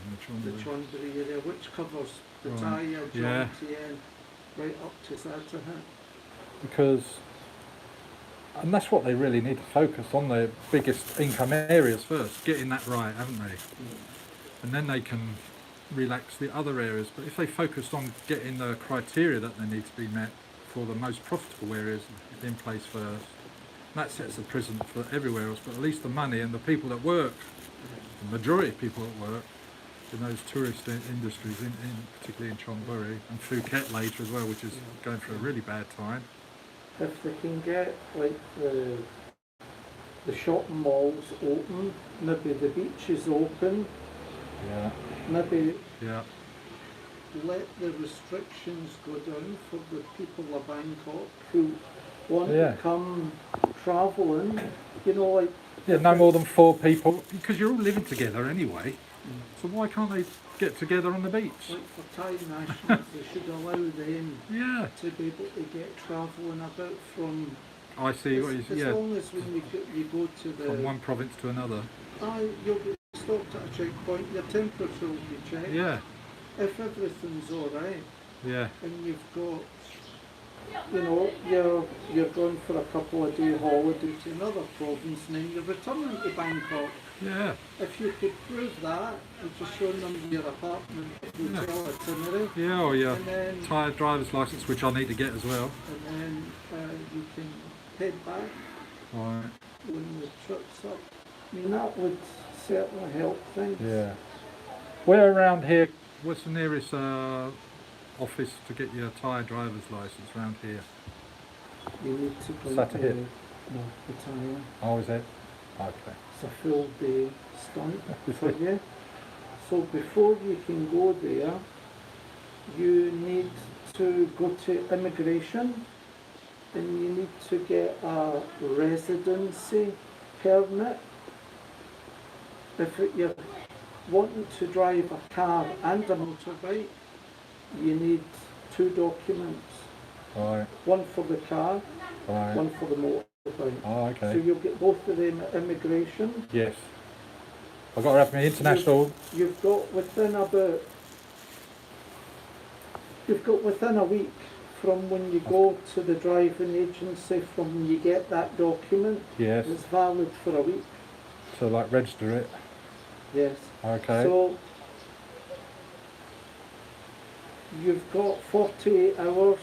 the Chonburi area, which covers Right. Pattaya, Yeah. Jomtien, right up to Satahat. Because, and that's what they really need to focus on, the biggest income areas first, getting that right, haven't they? And then they can relax the other areas. But if they focused on getting the criteria that they need to be met for the most profitable areas in place first, that sets the precedent for everywhere else. But at least the money and the people that work, the majority of people that work in those tourist industries, particularly in Chonburi and Phuket later as well, which is going through a really bad time. If they can get like the shopping malls open, maybe the beaches open, Yeah, maybe yeah, let the restrictions go down for the people of Bangkok who want Yeah. to come travelling, you know, like yeah. No more than 4 people, because you're all living together anyway. So why can't they get together on the beach? like for Thai nationals, they should allow them Yeah, to be able to get travelling about from I see what you as yeah, long as when you go to from the one province to another. you'll be stopped at a checkpoint, your temperature will be checked. Yeah, If everything's alright, yeah, and you've got, you know, you're going for a couple of day holiday to another province and then you're returning to Bangkok. yeah, If you could prove that, and just showing them your apartment, hotel itinerary, yeah, or your and then Thai driver's license, which I need to get as well. and then you can head back Right, when the trip's up. I mean, that would certainly help things. yeah. Where around here, what's the nearest office to get your Thai driver's license around here? You need to go Sat to ahead. no, pattaya. Oh, is it? Okay. It's a full day stunt for you. So before you can go there, you need to go to immigration and you need to get a residency permit. If you're wanting to drive a car and a motorbike, you need 2 documents. Right, One for the car, right. one for the motorbike. Oh, So okay. you'll get both of them at immigration. Yes. I've got to have my international. You've got within a week from when you go to the driving agency, from when you get that document. Yes. It's valid for a week. So, like, register it. Yes. Okay. So you've got 48 hours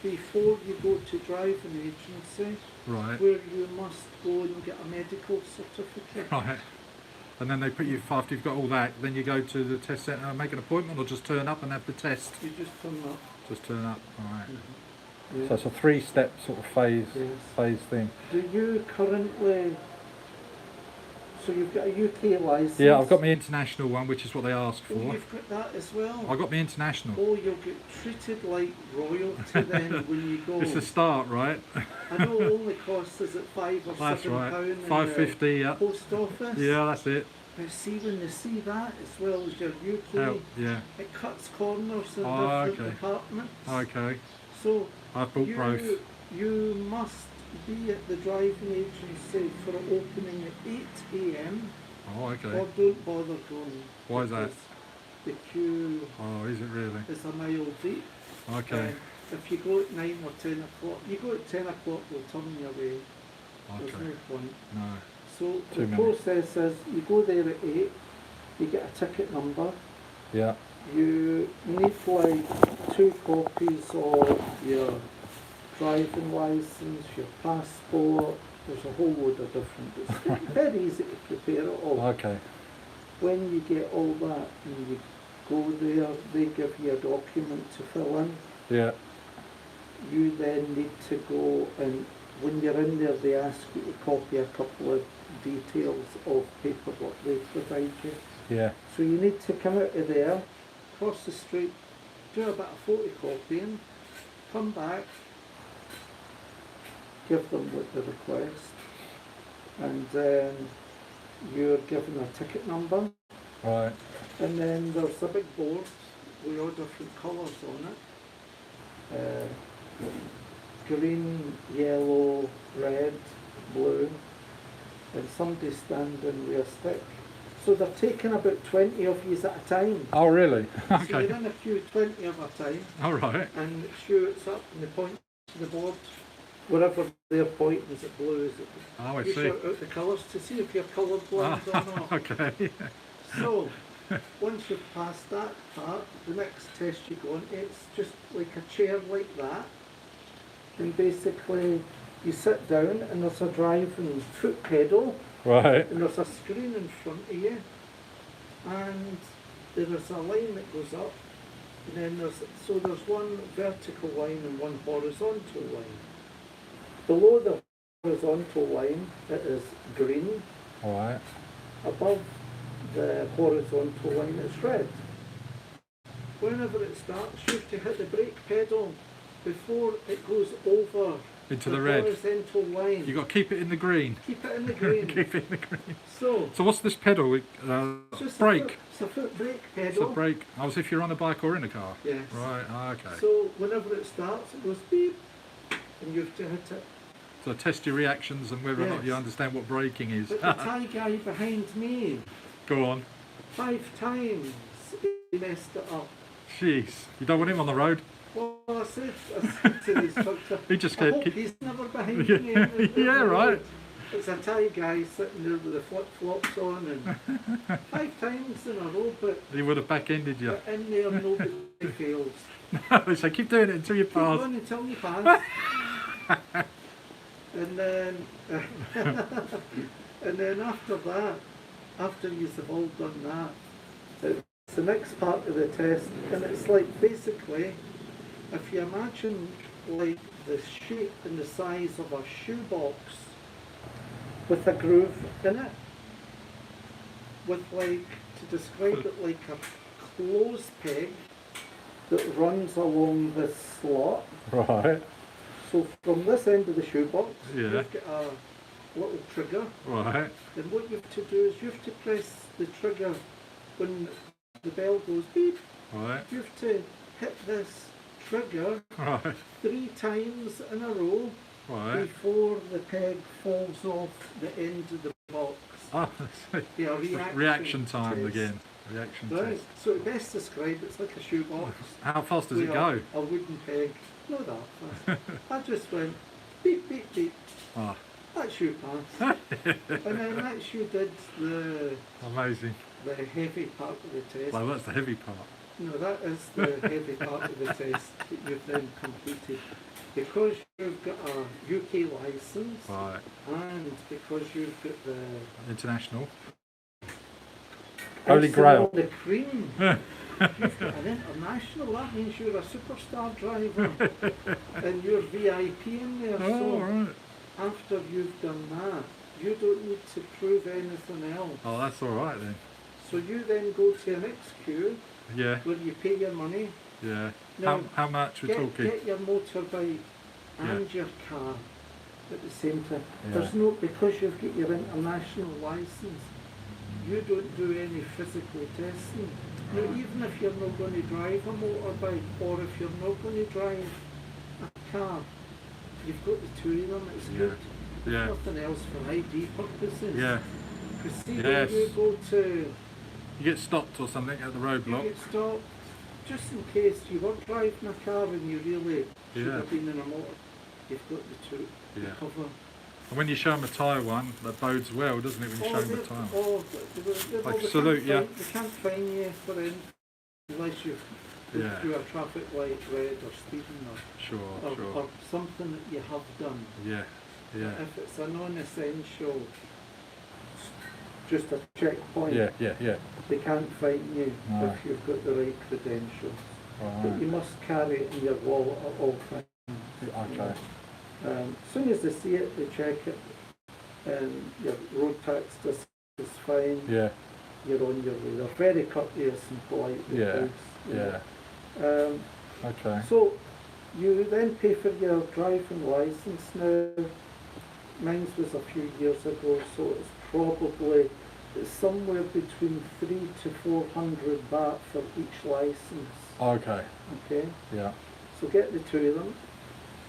before you go to driving agency, Right. where you must go and get a medical certificate. Right. And then they put you, after you've got all that, then you go to the test centre and make an appointment, or just turn up and have the test? You just turn up. Just turn up, alright. Yeah. So it's a 3-step sort of phase thing. Do you currently? So you've got a UK licence. Yeah, I've got my international one, which is what they asked Oh, for. you've got that as well. I got my international. Oh, you'll get treated like royalty then when you go. It's a start, right? I know it only costs us at £5 or That's £7 right. in £5.50, yeah. the post office. Yeah, that's it. But see, when they see that as well as your UK, Help, yeah. it cuts corners in Oh, different okay. departments. Okay. So I've bought both. you must be at the driving agency for opening at 8 AM. Oh, okay. Or don't bother going. Why is that? because the queue Oh, is it really? is a mile deep. Okay. If you go at 9 or 10 o'clock, you go at 10 o'clock, they'll turn you away. There's Okay. no point. No. So Too the many. process is you go there at 8, you get a ticket number, Yeah. you need like 2 copies of your driving license, your passport. There's a whole load of different. It's very easy to prepare it all. Okay. When you get all that and you go there, they give you a document to fill in. Yeah. You then need to go, and when you're in there, they ask you to copy a couple of details of paperwork they provide you. Yeah. So you need to come out of there, cross the street, do a bit of photocopying, come back, give them what they request, and then you're given a ticket number, Right. and then there's a big board with all different colours on it. Green, yellow, red, blue, and somebody standing with a stick. So they're taking about 20 of you at a time. Oh, really? So Okay. you're in a queue 20 of a time, All right. and it shoots up and they point to the board. Wherever they're pointing, is it blue, is it? Oh, I You see. shout out the colours to see if you're colourblind or not. Okay. So, once you've passed that part, the next test you go on, it's just like a chair like that. And basically, you sit down and there's a driving foot pedal, Right. and there's a screen in front of you, and there is a line that goes up, and then there's one vertical line and one horizontal line. Below the horizontal line, it is green. All right. Above the horizontal line, it's red. Whenever it starts, you have to hit the brake pedal before it goes over Into the red. horizontal line. You got to keep it in the green. Keep it in the green. Keep it in the green. So, So what's this pedal? it's just Brake. It's a foot brake It's pedal. a brake. Oh, as if you're on a bike or in a car. Yes. Right. Ah, okay. So whenever it starts, it goes beep, and you have to hit it. So test your reactions and whether or not you Yes. understand what braking is. But the Thai guy behind me, Go on. 5 times he messed it up. Jeez, you don't want him on the road. Well, I said to this instructor, He just I hope kept. he's never behind Yeah, me. yeah, right. It's a Thai guy sitting there with the flip-flops on, and 5 times in a row, but He would have back-ended you. in there nobody fails. So keep doing it until you Keep pass. going until you pass. And then, and then after that, after you've all done that, it's the next part of the test, and it's like basically, if you imagine like the shape and the size of a shoebox with a groove in it, with like, to describe it like a clothes peg that runs along this slot. Right. So from this end of the shoebox, Yeah. you've got a little trigger. Right. And what you have to do is you have to press the trigger when the bell goes beep. Right. You have to hit this trigger Right. 3 times in a row Right. before the peg falls off the end of the box. Oh, Yeah, reaction time test. again. Reaction Right. test. So to best describe, it's like a shoebox. How fast does it with go? A wooden peg. Not that fast. I just went beep beep beep. Ah, That's you pass. And then that's you did the amazing. heavy part of the test. Well, that's the heavy part. No, that is the heavy part of the test that you've then completed. Because you've got a UK licence Right. and because you've got the International. Holy icing Grail. on the cream, you've got an international, that means you're a superstar driver and you're VIP in there. Oh, So right. after you've done that, you don't need to prove anything else. Oh, that's all right then. So you then go to your next queue Yeah. where you pay your money. Yeah. Now, How much we're talking? Get your motorbike and your car at the same time. Yeah. There's no, because you've got your international licence, you don't do any physical testing. Now, even if you're not going to drive a motorbike or if you're not going to drive a car, you've got the 2 of them, it's Yeah. good. Yeah. Nothing else for ID purposes. Yeah. Because see, Yes. when you go to, You get stopped or something at the you roadblock. get stopped, just in case you weren't driving a car and you really should Yeah. have been in a motor, you've got the 2 to Yeah. cover. And when you show them a Thai one, that bodes well, doesn't it? When you show them a Thai one. Like they salute, yeah. They can't fine you for anything unless you've Yeah. through a traffic light, red or speeding Sure. or Sure. something that you have done. Yeah. Yeah. If it's a non-essential, just a checkpoint, Yeah. Yeah. Yeah. they can't fine you No. if you've got the right credentials. But Right. you must carry it in your wallet at all times. Okay. As soon as they see it, they check it, and your road tax is fine. Yeah. You're on your way. They're very courteous and polite. the Yeah. police, you Yeah. know. Okay. So you then pay for your driving licence. Now, mine was a few years ago, so it's probably somewhere between 300 to 400 baht for each licence. Okay. Okay. Yeah. So get the 2 of them.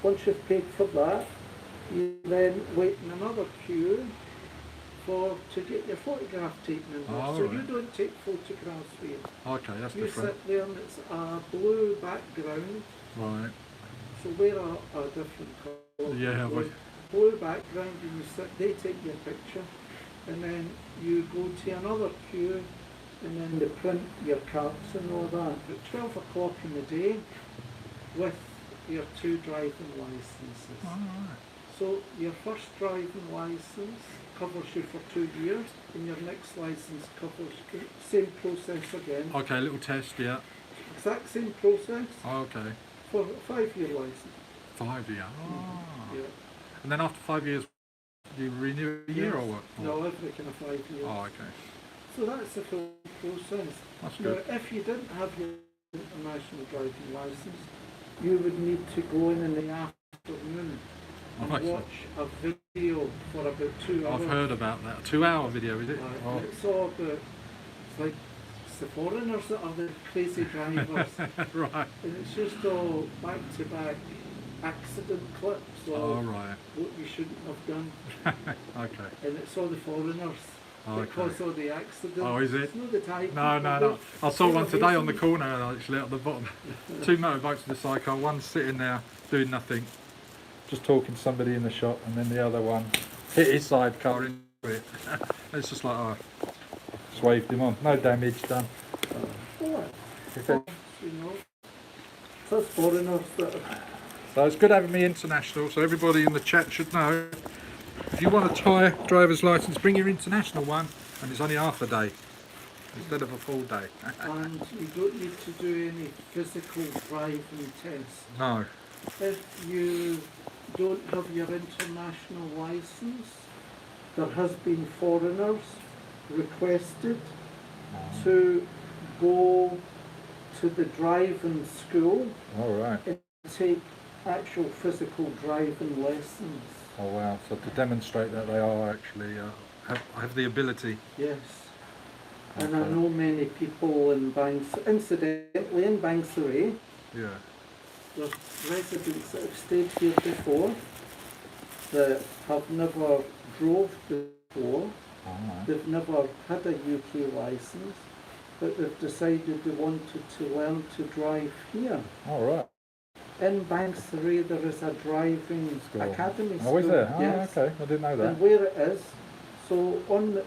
Once you've paid for that, you then wait in another queue to get your photograph taken in there. Oh, So right. you don't take photographs for you. Okay. That's You different. sit there and it's a blue background, Right. so wear a different colour. Yeah. Blue background, and you sit, they take your picture, and then you go to another queue, and then they print your cards and all that. At 12 o'clock in the day, with your 2 driving licences. All right. So your first driving licence covers you for 2 years, and your next licence covers you. Same process again. Okay. Little test. Yeah. Exact same process Okay. for a 5-year licence. 5 years. Oh. Yeah. And then after 5 years, do you renew a year or what? No, every kind of 5 years. Oh, okay. So that's the full process. That's Now, good. if you didn't have your international driving licence, you would need to go in the afternoon and Right. watch a video for about 2 hours. I've heard about that. 2-hour video, is it? Right, Oh. and it's all about, it's like it's the foreigners that are the crazy drivers. Right. And it's just all back-to-back accident clips Oh, or right. what you shouldn't have done. Okay. And it's all the foreigners. Oh, because okay. of the accident. Oh, is it? It's not the Thai No, people, no, no. I saw one they're today on the amazing. corner actually at the bottom. Two motorbikes and a cycle. One sitting there doing nothing, just talking to somebody in the shop, and then the other one hit his sidecar into it. It's just like, oh, just waved him on. No damage done. Oh, He said- you know, it's us foreigners that are, So it's good having me international, so everybody in the chat should know. If you want a Thai driver's license, bring your international one, and it's only half a day instead of a full day. and you don't need to do any physical driving tests. No. If you don't have your international license, there has been foreigners requested to go to the driving school All right. and take actual physical driving lessons. Oh wow. So to demonstrate that they are actually have the ability. Yes. And I Okay. know many people in Banks, incidentally in Banksary, Yeah. there's residents that have stayed here before that have never drove before, All right. they've never had a UK licence, but they've decided they wanted to learn to drive here. All right. In Banksary there is a driving School. academy Oh, is school. there? Oh, Yes. okay. I didn't know that. And where it is, so on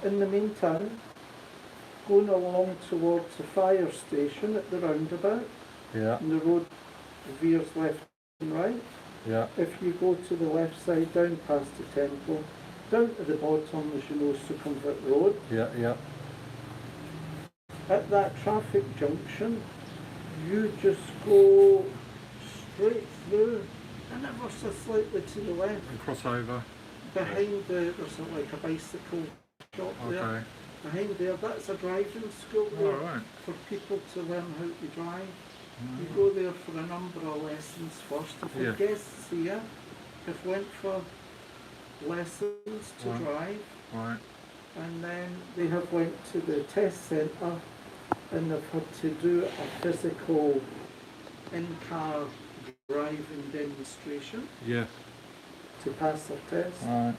in the meantime, going along towards the fire station at the roundabout, Yeah. and the road veers left and right. Yeah. If you go to the left side, down past the temple, down to the bottom, as you know, Sukhumvit Road, Yeah. Yeah. at that traffic junction, you just go straight through and ever so slightly to the left. And cross over. Behind there's like a bicycle shop there. Okay. Behind there, that's a driving school All there right. for people to learn how to drive. You Mm. go there for a number of lessons first. If Yeah. the guests here have went for lessons to Right. drive, Right. and then they have went to the test centre and they've had to do a physical in-car driving demonstration Yeah. to pass their test. Right.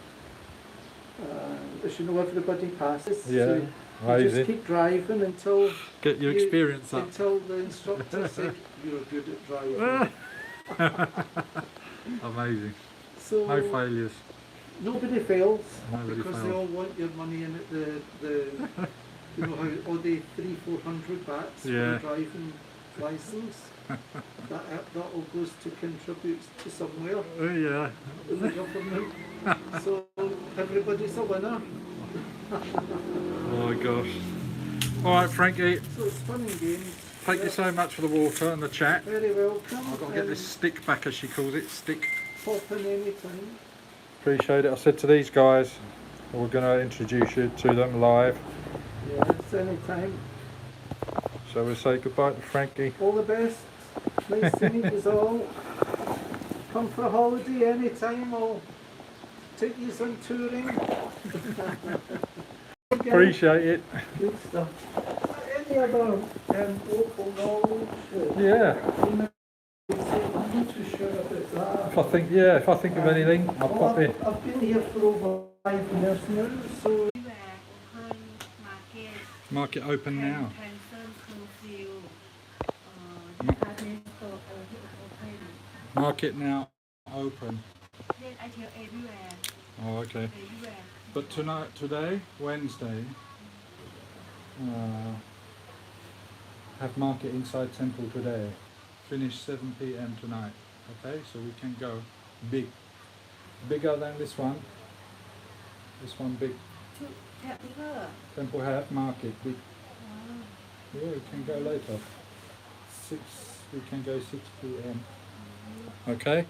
As you know, everybody passes. Yeah. So you Amazing. just keep driving until Get your experience up. until the instructor said you're good at driving. Amazing. So No failures. nobody fails Nobody because they fails. all want your money in it. The you know how all the 300-400 bahts for Yeah. the driving license. That all goes to contribute to somewhere Yeah. in the government. So everybody's a winner. Oh my gosh. All right, Frankie. So it's fun and games. Thank you so much for the water and the chat. Very welcome. I've got to get this stick back, as she calls it. Stick. Pop in any time. Appreciate it. I said to these guys, we're going to introduce you to them live. Yes, any time. So we'll say goodbye to Frankie. All the best. Nice to meet you all. Come for a holiday anytime. I'll take you on touring. Appreciate it. Good stuff. Any other local knowledge? Yeah. I'm not too sure about that. If I think of anything, I'll pop in. I've been here for over 5 years now, so Market open now. Market now open. Oh, okay. But today, Wednesday, have market inside temple today. Finish 7 p.m. tonight. Okay, so we can go big, bigger than this one. This one big. Temple have market big. Yeah, we can go later. We can go 6 p.m. Okay.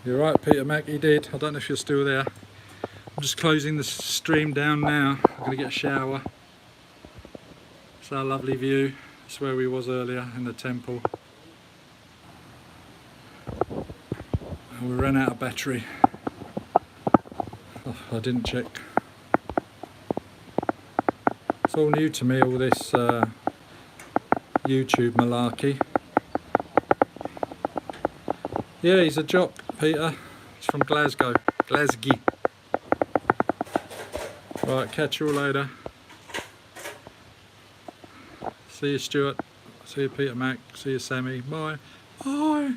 You're right, Peter Mac, he did. I don't know if you're still there. I'm just closing the stream down now. I'm going to get a shower. It's our lovely view. It's where we was earlier in the temple. And we ran out of battery. Oh, I didn't check. It's all new to me, all this YouTube malarkey. Yeah, he's a jock, Peter. He's from Glasgow. Glasgow. Right, catch you all later. See you, Stuart. See you, Peter Mac. See you, Sammy. Bye. Bye.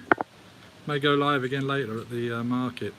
May go live again later at the market.